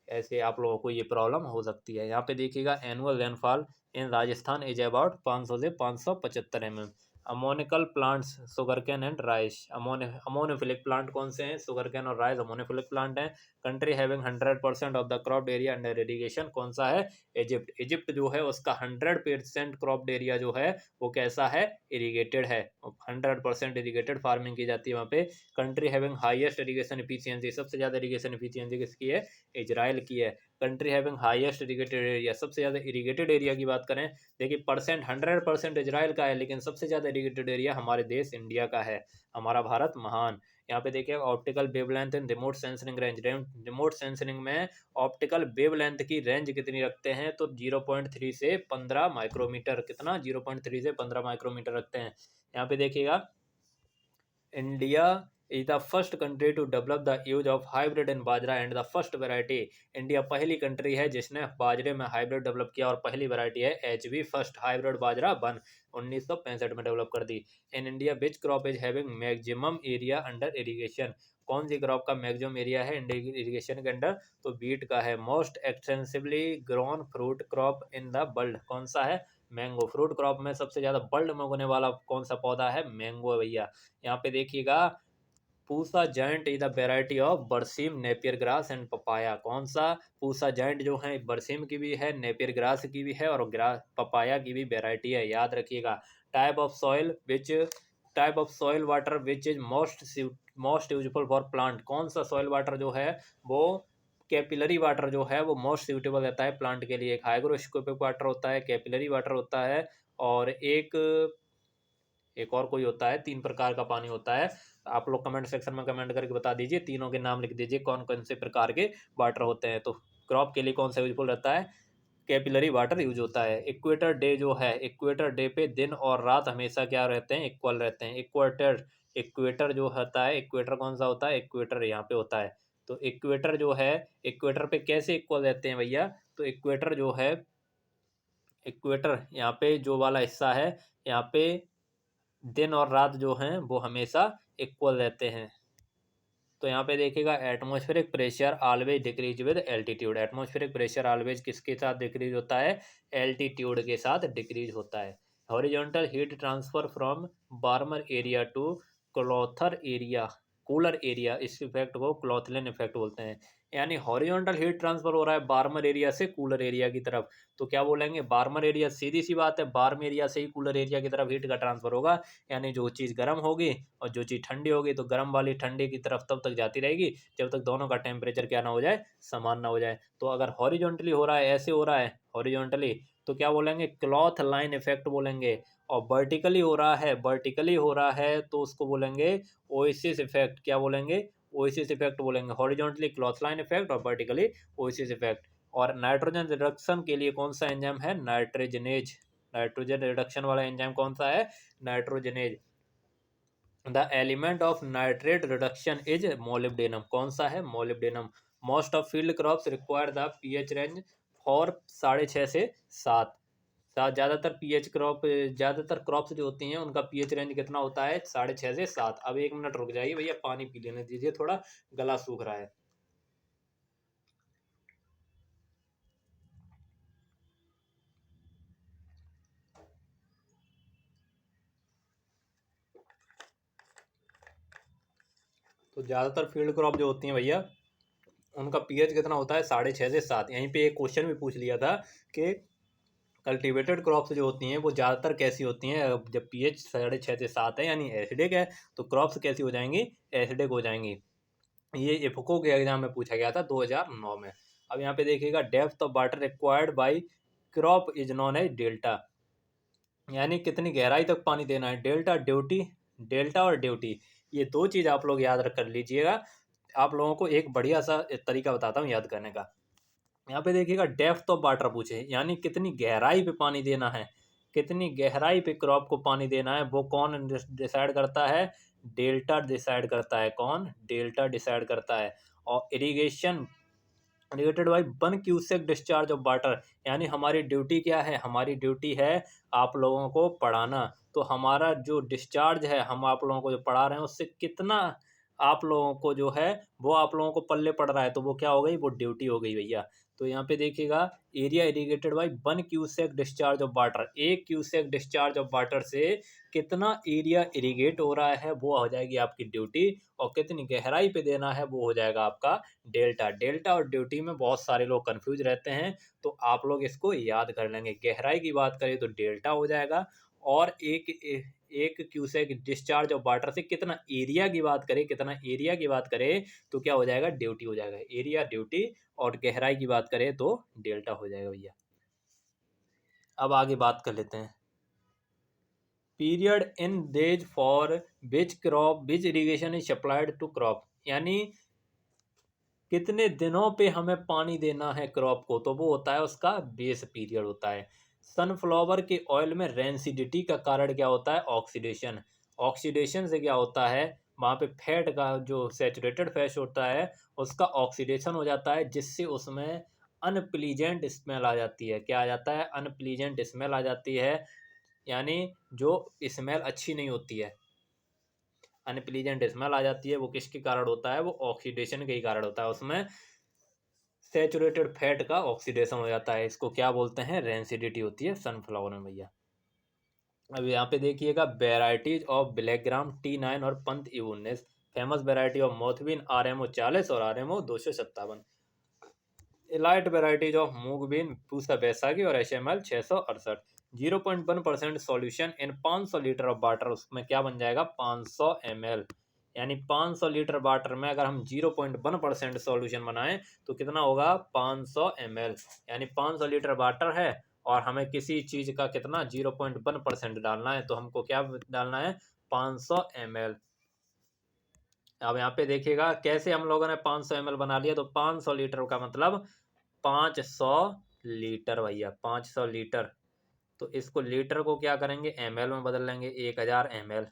ऐसे आप लोगों को ये प्रॉब्लम हो सकती है। यहाँ पे देखिएगा annual rainfall in Rajasthan is about 500 से 575 mm। Ammoniacal plants sugar cane and rice, ammonophilic plant कौन से हैं, शुगर कैन और राइस अमोनोफिलिक प्लांट हैं। Country having 100% of the crop area under irrigation, कौन सा है, इजिप्ट। इजिप्ट जो है उसका 100% क्रॉप एरिया जो है वो कैसा है, इरीगेटेड है, 100% इरीगेटेड फार्मिंग की जाती है वहाँ पे। Country having highest irrigation efficiency, सबसे ज़्यादा इरीगेशन एफिशिएंसी किसकी है, इजराइल की है। Country having highest irrigated area, सबसे ज़्यादा इरीगेटेड एरिया की बात करें, देखिए परसेंट 100% इजराइल का है, लेकिन सबसे ज़्यादा इरीगेटेड एरिया हमारे देश इंडिया का है, हमारा भारत महान। यहाँ पे देखिए ऑप्टिकल वेवलेंथ इन remote censoring range, remote censoring में ऑप्टिकल वेवलेंथ की रेंज कितनी रखते हैं, तो 0.3 से 15 माइक्रोमीटर, कितना, 0.3 से 15 माइक्रोमीटर रखते हैं। यहाँ पे देखिएगा India is the first country to develop the use of hybrid in bajra and the first variety, India पहली कंट्री है जिसने बाजरे में हाइब्रिड डेवलप किया, और पहली वैरायटी है HB फर्स्ट हाइब्रिड बाजरा बन, 1965 में डेवलप कर दी। In India which crop is having maximum area under irrigation, कौन सी क्रॉप का मैक्सिमम एरिया है इरीगेशन के अंडर, तो बीट का है। Most extensively grown fruit crop in the world, कौन सा है, मैंगो। फ्रूट क्रॉप में सबसे ज्यादा वर्ल्ड में उगने वाला कौन सा पौधा है, मैंगो है भैया। यहाँ पे देखिएगा Pusa giant is the variety of बरसीम, नेपियर ग्रास एंड पपाया, कौन सा, पूसा जायंट जो है बरसीम की भी है, नेपियर ग्रास की भी है, और पपाया की भी वेराइटी है, याद रखिएगा। Type of soil which, type of soil water which is most useful for plant, कौन सा सॉइल वाटर जो है वो कैपिलरी वाटर जो है वो मोस्ट सूटेबल रहता है प्लांट के लिए। एक हाइग्रोस्कोपिक वाटर होता है, कैपिलरी वाटर होता है, और एक और कोई होता है, 3 प्रकार का पानी होता है। आप लोग कमेंट सेक्शन में कमेंट करके बता दीजिए, तीनों के नाम लिख दीजिए कौन कौन से प्रकार के वाटर होते हैं। तो क्रॉप के लिए कौन सा यूजफुल रहता है, कैपिलरी वाटर यूज होता है। इक्वेटर डे जो है, इक्वेटर डे पे दिन और रात हमेशा क्या रहते हैं, इक्वल रहते हैं। इक्वेटर, इक्वेटर जो होता है, इक्वेटर कौन सा होता है, इक्वेटर यहाँ पे होता है। तो इक्वेटर जो है, इक्वेटर पे कैसे इक्वल रहते हैं भैया, तो इक्वेटर जो है, इक्वेटर यहाँ पे जो वाला हिस्सा है, यहाँ पे दिन और रात जो हैं वो हमेशा इक्वल रहते हैं। तो यहाँ पे देखिएगा atmospheric pressure always decrease with altitude, atmospheric pressure always किसके साथ डिक्रीज होता है, एल्टीट्यूड के साथ डिक्रीज होता है। Horizontal heat transfer from warmer area to colder area, cooler area, इस इफेक्ट को क्लॉथलिन इफेक्ट बोलते हैं। यानी हॉरिजॉन्टल हीट ट्रांसफर हो रहा है वार्मर एरिया से कूलर एरिया की तरफ, तो क्या बोलेंगे वार्मर एरिया, सीधी सी बात है वार्म एरिया से ही कूलर एरिया की तरफ हीट का ट्रांसफर होगा। यानी जो चीज़ गर्म होगी और जो चीज़ ठंडी होगी तो गर्म वाली ठंडे की तरफ तब तक जाती रहेगी जब तक दोनों का टेम्परेचर क्या ना हो जाए, समान ना हो जाए। तो अगर हॉरिजॉन्टली हो रहा है, ऐसे हो रहा है हॉरिजॉन्टली, तो क्या बोलेंगे क्लॉथ लाइन इफेक्ट बोलेंगे। और वर्टिकली हो रहा है तो उसको बोलेंगे ओएसिस इफेक्ट। क्या बोलेंगे? ओएसिस इफेक्ट बोलेंगे। हॉरिजॉन्टली क्लॉथ लाइन इफेक्ट और वर्टिकली ओएसिस इफेक्ट। और नाइट्रोजन रिडक्शन के लिए कौन सा एंजाइम है? नाइट्रोजनेज। नाइट्रोजन रिडक्शन वाला एंजाइम कौन सा है? Nitrogenase. The element of nitrate reduction is molybdenum. कौन सा है? Molybdenum. Most of field crops require the pH range for 6.5 से 7। ज़्यादातर क्रॉप्स जो होती हैं उनका पीएच रेंज कितना होता है? 6.5 से 7। अब 1 मिनट रुक जाइए भैया, पानी पी लेने दीजिए, थोड़ा गला सूख रहा है। तो ज़्यादातर फील्ड क्रॉप जो होती हैं भैया उनका पीएच कितना होता है? 6.5 से 7। यहीं पे एक क्वेश्चन भी पूछ लिया था कि कल्टीवेटेड क्रॉप्स जो होती हैं वो ज़्यादातर कैसी होती हैं? जब पीएच 6.5 से 7 है यानी एसिडिक है, तो क्रॉप्स कैसी हो जाएंगी? एसिडिक हो जाएंगी। ये इफको के एग्जाम में पूछा गया था 2009 में। अब यहाँ पे देखिएगा depth of water required by crop is known as delta. यानी कितनी गहराई तक पानी देना है। डेल्टा और ड्यूटी, ये दो चीज़ आप लोग याद रख कर लीजिएगा। आप लोगों को एक बढ़िया सा तरीका बताता हूँ याद करने का। यहाँ पे देखिएगा डेप्थ ऑफ वाटर पूछे, यानी कितनी गहराई पे पानी देना है। कितनी गहराई पे क्रॉप को पानी देना है वो कौन डिसाइड करता है? डेल्टा डिसाइड करता है। कौन? डेल्टा डिसाइड करता है। और irrigation related by 1 cusec discharge of water, यानी हमारी ड्यूटी क्या है? हमारी ड्यूटी है आप लोगों को पढ़ाना। तो हमारा जो डिस्चार्ज है, हम आप लोगों को जो पढ़ा रहे हैं उससे कितना आप लोगों को जो है वो आप लोगों को पल्ले पड़ रहा है, तो वो क्या हो गई? वो ड्यूटी हो गई भैया। तो यहाँ पे देखिएगा area irrigated by 1 cusec discharge of water, 1 cusec discharge of water से कितना एरिया इरीगेट हो रहा है वो हो जाएगी आपकी ड्यूटी। और कितनी गहराई पे देना है वो हो जाएगा आपका डेल्टा। डेल्टा और ड्यूटी में बहुत सारे लोग कंफ्यूज रहते हैं, तो आप लोग इसको याद कर लेंगे। गहराई की बात करें तो डेल्टा हो जाएगा, और एक क्यूसेक डिस्चार्ज ऑफ वाटर से कितना एरिया की बात करें, तो क्या हो जाएगा? ड्यूटी हो जाएगा। एरिया ड्यूटी, और गहराई की बात करें तो डेल्टा हो जाएगा भैया। अब आगे बात कर लेते हैं। Period in days for which irrigation is supplied to crop, यानी कितने दिनों पे हमें पानी देना है क्रॉप को, तो वो होता है उसका बेस पीरियड होता है। सनफ्लावर के ऑयल में रेंसिडिटी का कारण क्या होता है? ऑक्सीडेशन। ऑक्सीडेशन से क्या होता है? वहाँ पे फैट का जो सेचुरेटेड फैट होता है उसका ऑक्सीडेशन हो जाता है, जिससे उसमें अनप्लीजेंट स्मेल आ जाती है। क्या आ जाता है? अनप्लीजेंट स्मेल आ जाती है, यानी जो स्मेल अच्छी नहीं होती है, अनप्लीजेंट स्मेल आ जाती है। वो किसके कारण होता है? वो ऑक्सीडेशन के ही कारण होता है। उसमें सेचुरेटेड फैट का ऑक्सीडेशन हो जाता है, इसको क्या बोलते हैं? रेंसिडिटी होती है सनफ्लावर में भैया। अब यहाँ पे देखिएगा वेराइटीज ऑफ ब्लैकग्राम T9 और Pant E19। Famous variety of moth bean RMO 40 और RMO 257। Elite varieties of mung bean Pusa Baisakhi और HML 668। 0.1% solution in 500 litre of water, उसमें क्या बन जाएगा? 500 ml। यानी 500 लीटर वाटर में अगर हम 0.1% सॉल्यूशन बनाएं तो कितना होगा? 500 ml। यानी 500 लीटर वाटर है और हमें किसी चीज़ का कितना 0.1% डालना है, तो हमको क्या डालना है? 500 ml। अब यहाँ पे देखिएगा कैसे हम लोगों ने 500 ml बना लिया। तो 500 लीटर का मतलब 500 लीटर भैया, 500 लीटर। तो इसको लीटर को क्या करेंगे? ml में बदल लेंगे। 1000 ml,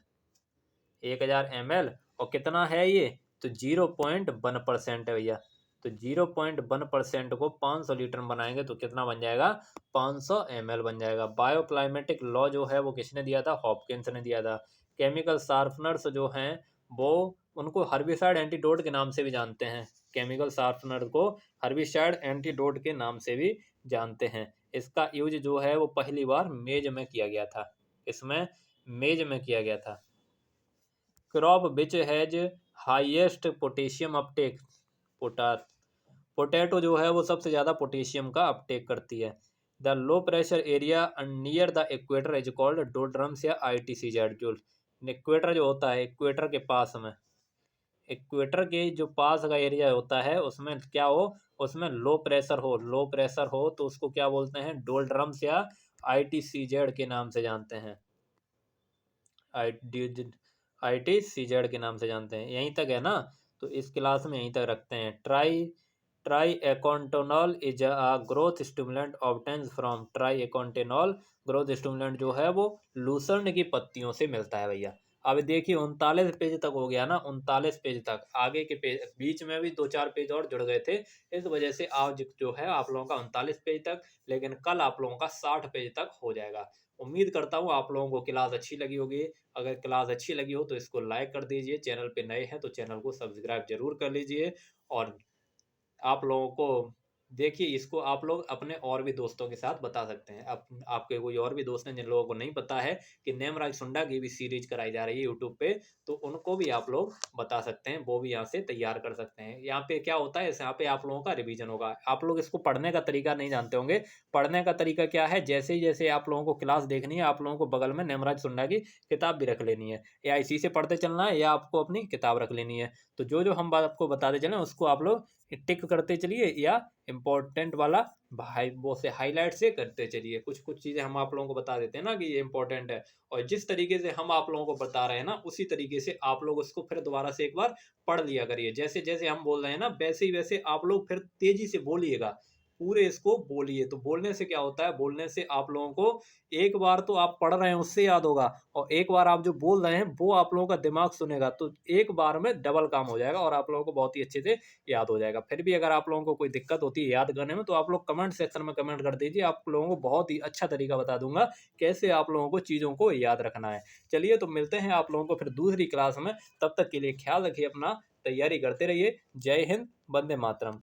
1000 ml। और कितना है ये? तो 0.1% है भैया। तो 0.1% को 500 लीटर में बनाएंगे तो कितना बन जाएगा? 500 ml बन जाएगा। बायोक्लाइमेटिक लॉ जो है वो किसने दिया था? हॉपकिंस ने दिया था। केमिकल शार्पनर्स जो हैं वो उनको हर्बिसाइड एंटीडोट के नाम से भी जानते हैं। केमिकल शार्पनर को हर्बिसाइड एंटीडोट के नाम से भी जानते हैं। इसका यूज जो है वो पहली बार मेज में किया गया था। इसमें मेज में किया गया था। Crop which has highest potassium uptake, पोटा पोटैटो जो है वो सबसे ज़्यादा पोटेशियम का अपटेक करती है। The low pressure area near the equator is called doldrums या ITCZ। जो इक्वेटर जो होता है, इक्वेटर के पास में, इक्वेटर के जो पास का एरिया होता है उसमें क्या हो, उसमें लो प्रेशर हो, लो प्रेशर हो तो उसको क्या बोलते हैं, डोल्ड्रम्स या ITCZ के नाम से जानते हैं। ITCZ के नाम से जानते हैं। यहीं तक है ना, तो इस क्लास में यहीं तक रखते हैं। Triacontanol is a growth stimulant obtains from triacontanol. Growth stimulant जो है वो लूसर्न की पत्तियों से मिलता है भैया। अब देखिए 39 पेज तक हो गया ना, 39 पेज तक, आगे के पेज बीच में भी 2-4 पेज और जुड़ गए थे, इस वजह से आज जो है आप लोगों का 39 पेज तक, लेकिन कल आप लोगों का 60 पेज तक हो जाएगा। उम्मीद करता हूँ आप लोगों को क्लास अच्छी लगी होगी। अगर क्लास अच्छी लगी हो तो इसको लाइक कर दीजिए, चैनल पे नए हैं तो चैनल को सब्सक्राइब जरूर कर लीजिए। और आप लोगों को देखिए, इसको आप लोग अपने और भी दोस्तों के साथ बता सकते हैं। आपके कोई और भी दोस्त हैं जिन लोगों को नहीं पता है कि नेमराज सुंडा की भी सीरीज कराई जा रही है यूट्यूब पे, तो उनको भी आप लोग बता सकते हैं, वो भी यहाँ से तैयार कर सकते हैं। यहाँ पे क्या होता है, यहाँ पे आप लोगों का रिवीजन होगा। आप लोग इसको पढ़ने का तरीका नहीं जानते होंगे। पढ़ने का तरीका क्या है, जैसे ही जैसे आप लोगों को क्लास देखनी है, आप लोगों को बगल में नेमराज सुंडा की किताब भी रख लेनी है, या इसी से पढ़ते चलना है, या आपको अपनी किताब रख लेनी है। तो जो जो हम बात आपको बताते चलें उसको आप लोग टिक करते चलिए, या इम्पोर्टेंट वाला भाई वो से हाईलाइट से करते चलिए। कुछ कुछ चीज़ें हम आप लोगों को बता देते हैं ना कि ये इंपॉर्टेंट है, और जिस तरीके से हम आप लोगों को बता रहे हैं ना, उसी तरीके से आप लोग उसको फिर दोबारा से एक बार पढ़ लिया करिए। जैसे जैसे हम बोल रहे हैं ना, वैसे ही वैसे आप लोग फिर तेजी से बोलिएगा, पूरे इसको बोलिए। तो बोलने से क्या होता है, बोलने से आप लोगों को एक बार तो आप पढ़ रहे हैं उससे याद होगा, और एक बार आप जो बोल रहे हैं वो आप लोगों का दिमाग सुनेगा, तो एक बार में डबल काम हो जाएगा और आप लोगों को बहुत ही अच्छे से याद हो जाएगा। फिर भी अगर आप लोगों को कोई दिक्कत होती है याद करने में, तो आप लोग कमेंट सेक्शन में कमेंट कर दीजिए, आप लोगों को बहुत ही अच्छा तरीका बता दूंगा कैसे आप लोगों को चीज़ों को याद रखना है। चलिए, तो मिलते हैं आप लोगों को फिर दूसरी क्लास में। तब तक के लिए ख्याल रखिए अपना, तैयारी करते रहिए। जय हिंद, वंदे मातरम।